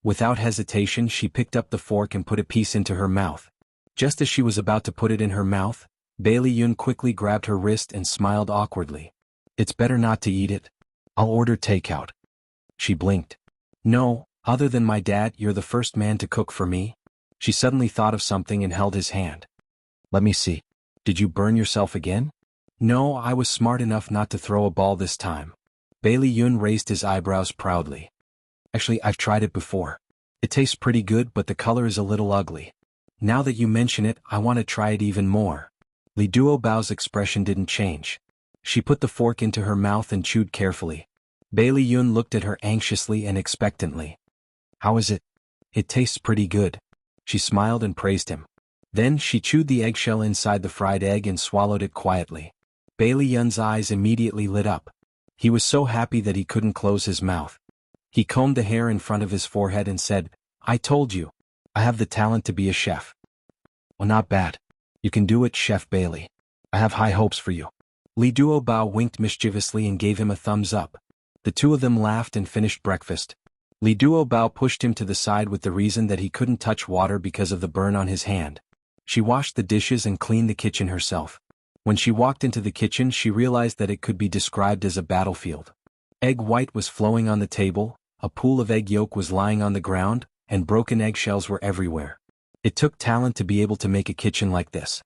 Without hesitation she picked up the fork and put a piece into her mouth. Just as she was about to put it in her mouth, Bailey Yun quickly grabbed her wrist and smiled awkwardly. It's better not to eat it. I'll order takeout. She blinked. No, other than my dad, you're the first man to cook for me. She suddenly thought of something and held his hand. Let me see. Did you burn yourself again? No, I was smart enough not to throw a ball this time. Bailey Yun raised his eyebrows proudly. Actually, I've tried it before. It tastes pretty good, but the color is a little ugly. Now that you mention it, I want to try it even more. Li Duobao's expression didn't change. She put the fork into her mouth and chewed carefully. Bailey Yun looked at her anxiously and expectantly. How is it? It tastes pretty good. She smiled and praised him. Then she chewed the eggshell inside the fried egg and swallowed it quietly. Bailey Yun's eyes immediately lit up. He was so happy that he couldn't close his mouth. He combed the hair in front of his forehead and said, I told you. I have the talent to be a chef. Well, not bad. You can do it, Chef Bailey. I have high hopes for you. Li Duobao winked mischievously and gave him a thumbs up. The two of them laughed and finished breakfast. Li Duobao pushed him to the side with the reason that he couldn't touch water because of the burn on his hand. She washed the dishes and cleaned the kitchen herself. When she walked into the kitchen, she realized that it could be described as a battlefield. Egg white was flowing on the table, a pool of egg yolk was lying on the ground, and broken eggshells were everywhere. It took talent to be able to make a kitchen like this.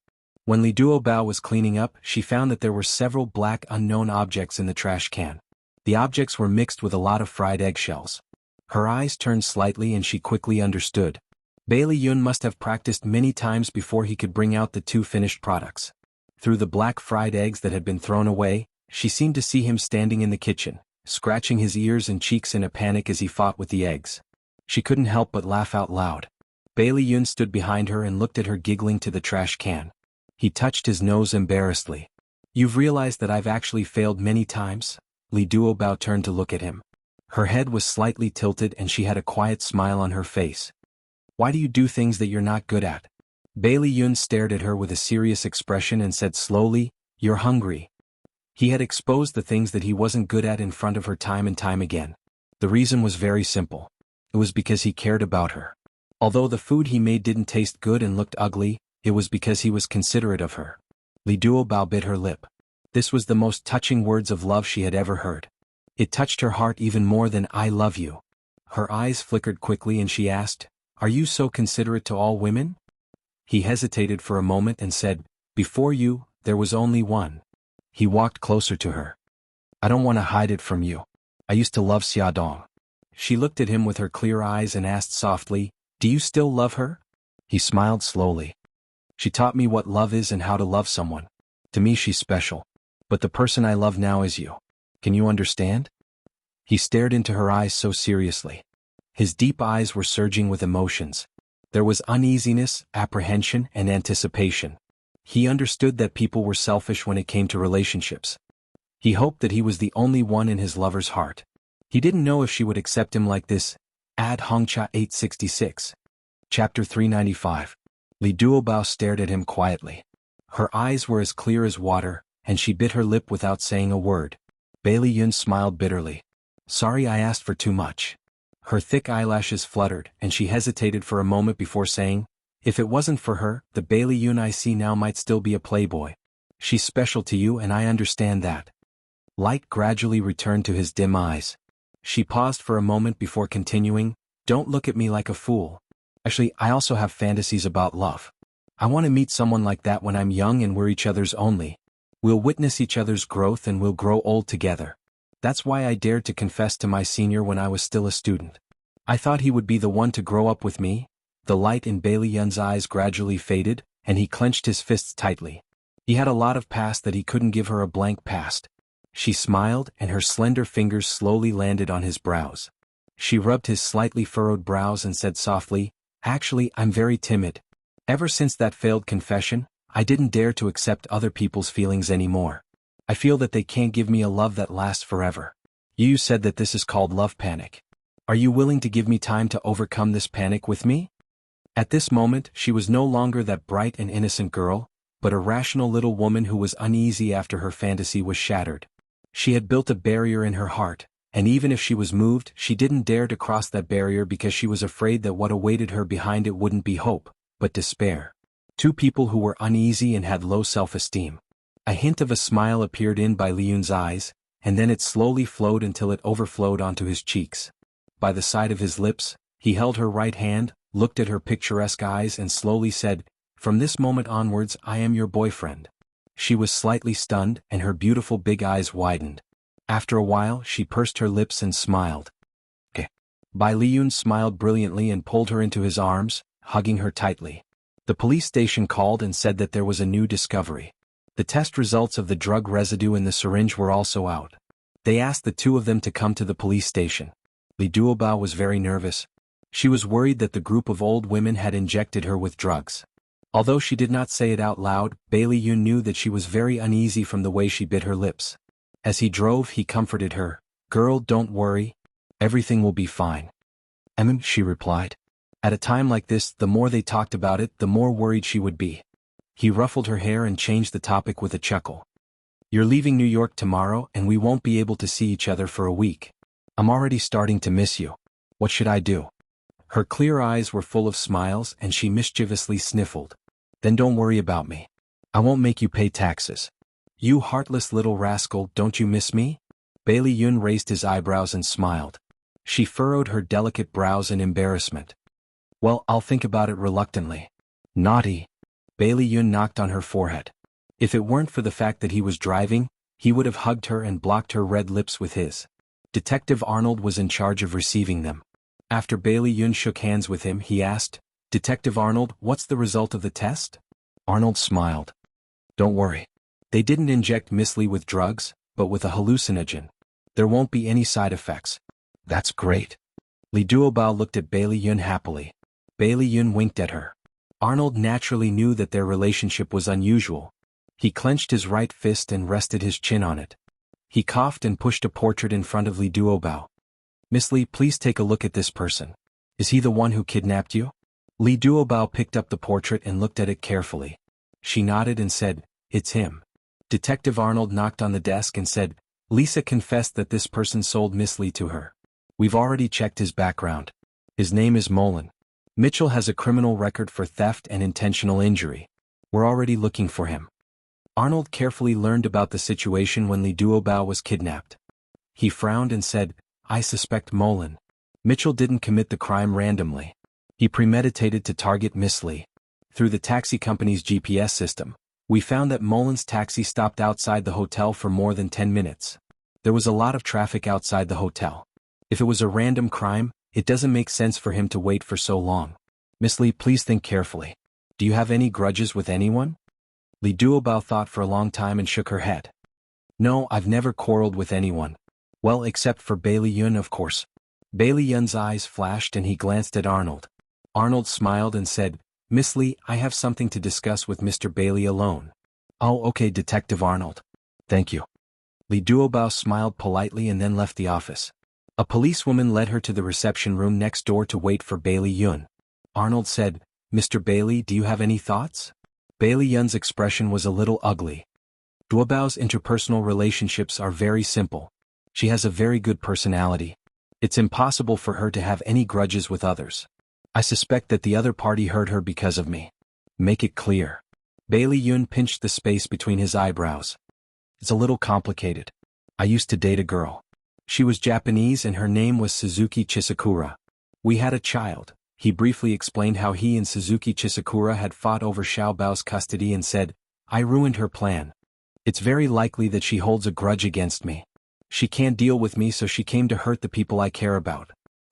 When Li Duobao was cleaning up, she found that there were several black unknown objects in the trash can. The objects were mixed with a lot of fried eggshells. Her eyes turned slightly and she quickly understood. Bailey Yun must have practiced many times before he could bring out the two finished products. Through the black fried eggs that had been thrown away, she seemed to see him standing in the kitchen, scratching his ears and cheeks in a panic as he fought with the eggs. She couldn't help but laugh out loud. Bailey Yun stood behind her and looked at her giggling to the trash can. He touched his nose embarrassedly. "You've realized that I've actually failed many times?" Li Duobao turned to look at him. Her head was slightly tilted and she had a quiet smile on her face. "Why do you do things that you're not good at?" Bailey Yun stared at her with a serious expression and said slowly, "You're hungry." He had exposed the things that he wasn't good at in front of her time and time again. The reason was very simple. It was because he cared about her. Although the food he made didn't taste good and looked ugly, it was because he was considerate of her. Li Duobao bit her lip. This was the most touching words of love she had ever heard. It touched her heart even more than "I love you." Her eyes flickered quickly and she asked, "Are you so considerate to all women?" He hesitated for a moment and said, "Before you, there was only one." He walked closer to her. "I don't want to hide it from you. I used to love Xiaodong." She looked at him with her clear eyes and asked softly, "Do you still love her?" He smiled slowly. "She taught me what love is and how to love someone. To me she's special. But the person I love now is you. Can you understand?" He stared into her eyes so seriously. His deep eyes were surging with emotions. There was uneasiness, apprehension, and anticipation. He understood that people were selfish when it came to relationships. He hoped that he was the only one in his lover's heart. He didn't know if she would accept him like this. Ad Hongcha 866. Chapter 395. Li Duobao stared at him quietly. Her eyes were as clear as water, and she bit her lip without saying a word. Bailey Yun smiled bitterly. "Sorry I asked for too much." Her thick eyelashes fluttered, and she hesitated for a moment before saying, "If it wasn't for her, the Bailey Yun I see now might still be a playboy. She's special to you and I understand that." Light gradually returned to his dim eyes. She paused for a moment before continuing, "Don't look at me like a fool. Actually, I also have fantasies about love. I want to meet someone like that when I'm young and we're each other's only. We'll witness each other's growth and we'll grow old together. That's why I dared to confess to my senior when I was still a student. I thought he would be the one to grow up with me." The light in Bailey Yun's eyes gradually faded, and he clenched his fists tightly. He had a lot of past that he couldn't give her a blank past. She smiled, and her slender fingers slowly landed on his brows. She rubbed his slightly furrowed brows and said softly, "Actually, I'm very timid. Ever since that failed confession, I didn't dare to accept other people's feelings anymore. I feel that they can't give me a love that lasts forever. You said that this is called love panic. Are you willing to give me time to overcome this panic with me?" At this moment, she was no longer that bright and innocent girl, but a rational little woman who was uneasy after her fantasy was shattered. She had built a barrier in her heart, and even if she was moved, she didn't dare to cross that barrier because she was afraid that what awaited her behind it wouldn't be hope, but despair. Two people who were uneasy and had low self-esteem. A hint of a smile appeared in Bai Liyun's eyes, and then it slowly flowed until it overflowed onto his cheeks. By the side of his lips, he held her right hand, looked at her picturesque eyes and slowly said, "From this moment onwards I am your boyfriend." She was slightly stunned, and her beautiful big eyes widened. After a while she pursed her lips and smiled. "Okay." Bai Liyun smiled brilliantly and pulled her into his arms, hugging her tightly. The police station called and said that there was a new discovery. The test results of the drug residue in the syringe were also out. They asked the two of them to come to the police station. Li Duobao was very nervous. She was worried that the group of old women had injected her with drugs. Although she did not say it out loud, Bailey Yun knew that she was very uneasy from the way she bit her lips. As he drove, he comforted her. "Girl, don't worry. Everything will be fine." She replied. At a time like this, the more they talked about it, the more worried she would be. He ruffled her hair and changed the topic with a chuckle. "You're leaving New York tomorrow and we won't be able to see each other for a week. I'm already starting to miss you. What should I do?" Her clear eyes were full of smiles and she mischievously sniffled. "Then don't worry about me. I won't make you pay taxes." "You heartless little rascal, don't you miss me?" Bailey Yun raised his eyebrows and smiled. She furrowed her delicate brows in embarrassment. "Well, I'll think about it reluctantly." "Naughty." Bailey Yun knocked on her forehead. If it weren't for the fact that he was driving, he would have hugged her and blocked her red lips with his. Detective Arnold was in charge of receiving them. After Bailey Yun shook hands with him, he asked, "Detective Arnold, what's the result of the test?" Arnold smiled. "Don't worry. They didn't inject Miss Lee with drugs, but with a hallucinogen. There won't be any side effects." "That's great." Li Duobao looked at Bailey Yun happily. Bailey Yun winked at her. Arnold naturally knew that their relationship was unusual. He clenched his right fist and rested his chin on it. He coughed and pushed a portrait in front of Li Duobao. "Miss Lee, please take a look at this person. Is he the one who kidnapped you?" Li Duobao picked up the portrait and looked at it carefully. She nodded and said, "It's him." Detective Arnold knocked on the desk and said, "Lisa confessed that this person sold Miss Lee to her. We've already checked his background. His name is Molan. Mitchell has a criminal record for theft and intentional injury. We're already looking for him." Arnold carefully learned about the situation when Li Duobao was kidnapped. He frowned and said, "I suspect Molan. Mitchell didn't commit the crime randomly. He premeditated to target Miss Lee. Through the taxi company's GPS system, we found that Molan's taxi stopped outside the hotel for more than 10 minutes. There was a lot of traffic outside the hotel. If it was a random crime, it doesn't make sense for him to wait for so long. Miss Lee, please think carefully. Do you have any grudges with anyone?" Li Duobao thought for a long time and shook her head. "No, I've never quarreled with anyone. Well, except for Bailey Yun, of course." Bailey Yun's eyes flashed and he glanced at Arnold. Arnold smiled and said, "Miss Lee, I have something to discuss with Mr. Bailey alone." "Oh, okay, Detective Arnold. Thank you." Li Duobao smiled politely and then left the office. A policewoman led her to the reception room next door to wait for Bailey Yun. Arnold said, "Mr. Bailey, do you have any thoughts?" Bailey Yun's expression was a little ugly. Duobao's interpersonal relationships are very simple. She has a very good personality. It's impossible for her to have any grudges with others. I suspect that the other party hurt her because of me. Make it clear. Bailey Yun pinched the space between his eyebrows. "It's a little complicated. I used to date a girl. She was Japanese and her name was Suzuki Chisakura. We had a child." He briefly explained how he and Suzuki Chisakura had fought over Xiaobao's custody and said, "I ruined her plan. It's very likely that she holds a grudge against me. She can't deal with me, so she came to hurt the people I care about."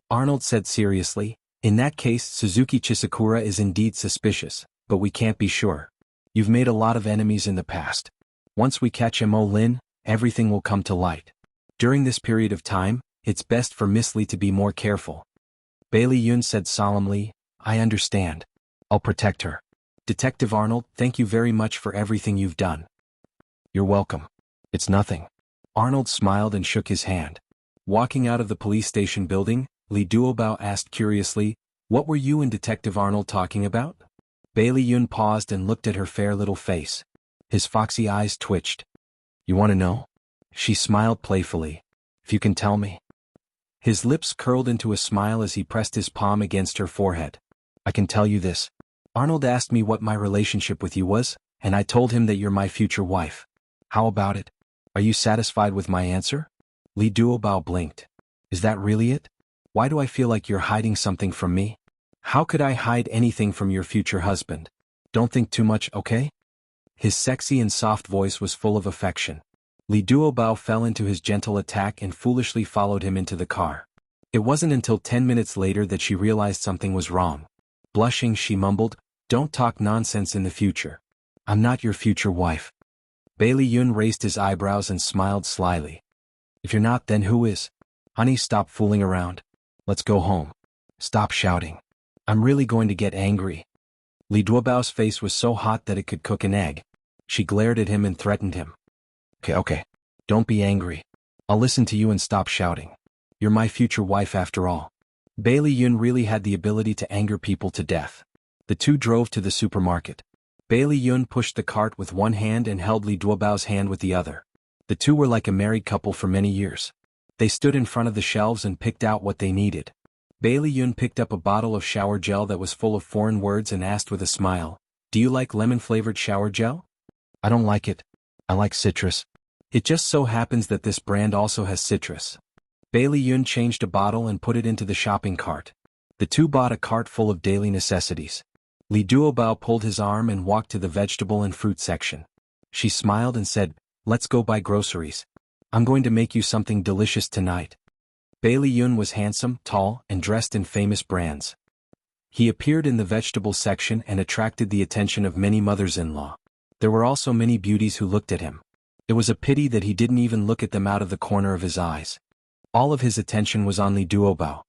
Arnold said seriously, "In that case, Suzuki Chisakura is indeed suspicious, but we can't be sure. You've made a lot of enemies in the past. Once we catch Mo Lin, everything will come to light. During this period of time, it's best for Miss Lee to be more careful." Bailey Yun said solemnly, "I understand. I'll protect her." "Detective Arnold, thank you very much for everything you've done." "You're welcome. It's nothing." Arnold smiled and shook his hand. Walking out of the police station building, Li Duobao asked curiously, "What were you and Detective Arnold talking about?" Bailey Yun paused and looked at her fair little face. His foxy eyes twitched. "You want to know?" She smiled playfully. "If you can tell me." His lips curled into a smile as he pressed his palm against her forehead. "I can tell you this. Arnold asked me what my relationship with you was, and I told him that you're my future wife. How about it? Are you satisfied with my answer?" Li Duobao blinked. "Is that really it? Why do I feel like you're hiding something from me?" "How could I hide anything from your future husband? Don't think too much, okay?" His sexy and soft voice was full of affection. Li Duobao fell into his gentle attack and foolishly followed him into the car. It wasn't until 10 minutes later that she realized something was wrong. Blushing, she mumbled, "Don't talk nonsense in the future. I'm not your future wife." Bailey Yun raised his eyebrows and smiled slyly. "If you're not, then who is? Honey, stop fooling around. Let's go home. Stop shouting. I'm really going to get angry." Li Duobao's face was so hot that it could cook an egg. She glared at him and threatened him. Okay. Don't be angry. I'll listen to you and stop shouting. You're my future wife after all." Bailey Yun really had the ability to anger people to death. The two drove to the supermarket. Bailey Yun pushed the cart with one hand and held Li Duobao's hand with the other. The two were like a married couple for many years. They stood in front of the shelves and picked out what they needed. Bailey Yun picked up a bottle of shower gel that was full of foreign words and asked with a smile, "Do you like lemon-flavored shower gel?" "I don't like it. I like citrus. It just so happens that this brand also has citrus." Bailey Yun changed a bottle and put it into the shopping cart. The two bought a cart full of daily necessities. Li Duobao pulled his arm and walked to the vegetable and fruit section. She smiled and said, "Let's go buy groceries. I'm going to make you something delicious tonight." Bailey Yun was handsome, tall, and dressed in famous brands. He appeared in the vegetable section and attracted the attention of many mothers-in-law. There were also many beauties who looked at him. It was a pity that he didn't even look at them out of the corner of his eyes. All of his attention was on Li Duobao.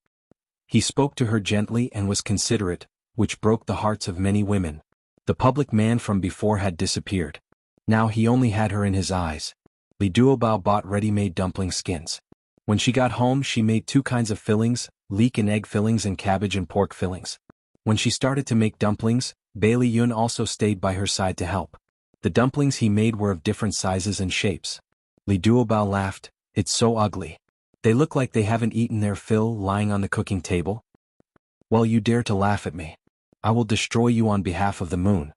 He spoke to her gently and was considerate, which broke the hearts of many women. The public man from before had disappeared. Now he only had her in his eyes. Li Duobao bought ready-made dumpling skins. When she got home she made two kinds of fillings, leek and egg fillings and cabbage and pork fillings. When she started to make dumplings, Bailey Yun also stayed by her side to help. The dumplings he made were of different sizes and shapes. Li Duobao laughed, "It's so ugly. They look like they haven't eaten their fill lying on the cooking table." "Well, you dare to laugh at me. I will destroy you on behalf of the moon."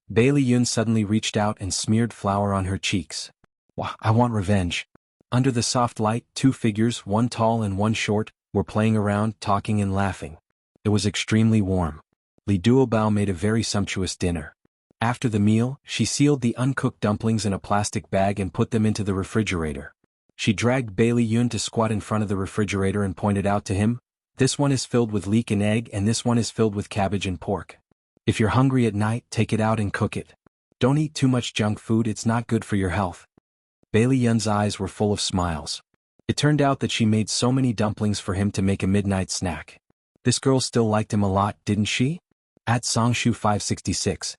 Bailey Yun suddenly reached out and smeared flour on her cheeks. "Wah, I want revenge." Under the soft light, two figures, one tall and one short, were playing around, talking and laughing. It was extremely warm. Li Duobao made a very sumptuous dinner. After the meal, she sealed the uncooked dumplings in a plastic bag and put them into the refrigerator. She dragged Bailey Yun to squat in front of the refrigerator and pointed out to him, "This one is filled with leek and egg and this one is filled with cabbage and pork. If you're hungry at night, take it out and cook it. Don't eat too much junk food, it's not good for your health." Bailey Yun's eyes were full of smiles. It turned out that she made so many dumplings for him to make a midnight snack. This girl still liked him a lot, didn't she? At Songshu 566.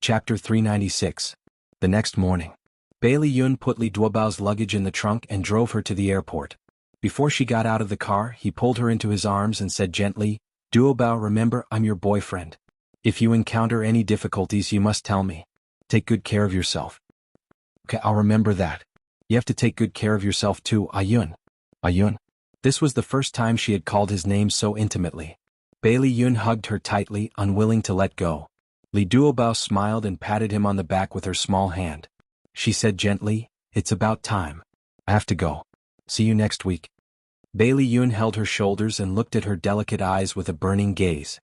Chapter 396. The next morning. Bailey Yun put Li Duobao's luggage in the trunk and drove her to the airport. Before she got out of the car, he pulled her into his arms and said gently, "Duobao, remember, I'm your boyfriend. If you encounter any difficulties you must tell me. Take good care of yourself." "Okay, I'll remember that. You have to take good care of yourself too, Ayun." Ayun. This was the first time she had called his name so intimately. Bailey Yun hugged her tightly, unwilling to let go. Li Duobao smiled and patted him on the back with her small hand. She said gently, "It's about time. I have to go. See you next week." Bailey Yun held her shoulders and looked at her delicate eyes with a burning gaze.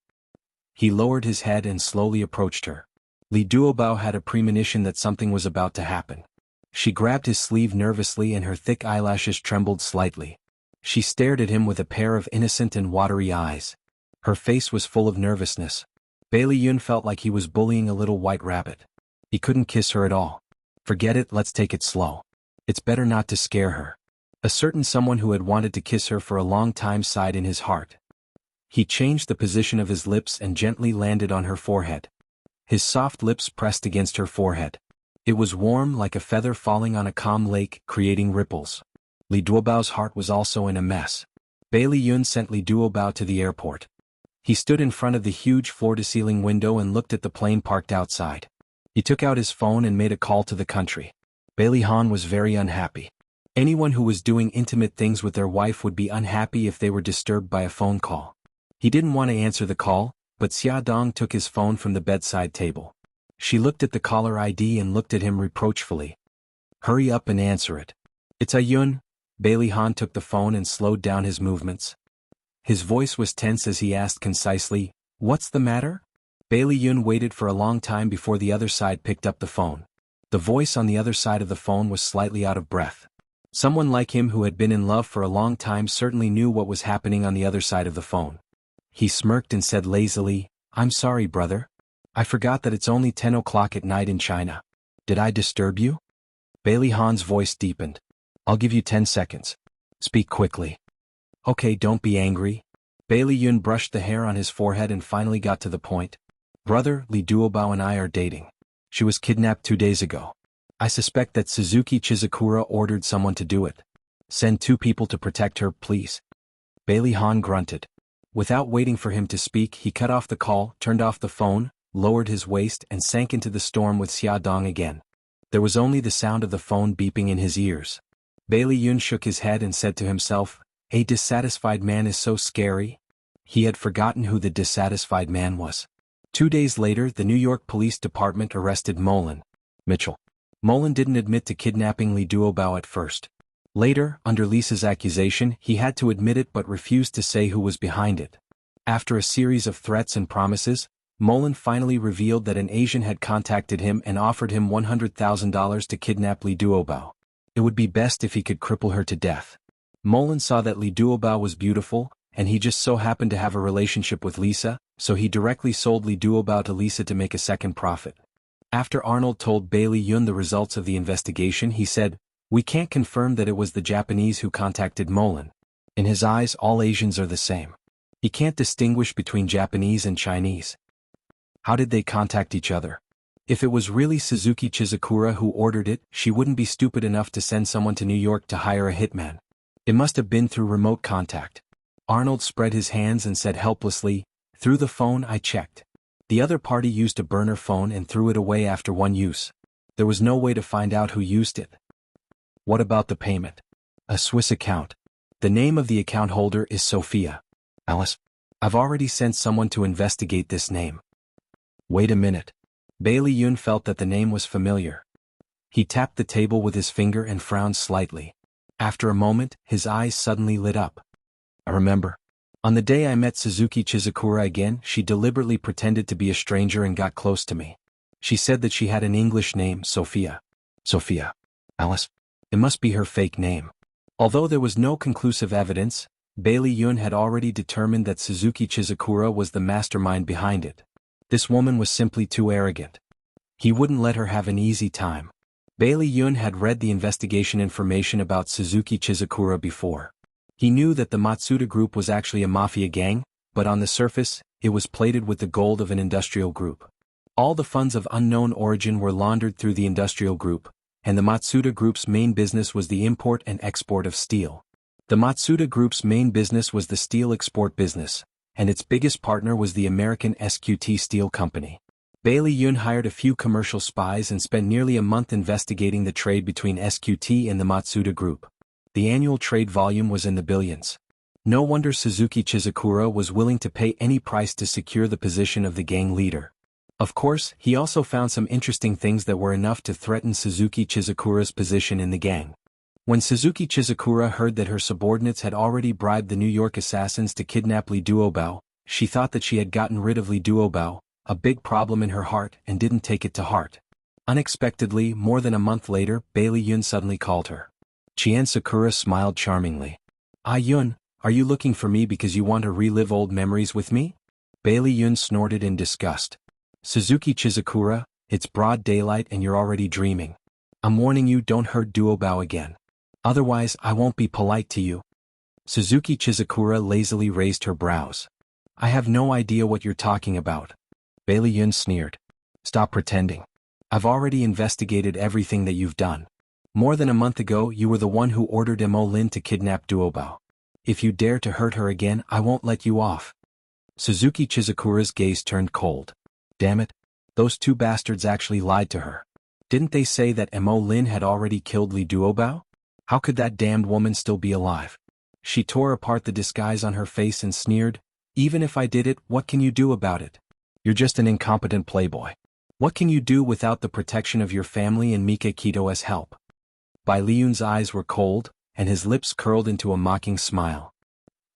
He lowered his head and slowly approached her. Li Duobao had a premonition that something was about to happen. She grabbed his sleeve nervously and her thick eyelashes trembled slightly. She stared at him with a pair of innocent and watery eyes. Her face was full of nervousness. Bailey Yun felt like he was bullying a little white rabbit. He couldn't kiss her at all. "Forget it, let's take it slow. It's better not to scare her." A certain someone who had wanted to kiss her for a long time sighed in his heart. He changed the position of his lips and gently landed on her forehead. His soft lips pressed against her forehead. It was warm like a feather falling on a calm lake, creating ripples. Li Duobao's heart was also in a mess. Bailey Yun sent Li Duobao to the airport. He stood in front of the huge floor-to-ceiling window and looked at the plane parked outside. He took out his phone and made a call to the country. Bailey Han was very unhappy. Anyone who was doing intimate things with their wife would be unhappy if they were disturbed by a phone call. He didn't want to answer the call, but Xia Dong took his phone from the bedside table. She looked at the caller ID and looked at him reproachfully. "Hurry up and answer it." "It's Ayun." Bailey Han took the phone and slowed down his movements. His voice was tense as he asked concisely, "What's the matter?" Bailey Yun waited for a long time before the other side picked up the phone. The voice on the other side of the phone was slightly out of breath. Someone like him who had been in love for a long time certainly knew what was happening on the other side of the phone. He smirked and said lazily, "I'm sorry, brother. I forgot that it's only 10 o'clock at night in China. Did I disturb you?" Bailey Han's voice deepened. "I'll give you 10 seconds. Speak quickly." "Okay, don't be angry." Bailey Yun brushed the hair on his forehead and finally got to the point. "Brother, Li Duobao and I are dating. She was kidnapped 2 days ago. I suspect that Suzuki Chizukura ordered someone to do it. Send 2 people to protect her, please." Bailey Han grunted. Without waiting for him to speak, he cut off the call, turned off the phone, lowered his waist and sank into the storm with Xia Dong again. There was only the sound of the phone beeping in his ears. Bailey Yun shook his head and said to himself, "A dissatisfied man is so scary." He had forgotten who the dissatisfied man was. 2 days later, the New York Police Department arrested Molen Mitchell. Molen didn't admit to kidnapping Li Duobao at first. Later, under Lisa's accusation, he had to admit it but refused to say who was behind it. After a series of threats and promises, Molen finally revealed that an Asian had contacted him and offered him $100,000 to kidnap Li Duobao. It would be best if he could cripple her to death. Molin saw that Li Duobao was beautiful, and he just so happened to have a relationship with Lisa, so he directly sold Li Duobao to Lisa to make a second profit. After Arnold told Bailey Yun the results of the investigation, he said, "We can't confirm that it was the Japanese who contacted Molin. In his eyes, all Asians are the same. He can't distinguish between Japanese and Chinese. How did they contact each other? If it was really Suzuki Chizukura who ordered it, she wouldn't be stupid enough to send someone to New York to hire a hitman. It must have been through remote contact." Arnold spread his hands and said helplessly, "Through the phone I checked. The other party used a burner phone and threw it away after one use. There was no way to find out who used it." "What about the payment?" "A Swiss account. The name of the account holder is Sophia. Alice. I've already sent someone to investigate this name." "Wait a minute." Bailey Yun felt that the name was familiar. He tapped the table with his finger and frowned slightly. After a moment, his eyes suddenly lit up. "I remember. On the day I met Suzuki Chizukura again, she deliberately pretended to be a stranger and got close to me. She said that she had an English name, Sophia." "Sophia. Alice. It must be her fake name." Although there was no conclusive evidence, Bailey Yun had already determined that Suzuki Chizukura was the mastermind behind it. This woman was simply too arrogant. He wouldn't let her have an easy time. Bailey Yun had read the investigation information about Suzuki Chizukura before. He knew that the Matsuda group was actually a mafia gang, but on the surface, it was plated with the gold of an industrial group. All the funds of unknown origin were laundered through the industrial group, and the Matsuda group's main business was the import and export of steel. The Matsuda group's main business was the steel export business, and its biggest partner was the American SQT Steel Company. Bailey Yun hired a few commercial spies and spent nearly a month investigating the trade between SQT and the Matsuda group. The annual trade volume was in the billions. No wonder Suzuki Chizukura was willing to pay any price to secure the position of the gang leader. Of course, he also found some interesting things that were enough to threaten Suzuki Chizukura's position in the gang. When Suzuki Chizukura heard that her subordinates had already bribed the New York assassins to kidnap Li Duobao, she thought that she had gotten rid of Li Duobao, a big problem in her heart, and didn't take it to heart. Unexpectedly, more than a month later, Bailey Yun suddenly called her. Chien Sakura smiled charmingly. "Ah Yun, are you looking for me because you want to relive old memories with me?" Bailey Yun snorted in disgust. "Suzuki Chizukura, it's broad daylight and you're already dreaming. I'm warning you, don't hurt Duobao again. Otherwise, I won't be polite to you." Suzuki Chizukura lazily raised her brows. "I have no idea what you're talking about." Bailey Yun sneered. "Stop pretending. I've already investigated everything that you've done. More than a month ago, you were the one who ordered Mo Lin to kidnap Duobao. If you dare to hurt her again, I won't let you off." Suzuki Chizukura's gaze turned cold. Damn it. Those two bastards actually lied to her. Didn't they say that Mo Lin had already killed Li Duobao? How could that damned woman still be alive? She tore apart the disguise on her face and sneered, "Even if I did it, what can you do about it? You're just an incompetent playboy. What can you do without the protection of your family and Mika Kito's help?" Bai Liyun's eyes were cold, and his lips curled into a mocking smile.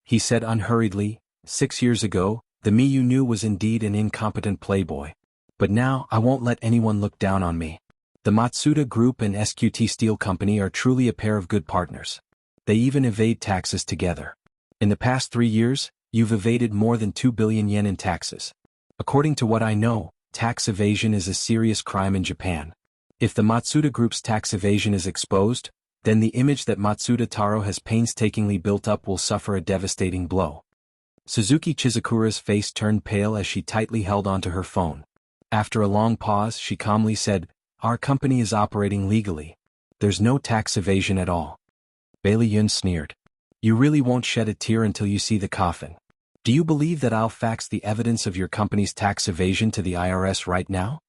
He said unhurriedly, 6 years ago, the me you knew was indeed an incompetent playboy. But now, I won't let anyone look down on me. The Matsuda Group and SQT Steel Company are truly a pair of good partners. They even evade taxes together. In the past 3 years, you've evaded more than 2 billion yen in taxes. According to what I know, tax evasion is a serious crime in Japan. If the Matsuda Group's tax evasion is exposed, then the image that Matsuda Taro has painstakingly built up will suffer a devastating blow. Suzuki Chizukura's face turned pale as she tightly held onto her phone. After a long pause, she calmly said, "Our company is operating legally. There's no tax evasion at all." Bailey Yun sneered. "You really won't shed a tear until you see the coffin. Do you believe that I'll fax the evidence of your company's tax evasion to the IRS right now?"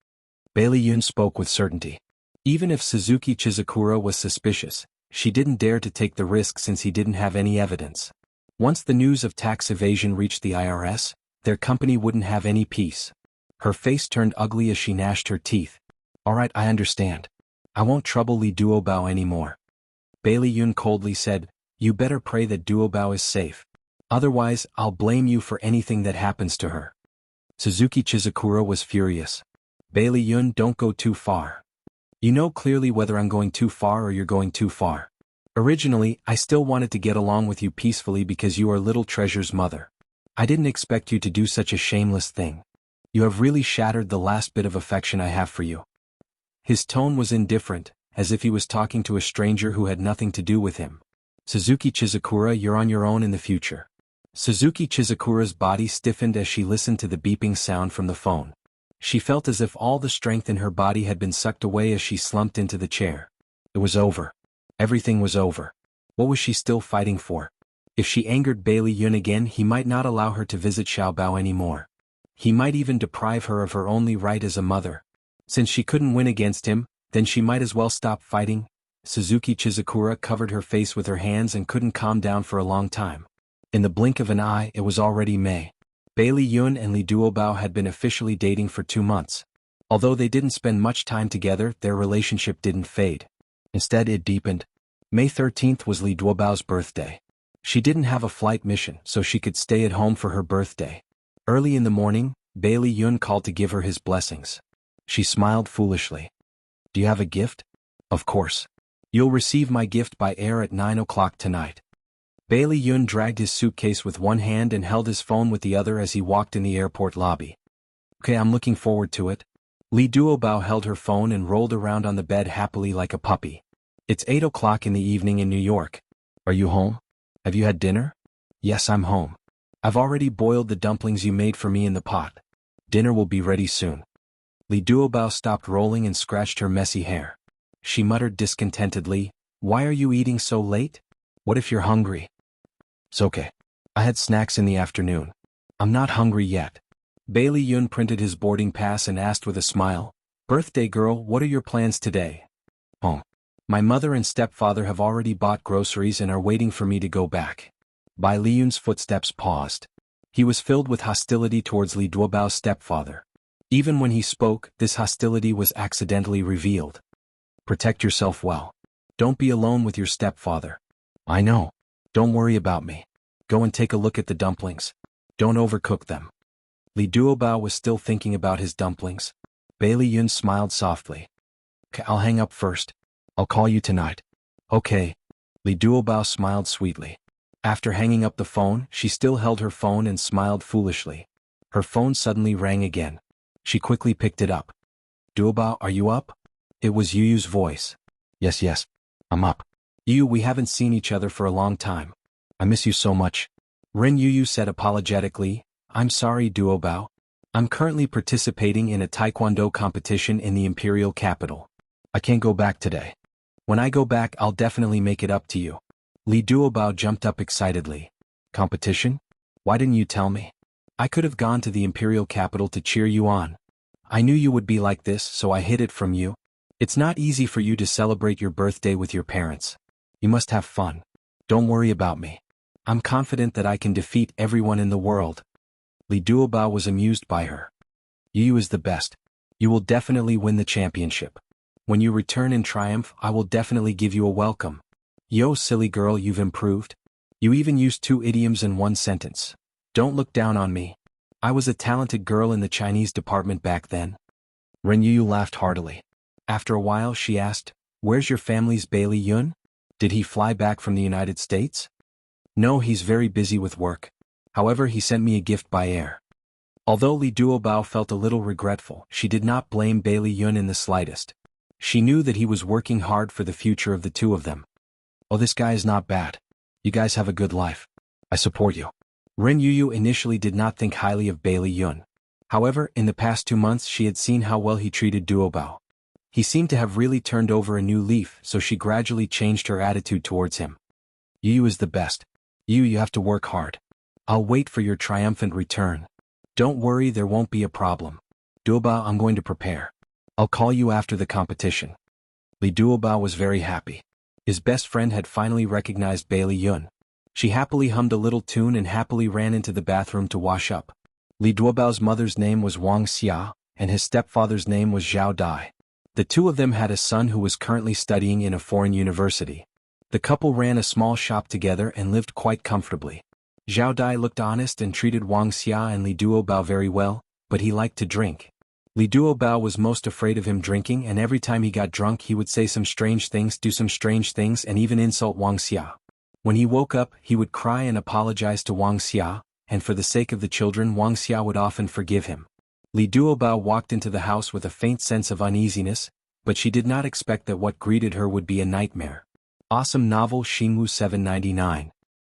Bailey Yun spoke with certainty. Even if Suzuki Chizukura was suspicious, she didn't dare to take the risk since he didn't have any evidence. Once the news of tax evasion reached the IRS, their company wouldn't have any peace. Her face turned ugly as she gnashed her teeth. "All right, I understand. I won't trouble Li Duobao anymore." Bailey Yun coldly said, "You better pray that Duobao is safe. Otherwise, I'll blame you for anything that happens to her." Suzuki Chizukura was furious. "Bailey Yun, don't go too far. You know clearly whether I'm going too far or you're going too far. Originally, I still wanted to get along with you peacefully because you are Little Treasure's mother. I didn't expect you to do such a shameless thing. You have really shattered the last bit of affection I have for you." His tone was indifferent, as if he was talking to a stranger who had nothing to do with him. "Suzuki Chizukura, you're on your own in the future." Suzuki Chizukura's body stiffened as she listened to the beeping sound from the phone. She felt as if all the strength in her body had been sucked away as she slumped into the chair. It was over. Everything was over. What was she still fighting for? If she angered Bailey Yun again, he might not allow her to visit Xiaobao anymore. He might even deprive her of her only right as a mother. Since she couldn't win against him, then she might as well stop fighting. Suzuki Chizukura covered her face with her hands and couldn't calm down for a long time. In the blink of an eye, it was already May. Bailey Yun and Li Duobao had been officially dating for 2 months. Although they didn't spend much time together, their relationship didn't fade. Instead, it deepened. May 13th was Li Duobao's birthday. She didn't have a flight mission, so she could stay at home for her birthday. Early in the morning, Bailey Yun called to give her his blessings. She smiled foolishly. "Do you have a gift?" "Of course. You'll receive my gift by air at 9 o'clock tonight." Bailey Yun dragged his suitcase with one hand and held his phone with the other as he walked in the airport lobby. "Okay, I'm looking forward to it." Li Duobao held her phone and rolled around on the bed happily like a puppy. "It's 8 o'clock in the evening in New York. Are you home? Have you had dinner?" "Yes, I'm home. I've already boiled the dumplings you made for me in the pot. Dinner will be ready soon." Li Duobao stopped rolling and scratched her messy hair. She muttered discontentedly, "Why are you eating so late? What if you're hungry?" "It's okay. I had snacks in the afternoon. I'm not hungry yet." Bailey Yun printed his boarding pass and asked with a smile, "Birthday girl, what are your plans today?" "Home. My mother and stepfather have already bought groceries and are waiting for me to go back." Bai Liyun's footsteps paused. He was filled with hostility towards Li Duobao's stepfather. Even when he spoke, this hostility was accidentally revealed. "Protect yourself well. Don't be alone with your stepfather." "I know. Don't worry about me. Go and take a look at the dumplings. Don't overcook them." Li Duobao was still thinking about his dumplings. Bailey Yun smiled softly. "Okay, I'll hang up first. I'll call you tonight." "Okay." Li Duobao smiled sweetly. After hanging up the phone, she still held her phone and smiled foolishly. Her phone suddenly rang again. She quickly picked it up. "Duobao, are you up?" It was Yu's voice. Yes, I'm up." "Yu, we haven't seen each other for a long time. I miss you so much." Ren Yu said apologetically, "I'm sorry, Duobao. I'm currently participating in a taekwondo competition in the imperial capital. I can't go back today. When I go back, I'll definitely make it up to you." Li Duobao jumped up excitedly. "Competition? Why didn't you tell me? I could have gone to the imperial capital to cheer you on. I knew you would be like this, so I hid it from you. It's not easy for you to celebrate your birthday with your parents. You must have fun. Don't worry about me. I'm confident that I can defeat everyone in the world." Li Duobao was amused by her. "Yu is the best. You will definitely win the championship. When you return in triumph, I will definitely give you a welcome. Yo, silly girl, you've improved. You even used 2 idioms in 1 sentence. Don't look down on me. I was a talented girl in the Chinese department back then." Ren Yu laughed heartily. After a while she asked, "Where's your family's Bailey Yun? Did he fly back from the United States?" "No, he's very busy with work. However, he sent me a gift by air." Although Li Duobao felt a little regretful, she did not blame Bailey Yun in the slightest. She knew that he was working hard for the future of the two of them. "Oh, this guy is not bad. You guys have a good life. I support you." Ren Yu initially did not think highly of Bailey Yun. However, in the past 2 months she had seen how well he treated Duobao. He seemed to have really turned over a new leaf, so she gradually changed her attitude towards him. "Yu is the best. You have to work hard. I'll wait for your triumphant return. Don't worry, there won't be a problem. Duobao, I'm going to prepare. I'll call you after the competition." Li Duobao was very happy. His best friend had finally recognized Bailey Yun. She happily hummed a little tune and happily ran into the bathroom to wash up. Li Duobao's mother's name was Wuxia, and his stepfather's name was Zhao Dai. The two of them had a son who was currently studying in a foreign university. The couple ran a small shop together and lived quite comfortably. Zhao Dai looked honest and treated Wuxia and Li Duobao very well, but he liked to drink. Li Duobao was most afraid of him drinking, and every time he got drunk he would say some strange things, do some strange things, and even insult Wang Xia. When he woke up, he would cry and apologize to Wang Xia, and for the sake of the children Wang Xia would often forgive him. Li Duobao walked into the house with a faint sense of uneasiness, but she did not expect that what greeted her would be a nightmare. Awesome novel Xingwu 799.